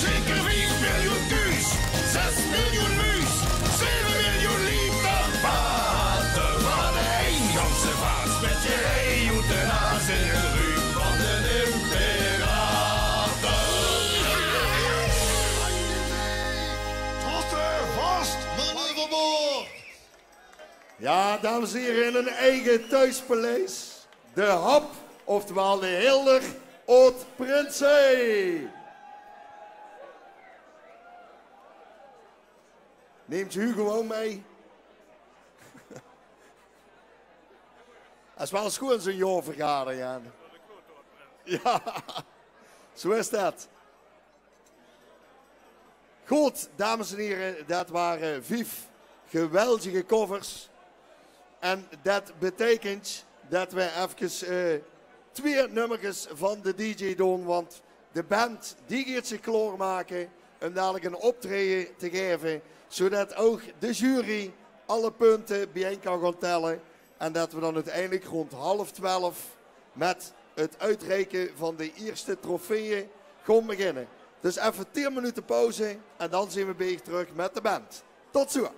Zeker 4 miljoen guus, 6 miljoen muus, 7 miljoen liter water. Van de eenganse vaas met je heehoete naast in het ruim van de imperator. Tossen vast, mannen van boord. Ja, dames en heren, in een eigen thuispaleis. De Hap, oftewel de Hilder Oud Prinsen. Neemt u gewoon mee. Dat is wel eens goed in zo'n jaarvergadering. Ja, zo is dat. Goed, dames en heren, dat waren 5 geweldige covers. En dat betekent dat we even 2 nummertjes van de DJ doen. Want de band die gaat zich klaarmaken om dadelijk een optreden te geven. Zodat ook de jury alle punten bijeen kan gaan tellen. En dat we dan uiteindelijk rond 11:30 met het uitreiken van de eerste trofeeën gaan beginnen. Dus even 10 minuten pauze en dan zijn we weer terug met de band. Tot zo!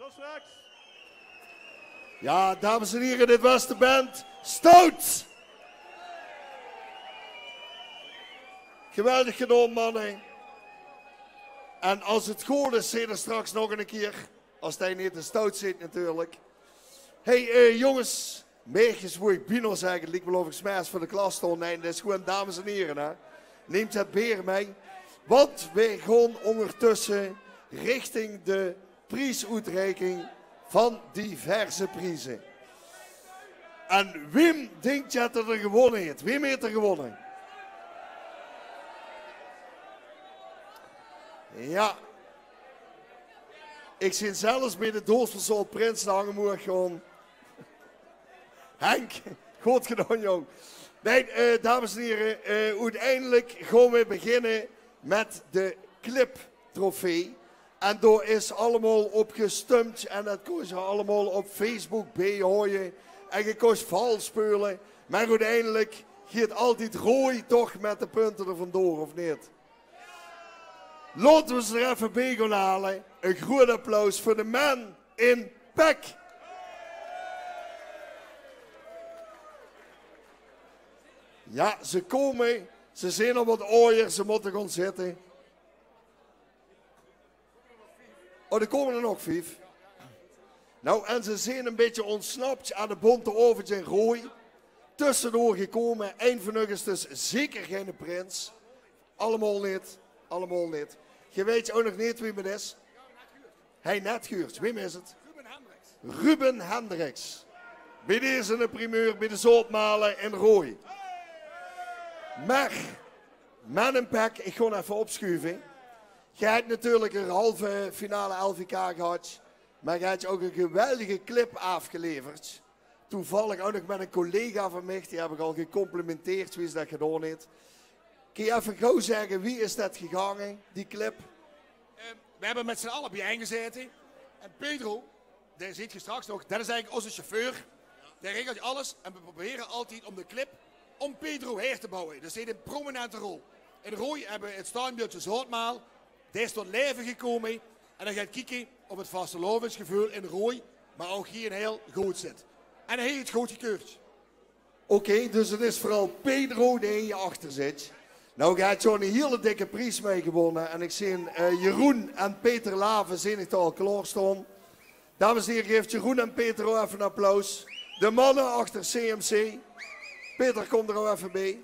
Tot straks. Ja, dames en heren, dit was de band Stout. Geweldig gedaan, mannen. En als het goed is, zie je er straks nog een keer. Als hij niet te stout zit, natuurlijk. Hey, jongens. Meertjes wil ik Bino zeggen. Het lijkt wel of ik smaas voor de klas stond. Nee, dat is gewoon dames en heren. Hè. Neemt het beer mee. Want we gaan ondertussen richting de prijsuitreiking van diverse prijzen. En Wim denkt dat er gewonnen heeft. Wim heeft er gewonnen. Ja. Ik zit zelfs bij de doos van zo'n prins hangen moet gewoon. Henk, goed gedaan jong. Nee, dames en heren, uiteindelijk gaan we beginnen met de clip-trofee. En daar is allemaal op gestumpt en dat kon je allemaal op Facebook bijhouden. En je kon vals spelen. Maar uiteindelijk gaat altijd Roy toch met de punten er vandoor, of niet? Laten we ze er even bij gaan halen. Een groot applaus voor de man in Pek. Ja, ze komen. Ze zijn al wat ooier, ze moeten gaan zitten. Oh, er komen er nog 5. Nou, en ze zijn een beetje ontsnapt aan de bonte ovens in Rooi. Tussendoor gekomen. Eén van hen is dus zeker geen prins. Allemaal niet. Allemaal niet. Je weet ook nog niet wie het is. Hij net Guurt. Wie is het? Ruben Hendricks. Bij deze een primeur bij de Zootmalen in Rooi. Maar, man en Pek, ik ga even opschuiven. Je hebt natuurlijk een halve finale LVK gehad. Maar je hebt ook een geweldige clip afgeleverd. Toevallig ook nog met een collega van mij. Die heb ik al gecomplimenteerd wie is dat gedaan heeft. Kun je even gauw zeggen, wie is dat gegaan, die clip? We hebben met z'n allen bij gezeten. En Pedro, daar ziet je straks nog, dat is eigenlijk onze chauffeur. Die regelt alles. En we proberen altijd om de clip om Pedro heen te bouwen. Dat is een prominente rol. In Rooi hebben we het standbeeldje Zootmaal. Die is tot leven gekomen. En dan gaat kijken op het vastelovensgevoel in Rooi. Maar ook hier heel goed zit. En hij heeft het goed gekeurd. Oké, dus het is vooral Pedro die in je achter zit. Nou gaat zo'n hele dikke prijs mee gewonnen. En ik zie Jeroen en Peter Laven zien het al klaarstaan. Dames en heren, geeft Jeroen en Peter ook even een applaus. De mannen achter CMC. Peter, kom er ook even bij.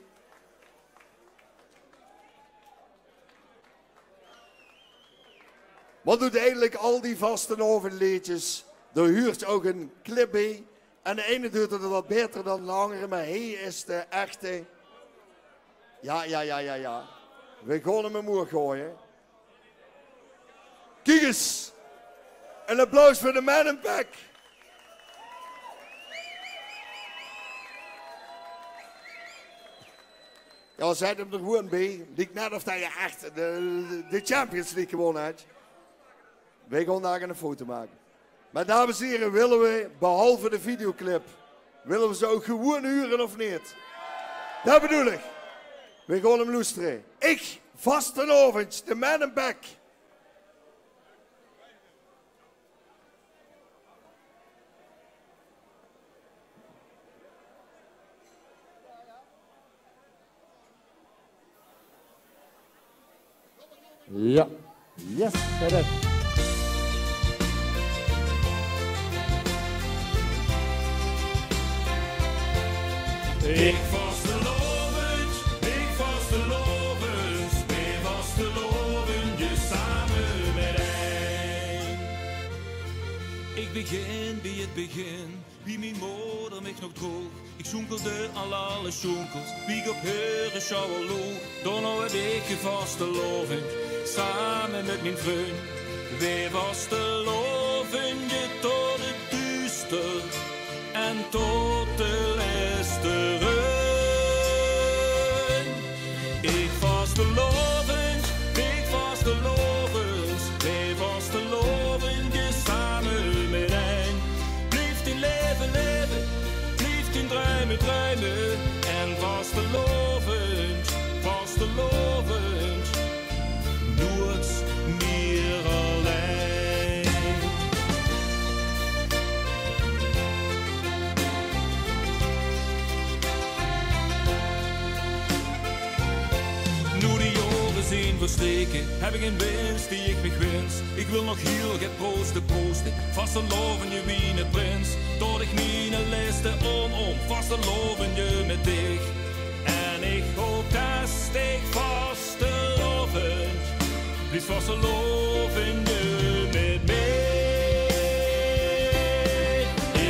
Wat doet eigenlijk al die vaste overleedjes? Er huurt ook een clip bij. En de ene doet het wat beter dan de andere, maar hij is de echte. Ja. We gaan hem een moer gooien. Kijk eens. Een applaus voor de man in Pek. Ja, zet hem er gewoon bij. Lijkt net of je echt de Champions League gewonnen hebt. Wij gaan daar een foto maken. Maar dames en heren, willen we, behalve de videoclip, willen we ze ook gewoon huren of niet? Dat bedoel ik. We gaan hem luisteren. Ik, vastenavond, de man in Pek. Ja. Yes, dat is. Ik vastelovend, wij vasteloven je samen met hij. Ik begin bij het begin, wie mijn moeder mij nog droeg. Ik zonkelde al alle zonkels, wie ik op heuren zou al loog. Dan nou heb ik je vastelovend, samen met mijn vriend. Wij vasteloven je tot het duister en tot de lesteren. Ik vastelovend, wij vasteloven je samen met een. Blijft in leven, blijft in druimen. En vastelovend, nooit meer alleen. verstreken, heb ik een winst die ik me wens. Ik wil nog heel get proosten, vasteloven je wie het prins. Tot ik niet een lijste om, vasteloven je met dich. En ik hoop dat ik vasteloven, blies vasteloven je met mij.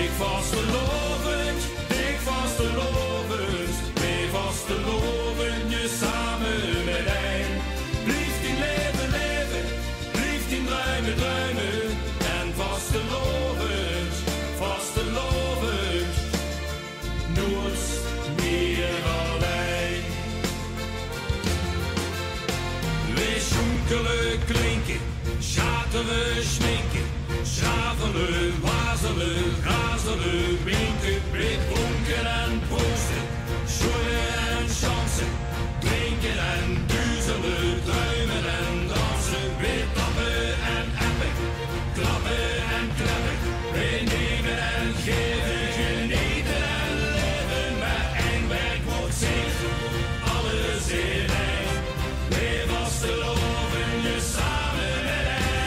Ik vasteloven, dik vasteloven, wij vasteloven je samen met een. Blief die leven, blief die druimen, en vasteloven, nooit meer alleen. Wij schoenkelen klinken, schateren schminken, schavelen, wazelen, razelen, winken, blonken en proosten, schoeien en chansen, drinken en duzelen, druimen en dansen, weer tappen en appen, klappen en klappen, wij nemen en geven, genieten en leven, met één werkwoord zich, alles in één. Wij vasteloven je samen met één.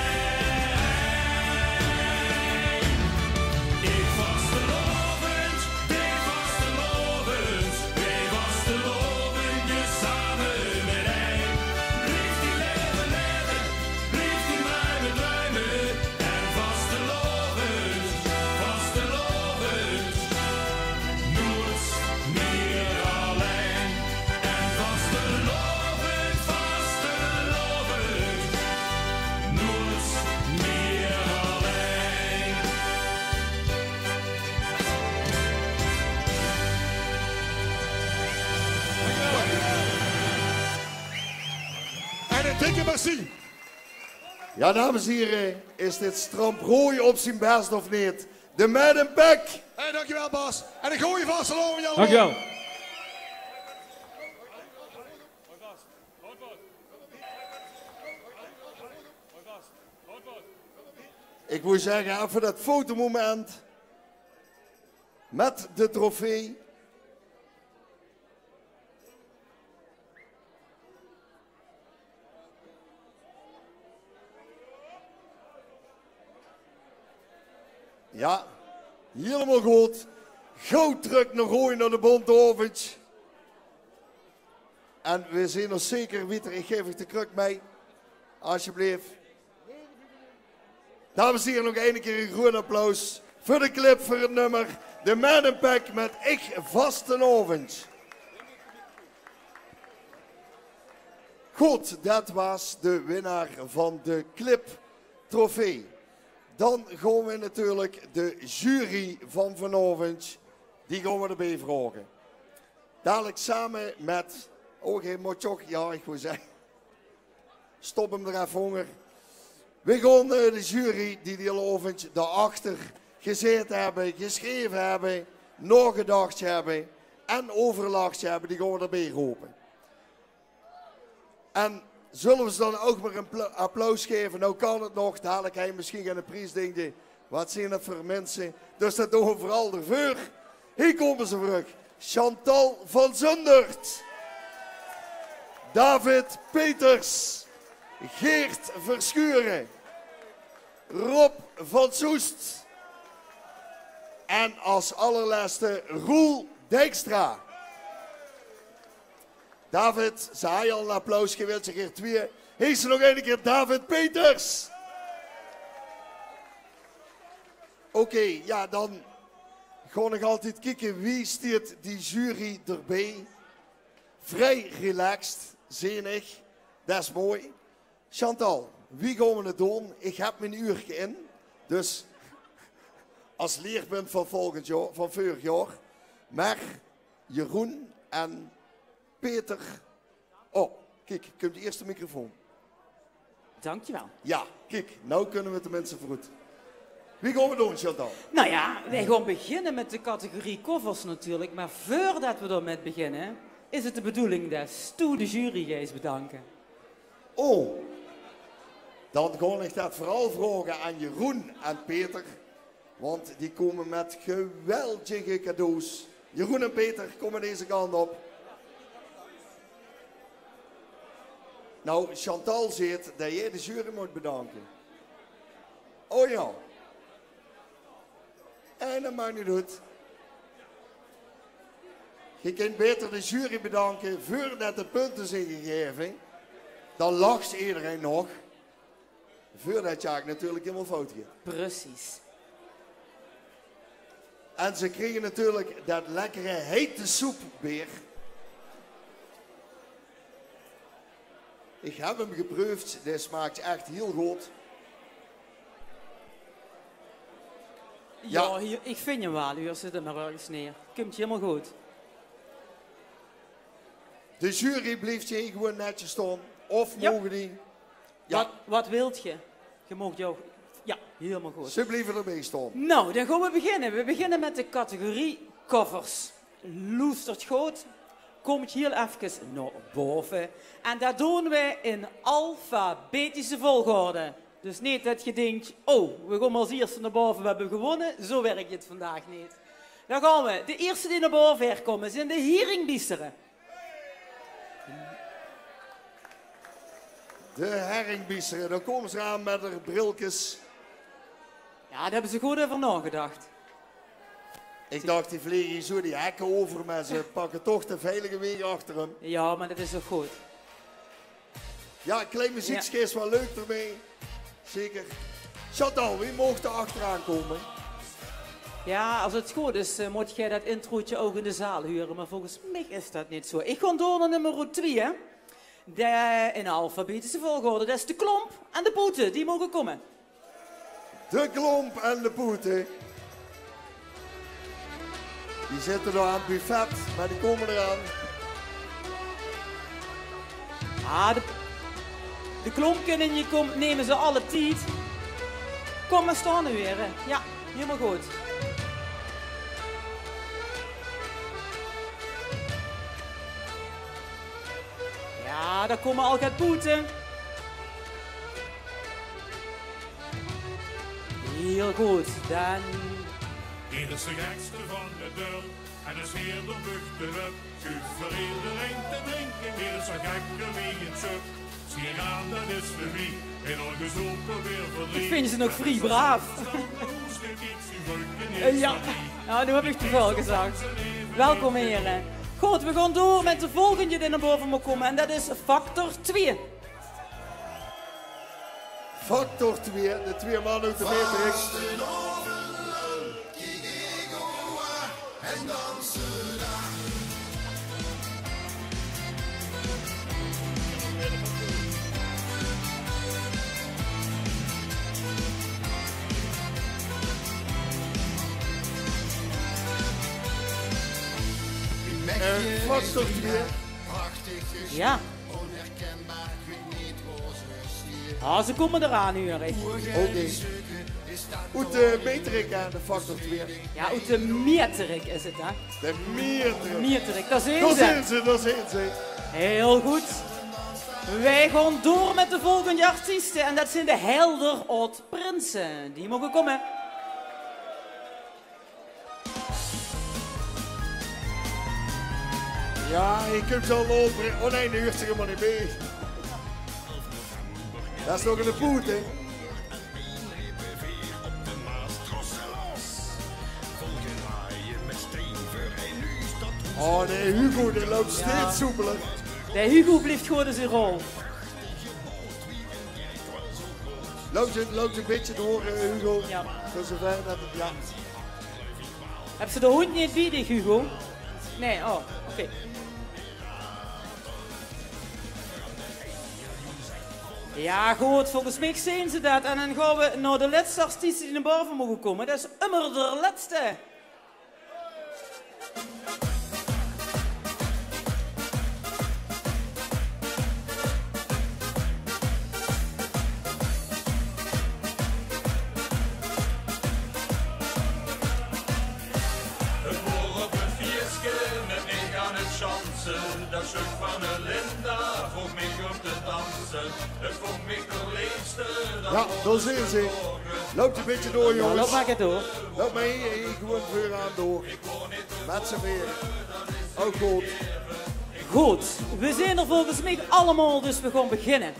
Ik vastelovend, dik vastelovend, wij vasteloven je samen met één. Blief die leven, blief die druimen, en vastelovend, nooit meer alleen. En vastelovend, nooit meer alleen. En een dikke merci. Ja, dames en heren, is dit stramprooi op zijn best of niet? De Madden Pack. Hey, dankjewel Bas. En een goeie vasteloven jou. Dankjewel. Ik moet zeggen, even dat fotomoment met de trofee. Ja, helemaal goed. Goud terug nog gooien naar de Bontovens. En we zien nog zeker Wieter, ik geef je de kruk mee. Alsjeblieft. Dames en heren, nog één keer een groen applaus voor de clip, voor het nummer. De Madden Pack met Ik Vastelovens. Goed, dat was de winnaar van de clip trofee. Dan gaan we natuurlijk de jury van vanavond, die gaan we erbij vragen. Dadelijk samen met, geen motjoch, ja ik wil zeggen, stop hem er even honger. We gaan de jury die hele avond daarachter gezeten hebben, geschreven hebben, nagedacht hebben en overlast hebben, die gaan we erbij roepen. En zullen we ze dan ook maar een applaus geven? Nou kan het nog, dadelijk hij misschien gaan een prijs denken. Wat zijn dat voor mensen? Dus dat doen we vooral ervoor. Hier komen ze terug. Chantal van Zundert. David Peters. Geert Verschuren. Rob van Soest. En als allerlaatste Roel Dijkstra. David, ze had al een applaus gewild, zeg hier twee. Heet ze nog een keer David Peters. Oké, ja dan gewoon nog altijd kijken wie staat die jury erbij. Vrij relaxed, zenig, dat is mooi. Chantal, wie gaan we het doen? Ik heb mijn uurtje in, dus als leerpunt van volgend jaar, van vorig jaar. Maar Jeroen en Peter. Oh, kijk, komt de eerste microfoon. Dankjewel. Ja, kijk, nou kunnen we het de mensen vergoed. Wie gaan we doen, Chantal? Nou ja, wij gaan beginnen met de categorie covers natuurlijk. Maar voordat we ermee beginnen, is het de bedoeling dat Stu de jury eens bedanken. Oh, dan ga ik dat vooral vragen aan Jeroen en Peter. Want die komen met geweldige cadeaus. Jeroen en Peter, komen deze kant op. Nou, Chantal zegt dat jij de jury moet bedanken. Oh ja. En dat maakt niet uit. Je kunt beter de jury bedanken voordat de punten zijn gegeven. Dan lacht iedereen nog. Voordat Jaak natuurlijk helemaal fout gaat. Precies. En ze kregen natuurlijk dat lekkere hete soepbeer. Ik heb hem geproefd, die smaakt echt heel goed. Ja, hier, ik vind je wel, hier zit er maar ergens neer. Komt helemaal goed. De jury blijft hier gewoon netjes staan. Of mogen die? Ja. Wat wilt je? Je mag jou... Ja, helemaal goed. Ze blijven erbij staan. Nou, dan gaan we beginnen. We beginnen met de categorie covers. Loestert goed. Komt hier even naar boven. En dat doen we in alfabetische volgorde. Dus niet dat je denkt, oh, we gaan als eerste naar boven, we hebben gewonnen. Zo werkt het vandaag niet. Dan gaan we. De eerste die naar boven herkomen zijn de Heringbiesteren. De Heringbiesteren, dan komen ze aan met haar brilkes. Ja, daar hebben ze goed over nagedacht. Ik dacht, die vliegen zo die hekken over, maar ze pakken toch de veilige weg achter hem. Ja, maar dat is ook goed. Ja, een klein muziekje is wel leuk ermee. Zeker. Chantal, wie mocht er achteraan komen? Ja, als het goed is, moet jij dat introotje ook in de zaal huren. Maar volgens mij is dat niet zo. Ik ga door naar nummer 2, hè. In alfabetische volgorde. Dat is de klomp en de poeten. Die mogen komen. De klomp en de poeten. Die zitten daar aan het buffet, maar die komen eraan. Ah, de klompken en je komt, nemen ze alle tijd. Kom maar staan nu weer. Hè. Ja, helemaal goed. Ja, daar komen al gaat poeten. Heel goed, dan... Hier is de gekste van de deur en is hier de buchterop. Schuif voor iedereen te drinken, hier is zo gekker wie het zoekt. Schier aan, dat is de wie, en al gezopen weer verdriet. Ik vind ze nog vrij braaf. Ja, nou, nu heb ik te veel gezegd. Welkom heren. Goed, we gaan door met de volgende die naar boven moet komen en dat is factor 2. Factor 2, de twee mannen uit de Matrix. En dansen daar. Factor 2. Ja. Ah, ze komen eraan, Ulrich. Oké. Uit de Meterik aan de factor 2. Ja, uit de Meterik is het, hè? De Meterik. Meterik, daar zijn Dat ze. zijn ze, dat zijn ze. Heel goed. Wij gaan door met de volgende artiesten en dat zijn de Helder Oud Prinsen. Die mogen komen. Ja, je kunt zo lopen. Oh nee, nu huurt ze helemaal niet mee. Dat is nog in de poet, hè. Oh nee, Hugo die loopt steeds soepeler. De Hugo blijft gewoon in zijn rol. Loopt een beetje door, Hugo. Ja. Voor zover dat het, ja. Heb ze de hond niet bij dich, Hugo? Nee, oh, oké. Ja, goed, volgens mij zien ze dat. En dan gaan we naar de laatste artiesten die naar boven mogen komen. Dat is immer de laatste. Dat stuk van de Linda, voor mij om te dansen. Het vond mij de leefste. Ja, daar zijn ze. Loopt een beetje door, jongens. Loop maar door. Loop mee, gewoon vooraan door. Met z'n weer. Ook goed. Goed, we zijn er volgens mij allemaal, dus we gaan beginnen.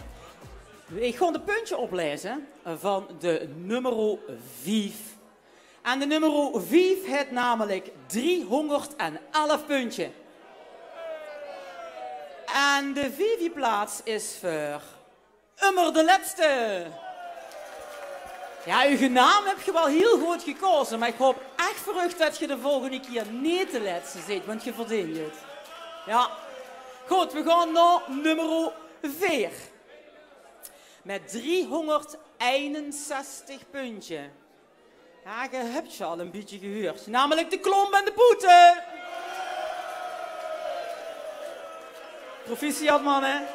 Ik ga de puntje oplezen van de nummer 5. En de nummer 5 heeft namelijk 311 puntje. En de 5e plaats is voor Immer de Laatste. Ja, uw naam heb je wel heel goed gekozen, maar ik hoop echt verrucht dat je de volgende keer niet de laatste zit, want je verdient het. Ja. Goed, we gaan naar nummer 4. Met 361 puntje. Ja, je hebt je al een beetje gehoord. Namelijk de Klomp en de Poeten. Proficiat, mannen.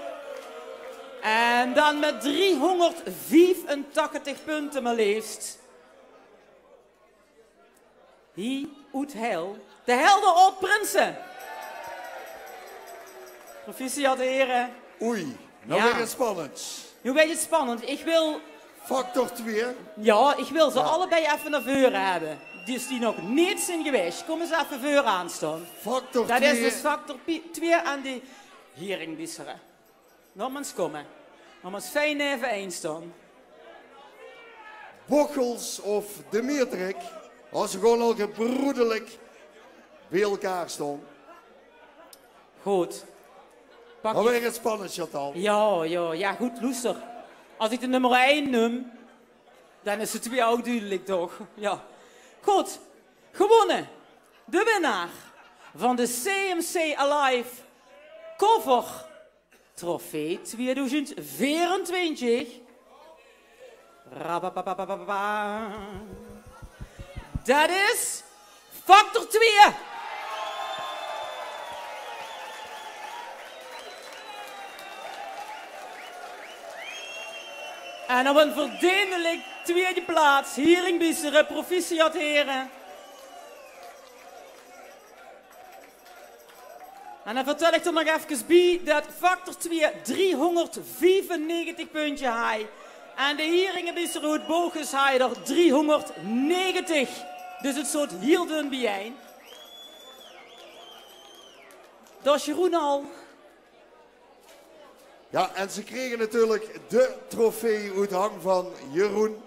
En dan met 385 punten maar liefst. Hier uit Heil. De helden op Prinsen. Proficiat, heren. Oei, nou weer het spannend. Nu weet je het spannend. Ik wil... Factor 2. Ja, ik wil ze allebei even naar voren hebben. Dus die nog niet zijn geweest. Kom eens even voor aanstaan. Factor 2. Dat is dus factor 2 aan die heringbisseren. Nog eens komen. Nog eens fijn even één staan. Bochels of de Meerdrik, als ze gewoon al gebroedelijk bij elkaar staan. Goed. Pak nou weer het spannend, Chantal. Ja, goed, luister. Als ik de nummer 1 noem, dan is het 2 ook duidelijk, toch? Ja. Goed. Gewonnen. De winnaar van de CMC Alive Cover Trofee 2024. Dat is Factor 2. En op een verdienlijk tweede plaats, Heringbisseren, proficiat heren. En dan vertel ik er nog even bij dat Factor 2 395 puntje haai. En de Heringbisseren uit Bogus haai er 390. Dus het soort heel dun bijeen. Dat is Jeroen al. Ja, en ze kregen natuurlijk de trofee uit hang van Jeroen.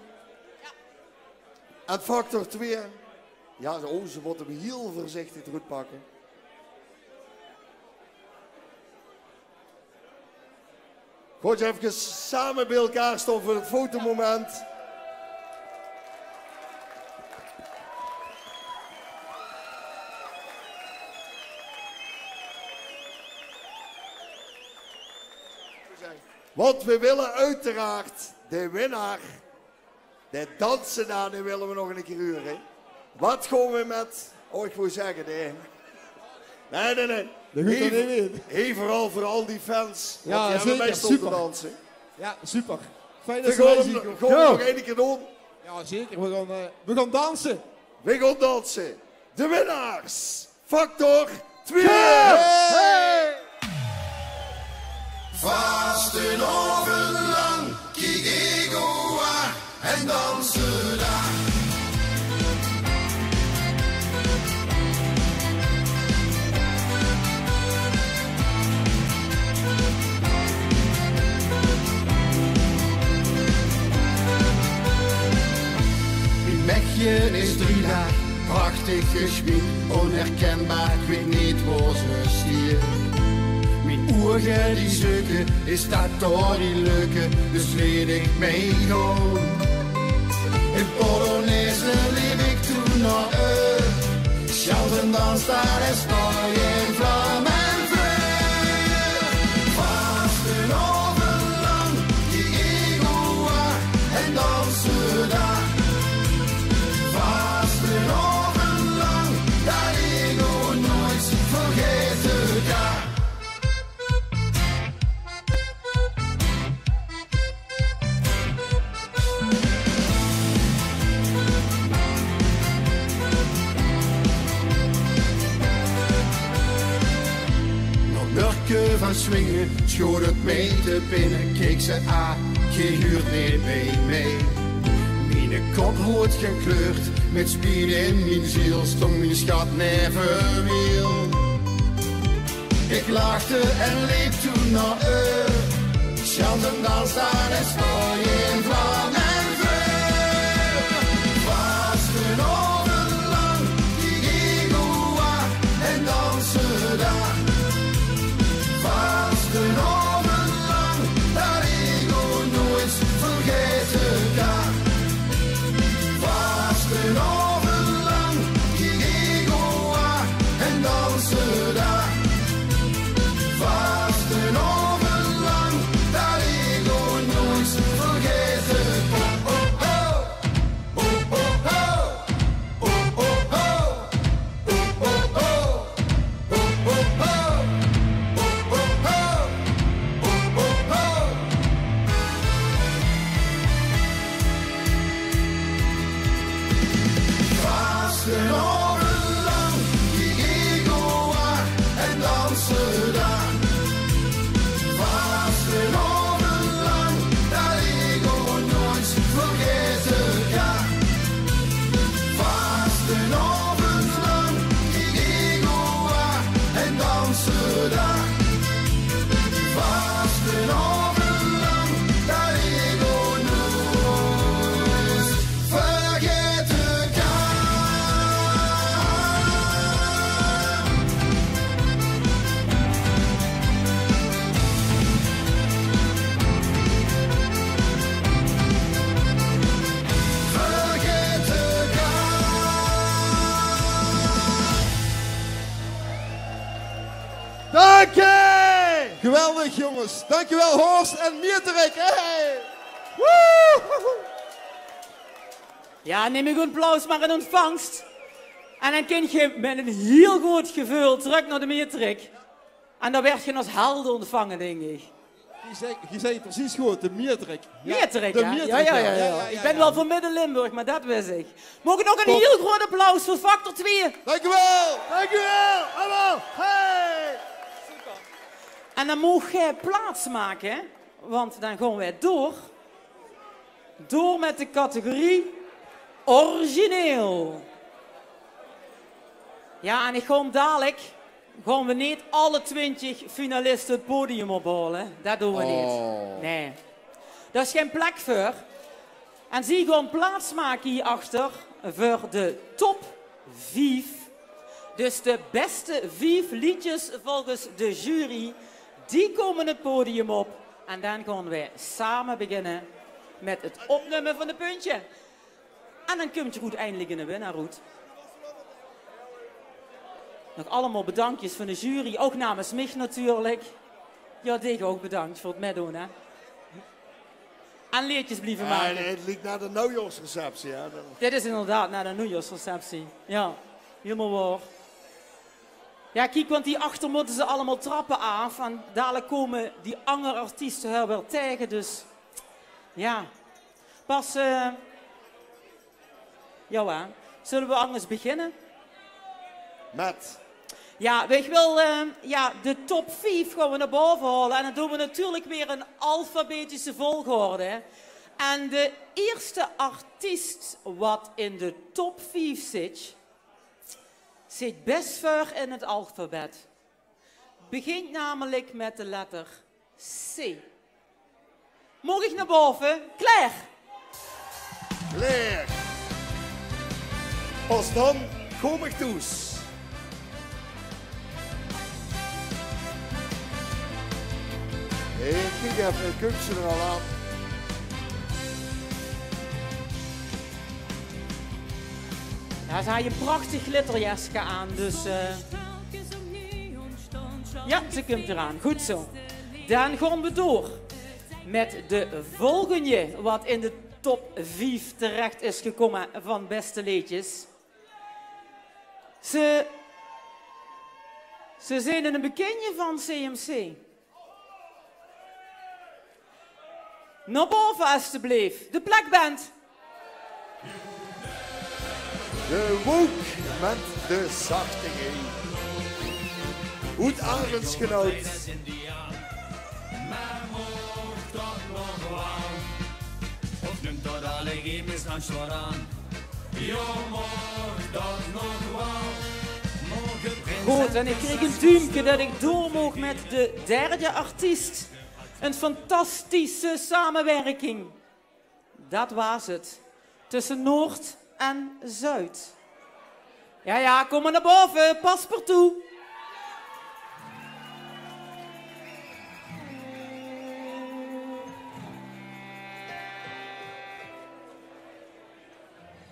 Ja. En Factor 2. Ja, ze moeten hem heel voorzichtig eruit pakken. Goed, even samen bij elkaar staan voor het fotomoment. Want we willen uiteraard de winnaar, de dansen die willen we nog een keer huren. Wat gaan we met, ik wil zeggen, nee. Dat moet er niet in. Vooral voor al die fans, ja, want die hebben zeker, meestal super. te dansen. Ja, super. Fijn We dat gaan je hem nog één keer doen. Ja, zeker. We gaan dansen. We gaan dansen. De winnaars, Factor 2. Hey! Vast een oven lang, kijk ik aan en dansen daar. Mijn mechje is 3 dagen, prachtig geschmied, onherkenbaar, ik weet niet waar ze stier. Ogen die zoeken, is dat toch die leuke, dus leed ik mee gewoon. In Polonaise liep ik toen nog uit, Sjans en dans daar en sta in vlam en vuur. Vast een oven lang, die egoa en dansen daar. Vast een oven lang, dat ego nooit vergeten gaat. Van swingen, schoot het mee te binnen, keek ze aan, geen huurt niet bij mij. Mijn kop wordt gekleurd, met spieren in mijn ziel, stond mijn schat never wiel. Ik lachte en liep toen naar chant en dans daar is voor je in vlam en vuur. Vastenavond ging ik over en dansen daar. Vastenavond lang, dat ik ook nooit vergeten kan. Vastenavond lang ging ik over en dansen daar. Vastenavond lang, dat ik ook nooit vergeten. Oh, oh, oh. Oh, oh, oh. Oh, oh, oh. Oh, oh, oh. Oh, oh, oh. Oh, oh, oh. Oh, oh, oh. Vastenavond lang ging ik over en dansen daar. Vastenavond lang, dat ik ook nooit vergeten kan. Vastenavond lang ging ik over en dansen daar. Vastenavond lang, dat ik ook nooit vergeten kan. Vergeten Dank je! Geweldig jongens. Dankjewel Horst en Mieterik. Hey! Woe! Ja, neem een goed applaus maar in ontvangst. En dan kun je met een heel goed gevoel terug naar de Meertrik. En dan werd je als helden ontvangen, denk ik. Je zei precies goed, de Mieterik. Meertrik, de ja? Mieterik, Ja. Ik ben wel van Midden-Limburg, maar dat wist ik. Mogen nog een heel groot applaus voor Factor 2. Dankjewel! Dankjewel! Allemaal! Hey! En dan mogen jij plaats maken, want dan gaan wij door. Door met de categorie origineel. Ja, en ik ga dadelijk gaan we niet alle 20 finalisten het podium ophalen. Dat doen we niet. Nee. Daar is geen plek voor. En zie gewoon plaats maken hierachter voor de top 5. Dus de beste 5 liedjes volgens de jury. Die komen het podium op. En dan gaan wij samen beginnen met het opnemen van de puntje. En dan komt je goed eindelijk in de winnaarroute. Nog allemaal bedankjes van de jury. Ook namens mij natuurlijk. Ja, Dick ook bedankt voor het meedoen, hè. En leertjes blijven maken. Nee, het liep naar de nieuwjaarsreceptie. Ja. Dit is inderdaad naar de nieuwjaarsreceptie. Ja, helemaal waar. Ja, kijk, want die achter moeten ze allemaal trappen af. En dadelijk komen die andere artiesten her weer tegen. Dus ja, pas... ja, hè. Zullen we anders beginnen? Met? Ja, weet je wel, ja, de top 5 gaan we naar boven halen. En dan doen we natuurlijk weer een alfabetische volgorde. En de eerste artiest wat in de top 5 zit best ver in het alfabet. Begint namelijk met de letter C. Mag ik naar boven? Claire. Claire. Pas dan kom ik toes. Kijk even, een kunstje er al aan. Ja, ze had je een prachtig glitterjasje aan, dus... Ja, ze komt eraan. Goed zo. Dan gaan we door met de volgende, wat in de top 5 terecht is gekomen van beste liedjes. Ze zijn in een bekendje van CMC. Naar boven alstublieft. De plekband. De Woek met de zachte G. Goed arendsgenoot. Maar mocht dat nog wel. Of neemt dat alle gemens langs vooraan. Ja, mocht dat nog wel. Morgen Goed, en ik kreeg een duimpje dat ik door mocht met de derde artiest. Een fantastische samenwerking. Dat was het. Tussen Noord en Zuid. Ja, ja, kom maar naar boven. Paspartout.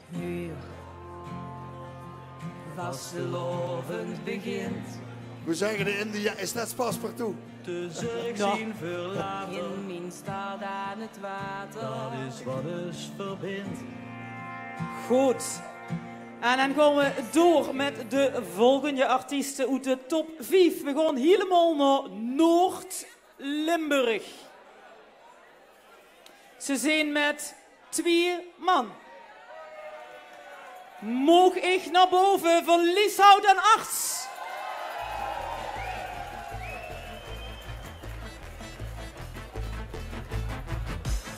Nu vastelovend begint. Hoe zeggen de India? Is dat Paspartout? De zurk zien verlaten. In mijn stad aan het water. Dat is wat ons verbindt. Goed. En dan gaan we door met de volgende artiesten uit de top 5. We gaan helemaal naar Noord-Limburg. Ze zijn met 2 man. Moog ik naar boven van Lieshout en Arts?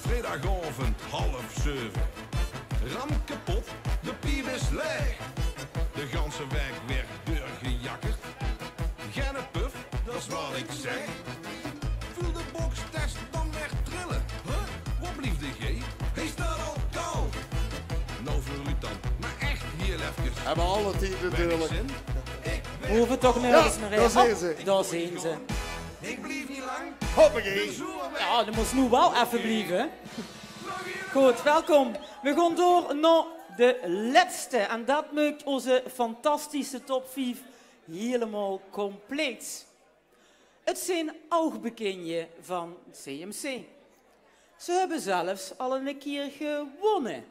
Vrijdagavond 6:30. Ram kapot, de piep is leeg. De ganse wijk werd doorgejakkerd. Geen puff, dat is wat ik zeg. Vul de bokstest dan weg trillen. Huh? Wat blieft de G? Hij staat al koud. Nou voor u dan, maar echt heel even. Hebben alle 10 natuurlijk. We hoeven toch nergens meer daar zijn ze. Daar zijn ze. Ik blijf niet lang. Hoppakee. Ja, dat moest nu wel even blijven. Goed, welkom. We gaan door naar de laatste. En dat maakt onze fantastische top 5 helemaal compleet. Het zijn oogbekendje van CMC. Ze hebben zelfs al een keer gewonnen.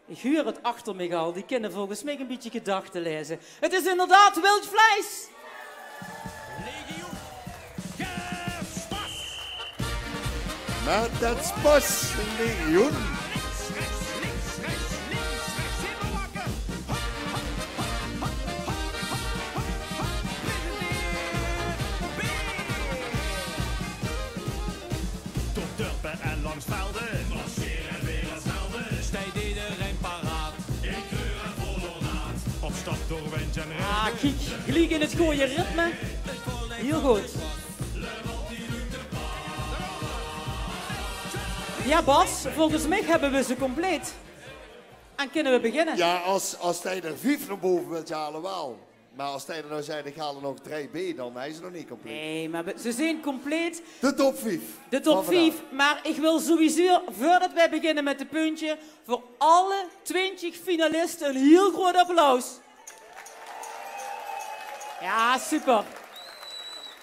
Ik huur het achter me al, die kunnen volgens mij een beetje gedachten lezen. Het is inderdaad wild vlees. Maar dat is pas een legioen. Door dorpen en langs velden. Marcheren weer als helden. Stijt iedereen paraat. In kleur en vol ornaat. Op stap door wind en regen. Ah, kijk, gelijk in het goede ritme. Heel goed. Ja, Bas, volgens mij hebben we ze compleet. En kunnen we beginnen? Ja, als hij er 5 naar boven wilt halen, wel. Maar als hij er nou zei, ik haal er nog 3B, dan is ze nog niet compleet. Nee, maar ze zijn compleet. De top 5. De top 5. Maar ik wil sowieso, voordat wij beginnen met de puntje, voor alle 20 finalisten een heel groot applaus. Ja, super.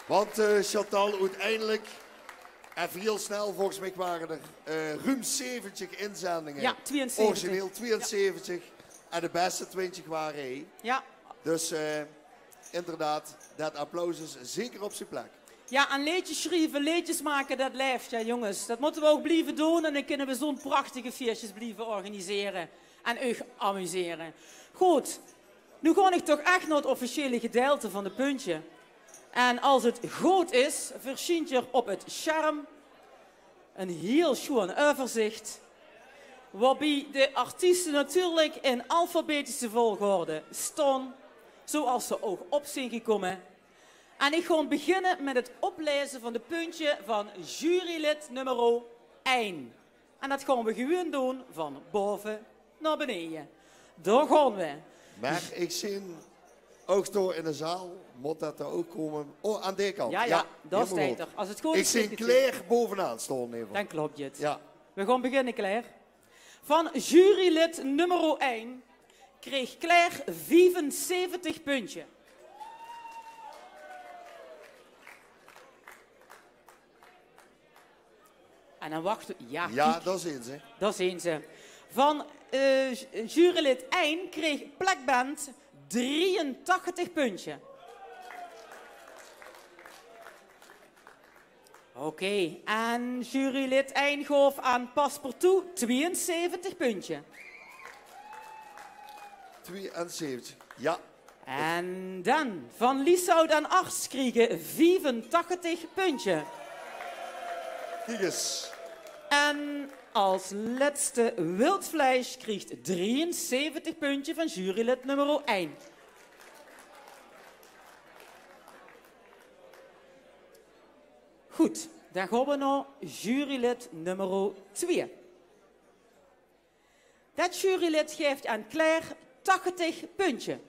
Want Chantal, uiteindelijk, even heel snel, volgens mij waren er ruim 70 inzendingen. Ja, 72. Origineel 72. En de beste 20 waren hij. Ja. Dus inderdaad, dat applaus is zeker op zijn plek. Ja, en liedjes schrijven, liedjes maken, dat blijft, ja jongens. Dat moeten we ook blijven doen en dan kunnen we zo'n prachtige feestjes blijven organiseren. En u amuseren. Goed, nu ga ik toch echt naar het officiële gedeelte van de puntje. En als het goed is, verschijnt er op het scherm een heel schoon overzicht. Waarbij de artiesten natuurlijk in alfabetische volgorde staan, zoals ze ook op zijn gekomen. En ik ga beginnen met het oplezen van de puntje van jurylid nummer 1. En dat gaan we gewoon doen van boven naar beneden. Daar gaan we. Maar ik zie ook door in de zaal, moet dat er ook komen. Oh, aan deze kant. Ja, dat staat er. Als het goed is, ik zie zie ik het Claire bovenaan staan. Even. Dan klopt het. Ja. We gaan beginnen, Claire. Van jurylid nummer 1 kreeg Claire 75 puntjes. En dan wachten we. Ja, Ja, dat zien ze. dat zien ze. Van jurylid 1 kreeg Plakband 83 puntjes. Oké, en jurylid 1 gaf aan Paspartout 72 puntjes. 72, ja. En dan van Lieshout en Arts kregen 85 puntjes. Kijk eens. En als laatste wildvlees krijgt 73 punten van jurylid nummer 1. Goed, dan gaan we naar jurylid nummer 2. Dat jurylid geeft aan Claire 80 punten.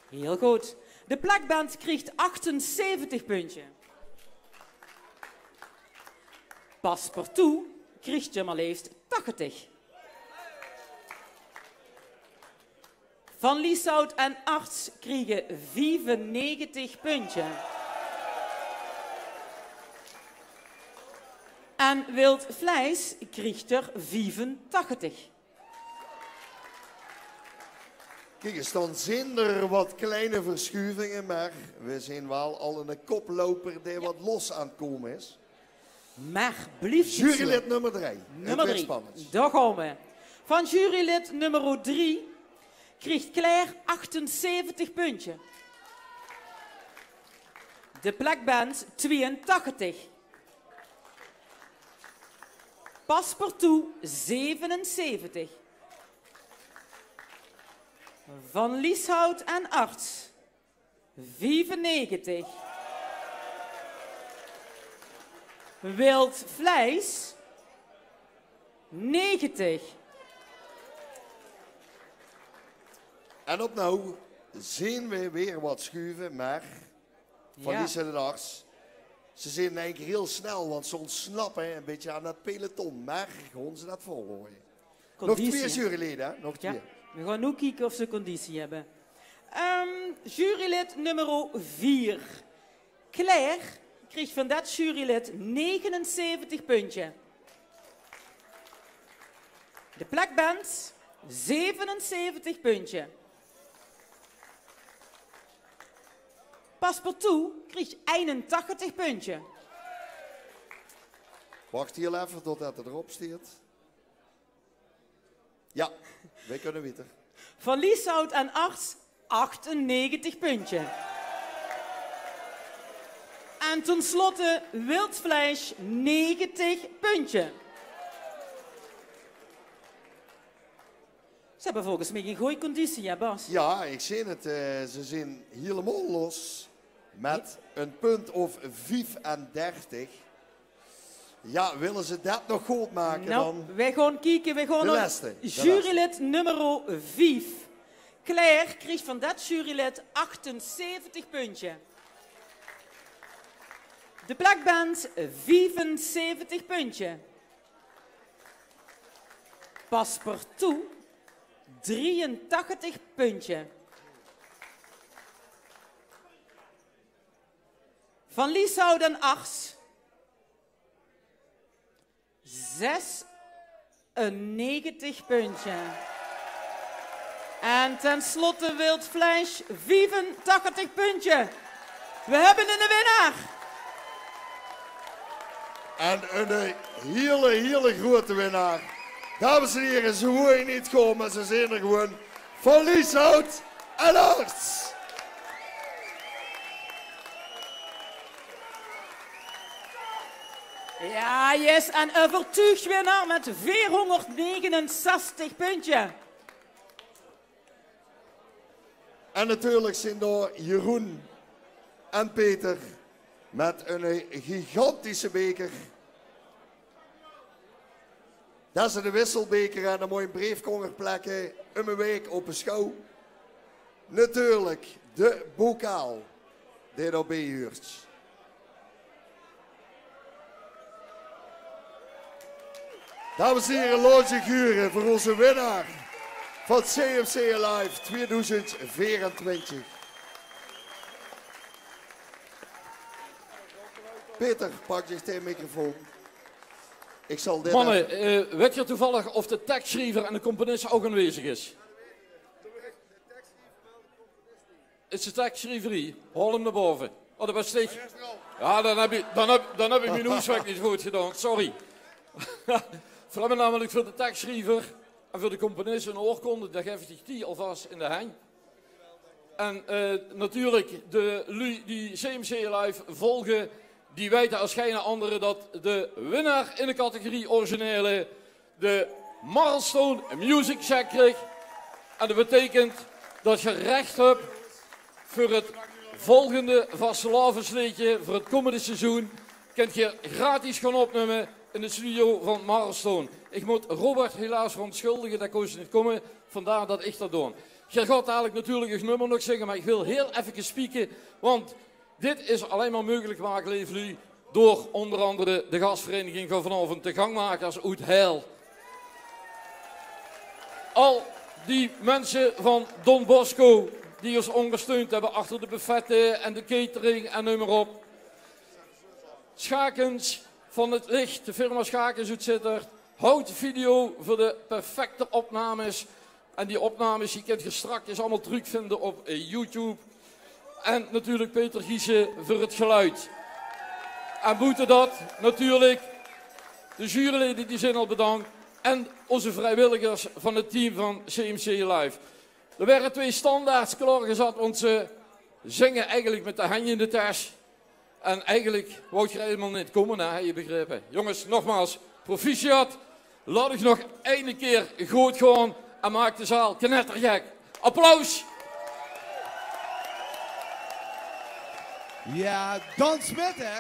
Heel goed. De plakband krijgt 78 punten. Paspartout krijgt je maar liefst 80. Van Lieshout en Arts krijgen 95 punten. En Wild Vlees krijgt er 85. Kijk eens, dan zijn er wat kleine verschuivingen, maar we zijn wel al een koploper die wat los aan het komen is. Maar blieft jurylid nummer 3. Nummer 3, daar gaan we. Van jurylid nummer 3 krijgt Claire 78 punten. De plakband 82. Paspartout 77. Van Lieshout en Arts 95. Wild Vlees 90. En op nou zien we weer wat schuiven, maar van Ja. Lieshout en Arts, ze zijn eigenlijk heel snel, want ze ontsnappen een beetje aan dat peloton, maar gaan ze dat volgooien. Nog 2 juryleden, hè? Nog 2. Ja, we gaan nu kijken of ze conditie hebben. Jurylid nummer 4. Claire kreeg van dat jurylid 79 punten. De plakband 77 punten. Paspartout kreeg 81 punten. Wacht heel even totdat het erop staat. Ja, wij kunnen weten. Van Lieshout en Arts 98 punten. En tenslotte Wildvlees 90 punten. Ze hebben volgens mij geen goede conditie, hè Bas? Ja, ik zie het. Ze zijn helemaal los. Met een punt of 35. Ja, willen ze dat nog goed maken Nou, dan? wij gaan kijken. Wij gaan De naar laatste, de jurylid nummer 5. Claire kreeg van dat jurylid 78 punten. De plakband 75 punten. Paspartout 83 punten. Van Lieshout en Arts 96 punten. En tenslotte Wildvlees 85 punten. We hebben een winnaar. En een hele grote winnaar. Dames en heren, ze horen niet gewoon, maar ze zijn er gewoon. Van Lieshout en Arts. Ja, yes. En een vertuigwinnaar met 469 punten. En natuurlijk zijn daar Jeroen en Peter met een gigantische beker. Dat is de wisselbeker en een mooie briefkonger plekken een week op een schouw. Natuurlijk de bokaal die daarbij huurt. Dames en heren, Loge Guren voor onze winnaar van CMC Live 2024. Peter, pak je de microfoon. Ik zal dit Mannen, weet je toevallig of de tekstschrijver en de componist ook aanwezig is? Is de tekstschrijver hier? Hol hem naar boven. Oh, dat was stik. Ja, dan heb ik mijn hoeswerk niet goed gedaan, sorry. We hebben namelijk voor de tekstschrijver en voor de componist een oorkonde, dat geef ik die alvast in de hang. En natuurlijk, de lui die CMC Live volgen, die weten als geen andere dat de winnaar in de categorie originele de Marlstone Music Check kreeg. En dat betekent dat je recht hebt voor het volgende vastelavondsliedje voor het komende seizoen. Kunt je gratis gaan opnemen in de studio van Marlstone. Ik moet Robert helaas verontschuldigen, dat kon ze niet komen. Vandaar dat ik dat doe. Je gaat dadelijk natuurlijk het nummer nog zingen, maar ik wil heel even spieken. Want dit is alleen maar mogelijk gemaakt, lieve jullie, door onder andere de gastvereniging van vanavond, de gangmakers uit Heil. Al die mensen van Don Bosco die ons ondersteund hebben achter de buffetten en de catering en noem maar op. Schakens van het licht, de firma Schakens uit Sittard, houdt video voor de perfecte opnames. En die opnames, die kunt je straks allemaal terugvinden op YouTube. En natuurlijk Peter Giesen voor het geluid. En moeten dat natuurlijk de juryleden die zijn al bedankt. En onze vrijwilligers van het team van CMC Live. Er werden 2 standaards klaargezet, want ze zingen eigenlijk met de handje in de tas. En eigenlijk wou je er helemaal niet komen, hè, heb je begrepen. Jongens, nogmaals, proficiat. Laat ik nog één keer goed gaan en maak de zaal knettergek. Applaus! Ja, Dan Smit, hè?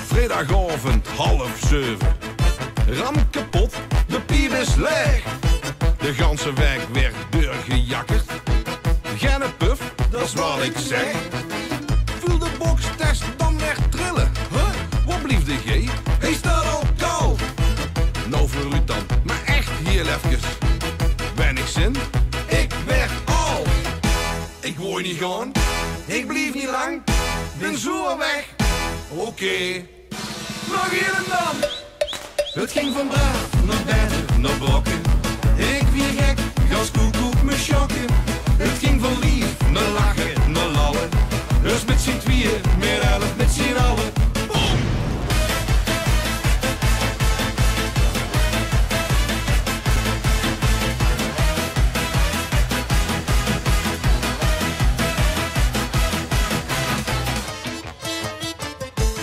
Vrijdagavond 6:30. Ram kapot, de piep is leeg. De ganse wijk werd doorgejakkerd. Geen puff, dat is wat ik zeg. Vul de bokstest dan weer trillen. Wat blieft de G? Hij staat al koud. Nou voor u dan, maar echt heel even. Weinig zin, ik werd al. Ik wou niet gaan, ik blief niet lang. Ben zo weg, oké. Nog hier en dan. Het ging van braaf naar beter naar brokken. Ik weer gek, gas koekoek me schokken. Het ging van lief naar lachen, naar lallen. Dus met z'n tweeën, meer 11 met z'n allen. Boom!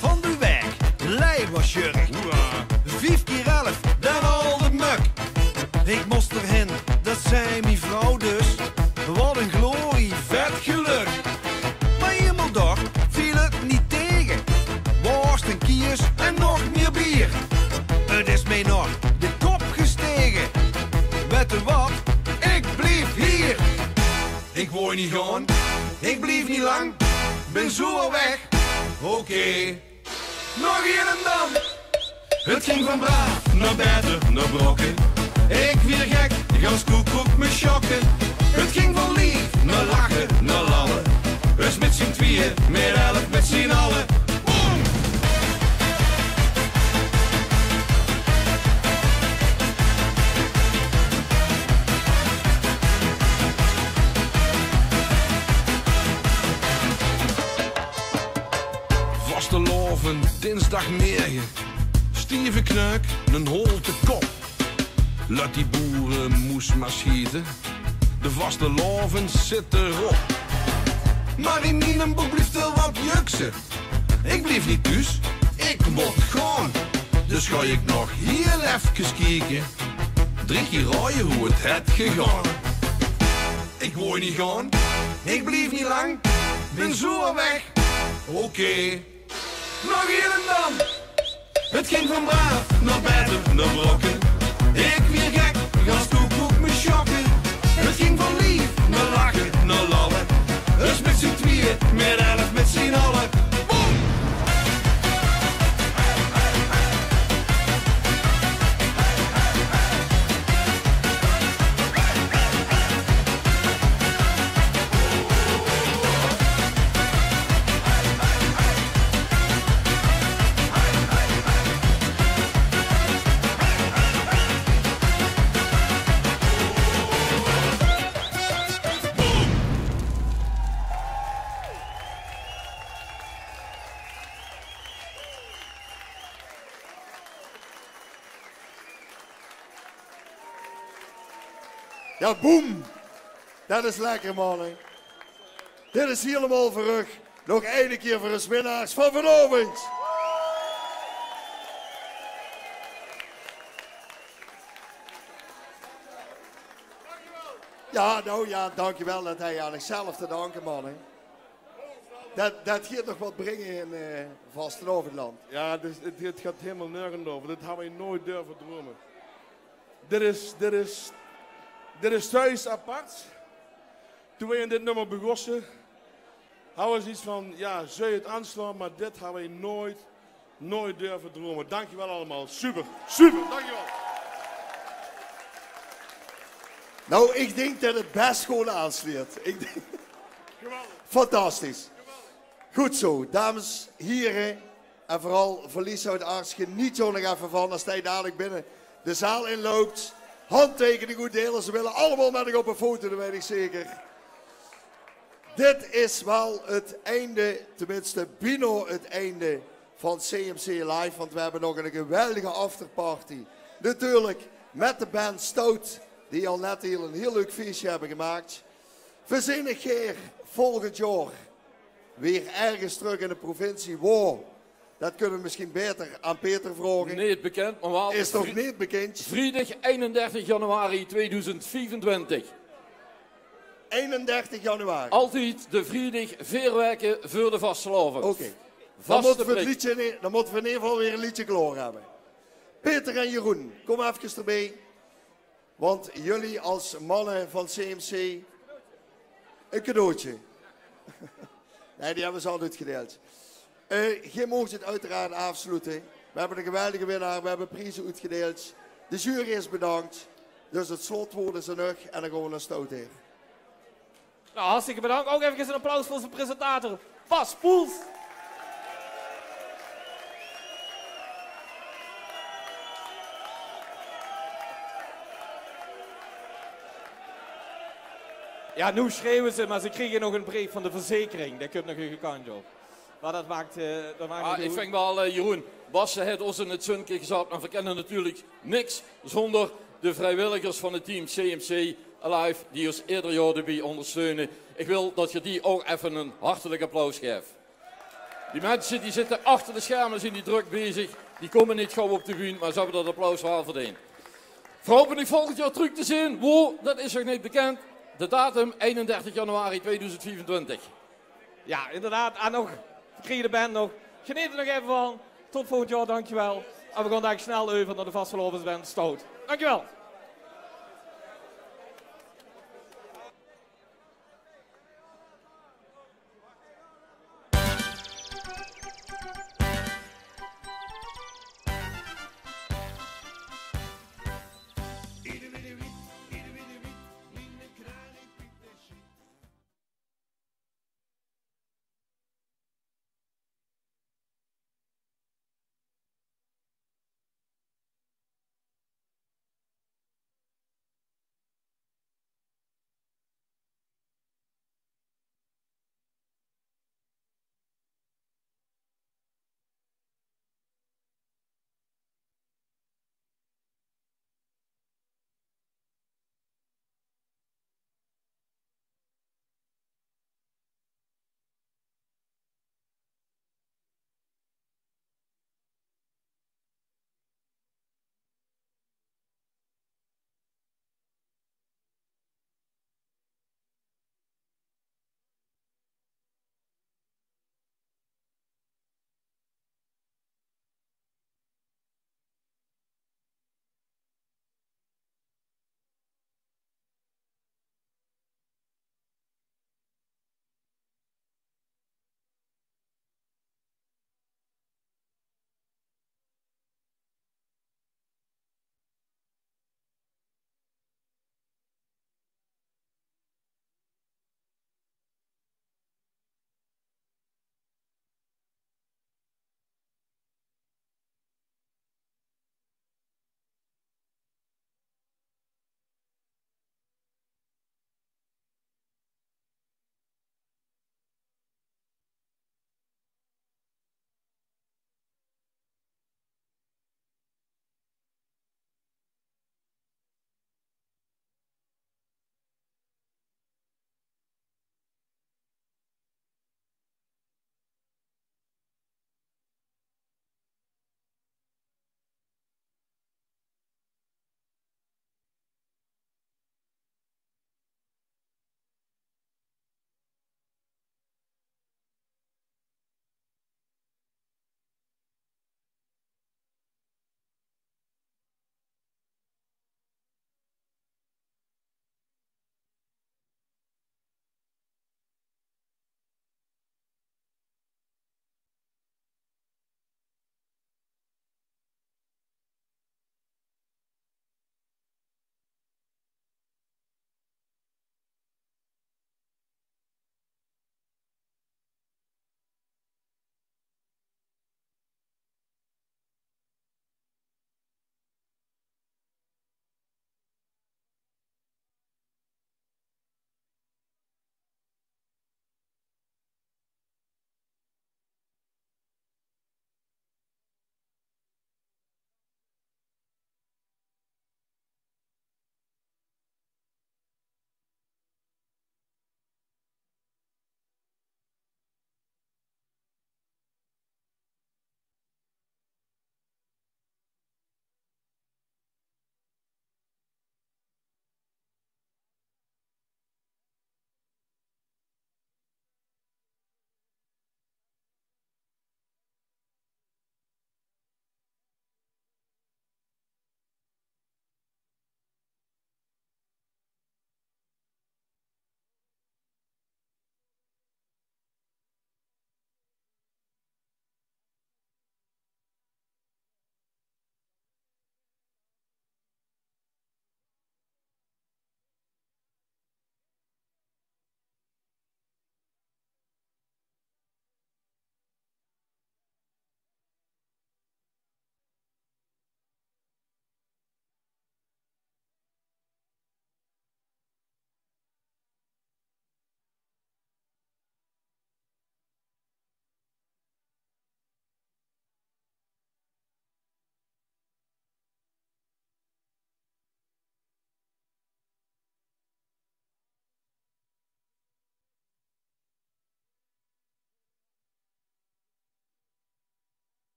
Van de weg, lijf was jurk. 5 keer 11, dan al de muk. Ik moest erheen, dat zei mijn vrouw dus. Wat een glorie, vet geluk. Maar helemaal dag viel het niet tegen. Worst en kiers en nog meer bier. Het is mij nog de kop gestegen. Weet je wat? Ik bleef hier. Ik wou niet gaan, ik bleef niet lang. Ben zo al weg, oké. Nog hier en dan. Het ging van braaf naar beter naar brokken. Ik weer gek, gans koekoek me schokken. Het ging van lief naar lachen, naar lallen. Dus met z'n tweeën, meer 11 met z'n allen. Boom! Vastelavond, dinsdagmorgen. Stieve knuik, een holte kop. Laat die boeren moes maar schieten. De vastelavond zit erop. Maar in mijn boek blijft er wat juksen. Ik bleef niet thuis, ik mocht gaan. Dus ga ik nog heel even kijken. 3 keer raaien hoe het gegaan. Ik wou niet gaan, ik bleef niet lang. Ben zo weg, oké. Nog hier en dan. Het ging van braaf naar beter naar brokken. Ik weer gek, gas koekoek me schokken. Het ging van lief naar lachen, naar lallen. Dus met z'n tweeën, meer 11 met z'n allen. Boom! Ja, boem. Dat is lekker, mannen. Dit is helemaal verrug. Nog één keer voor de winnaars van vanavond. Ja, nou ja, dankjewel dat hij aan zichzelf te danken, mannen. Dat gaat nog wat brengen in Vastenhovenland. Ja, dit gaat helemaal nergens over. Dit hadden we nooit durven dromen. Dit is thuis apart. Toen we in dit nummer begonnen, hadden we zoiets van, ja, zou je het aanslaan, maar dit hadden we nooit durven dromen. Dankjewel allemaal. Super, dankjewel. Nou, ik denk dat het best gewoon aansleert. Fantastisch. Goed zo, dames, heren en vooral voor Lieshout Arts, geniet zo nog even van als hij dadelijk binnen de zaal inloopt. Handtekening goed delen, ze willen allemaal met ik op een foto, dat weet ik zeker. Dit is wel het einde, tenminste Bino het einde van CMC Live, want we hebben nog een geweldige afterparty. Natuurlijk met de band Stout, die al net hier een heel leuk feestje hebben gemaakt. We zien een keer volgend jaar weer ergens terug in de provincie. Wow, dat kunnen we misschien beter aan Peter vragen. Niet bekend, maar wel. Is toch niet bekend? Vrijdag 31 januari 2024. 31 januari. Altijd de vrijdag 4 weken voor de vastelavond. Oké. Dan moeten we in ieder geval weer een liedje klaar hebben. Peter en Jeroen, kom even erbij. Want jullie als mannen van CMC, een cadeautje. Nee, die hebben ze al uitgedeeld. Je mag het uiteraard afsluiten. We hebben een geweldige winnaar, we hebben prijzen uitgedeeld. De jury is bedankt. Dus het slotwoord is er nog en dan gaan we naar Stout heen. Nou, hartstikke bedankt. Ook even een applaus voor zijn presentator, Bas Poels. Ja, nu schreeuwen ze, maar ze kregen nog een brief van de verzekering. Daar kun je nog een kantje op. Maar dat maakt ik vind wel, Jeroen, Bas heeft ons in het zonnetje gezet. Maar we kennen natuurlijk niks zonder de vrijwilligers van het team CMC Alive, die ons eerder jaar erbij ondersteunen. Ik wil dat je die ook even een hartelijk applaus geeft. Die mensen die zitten achter de schermen, zijn die druk bezig. Die komen niet gauw op de bühne, maar ze hebben dat applaus wel verdiend. Hopelijk volgend jaar terug te zien. Wow, dat is nog niet bekend. De datum 31 januari 2024. Ja, inderdaad. En nog, krijg je de band nog. Geniet er nog even van. Tot volgend jaar, dankjewel. En we gaan daar snel over naar de vastelovensband Stout. Dankjewel.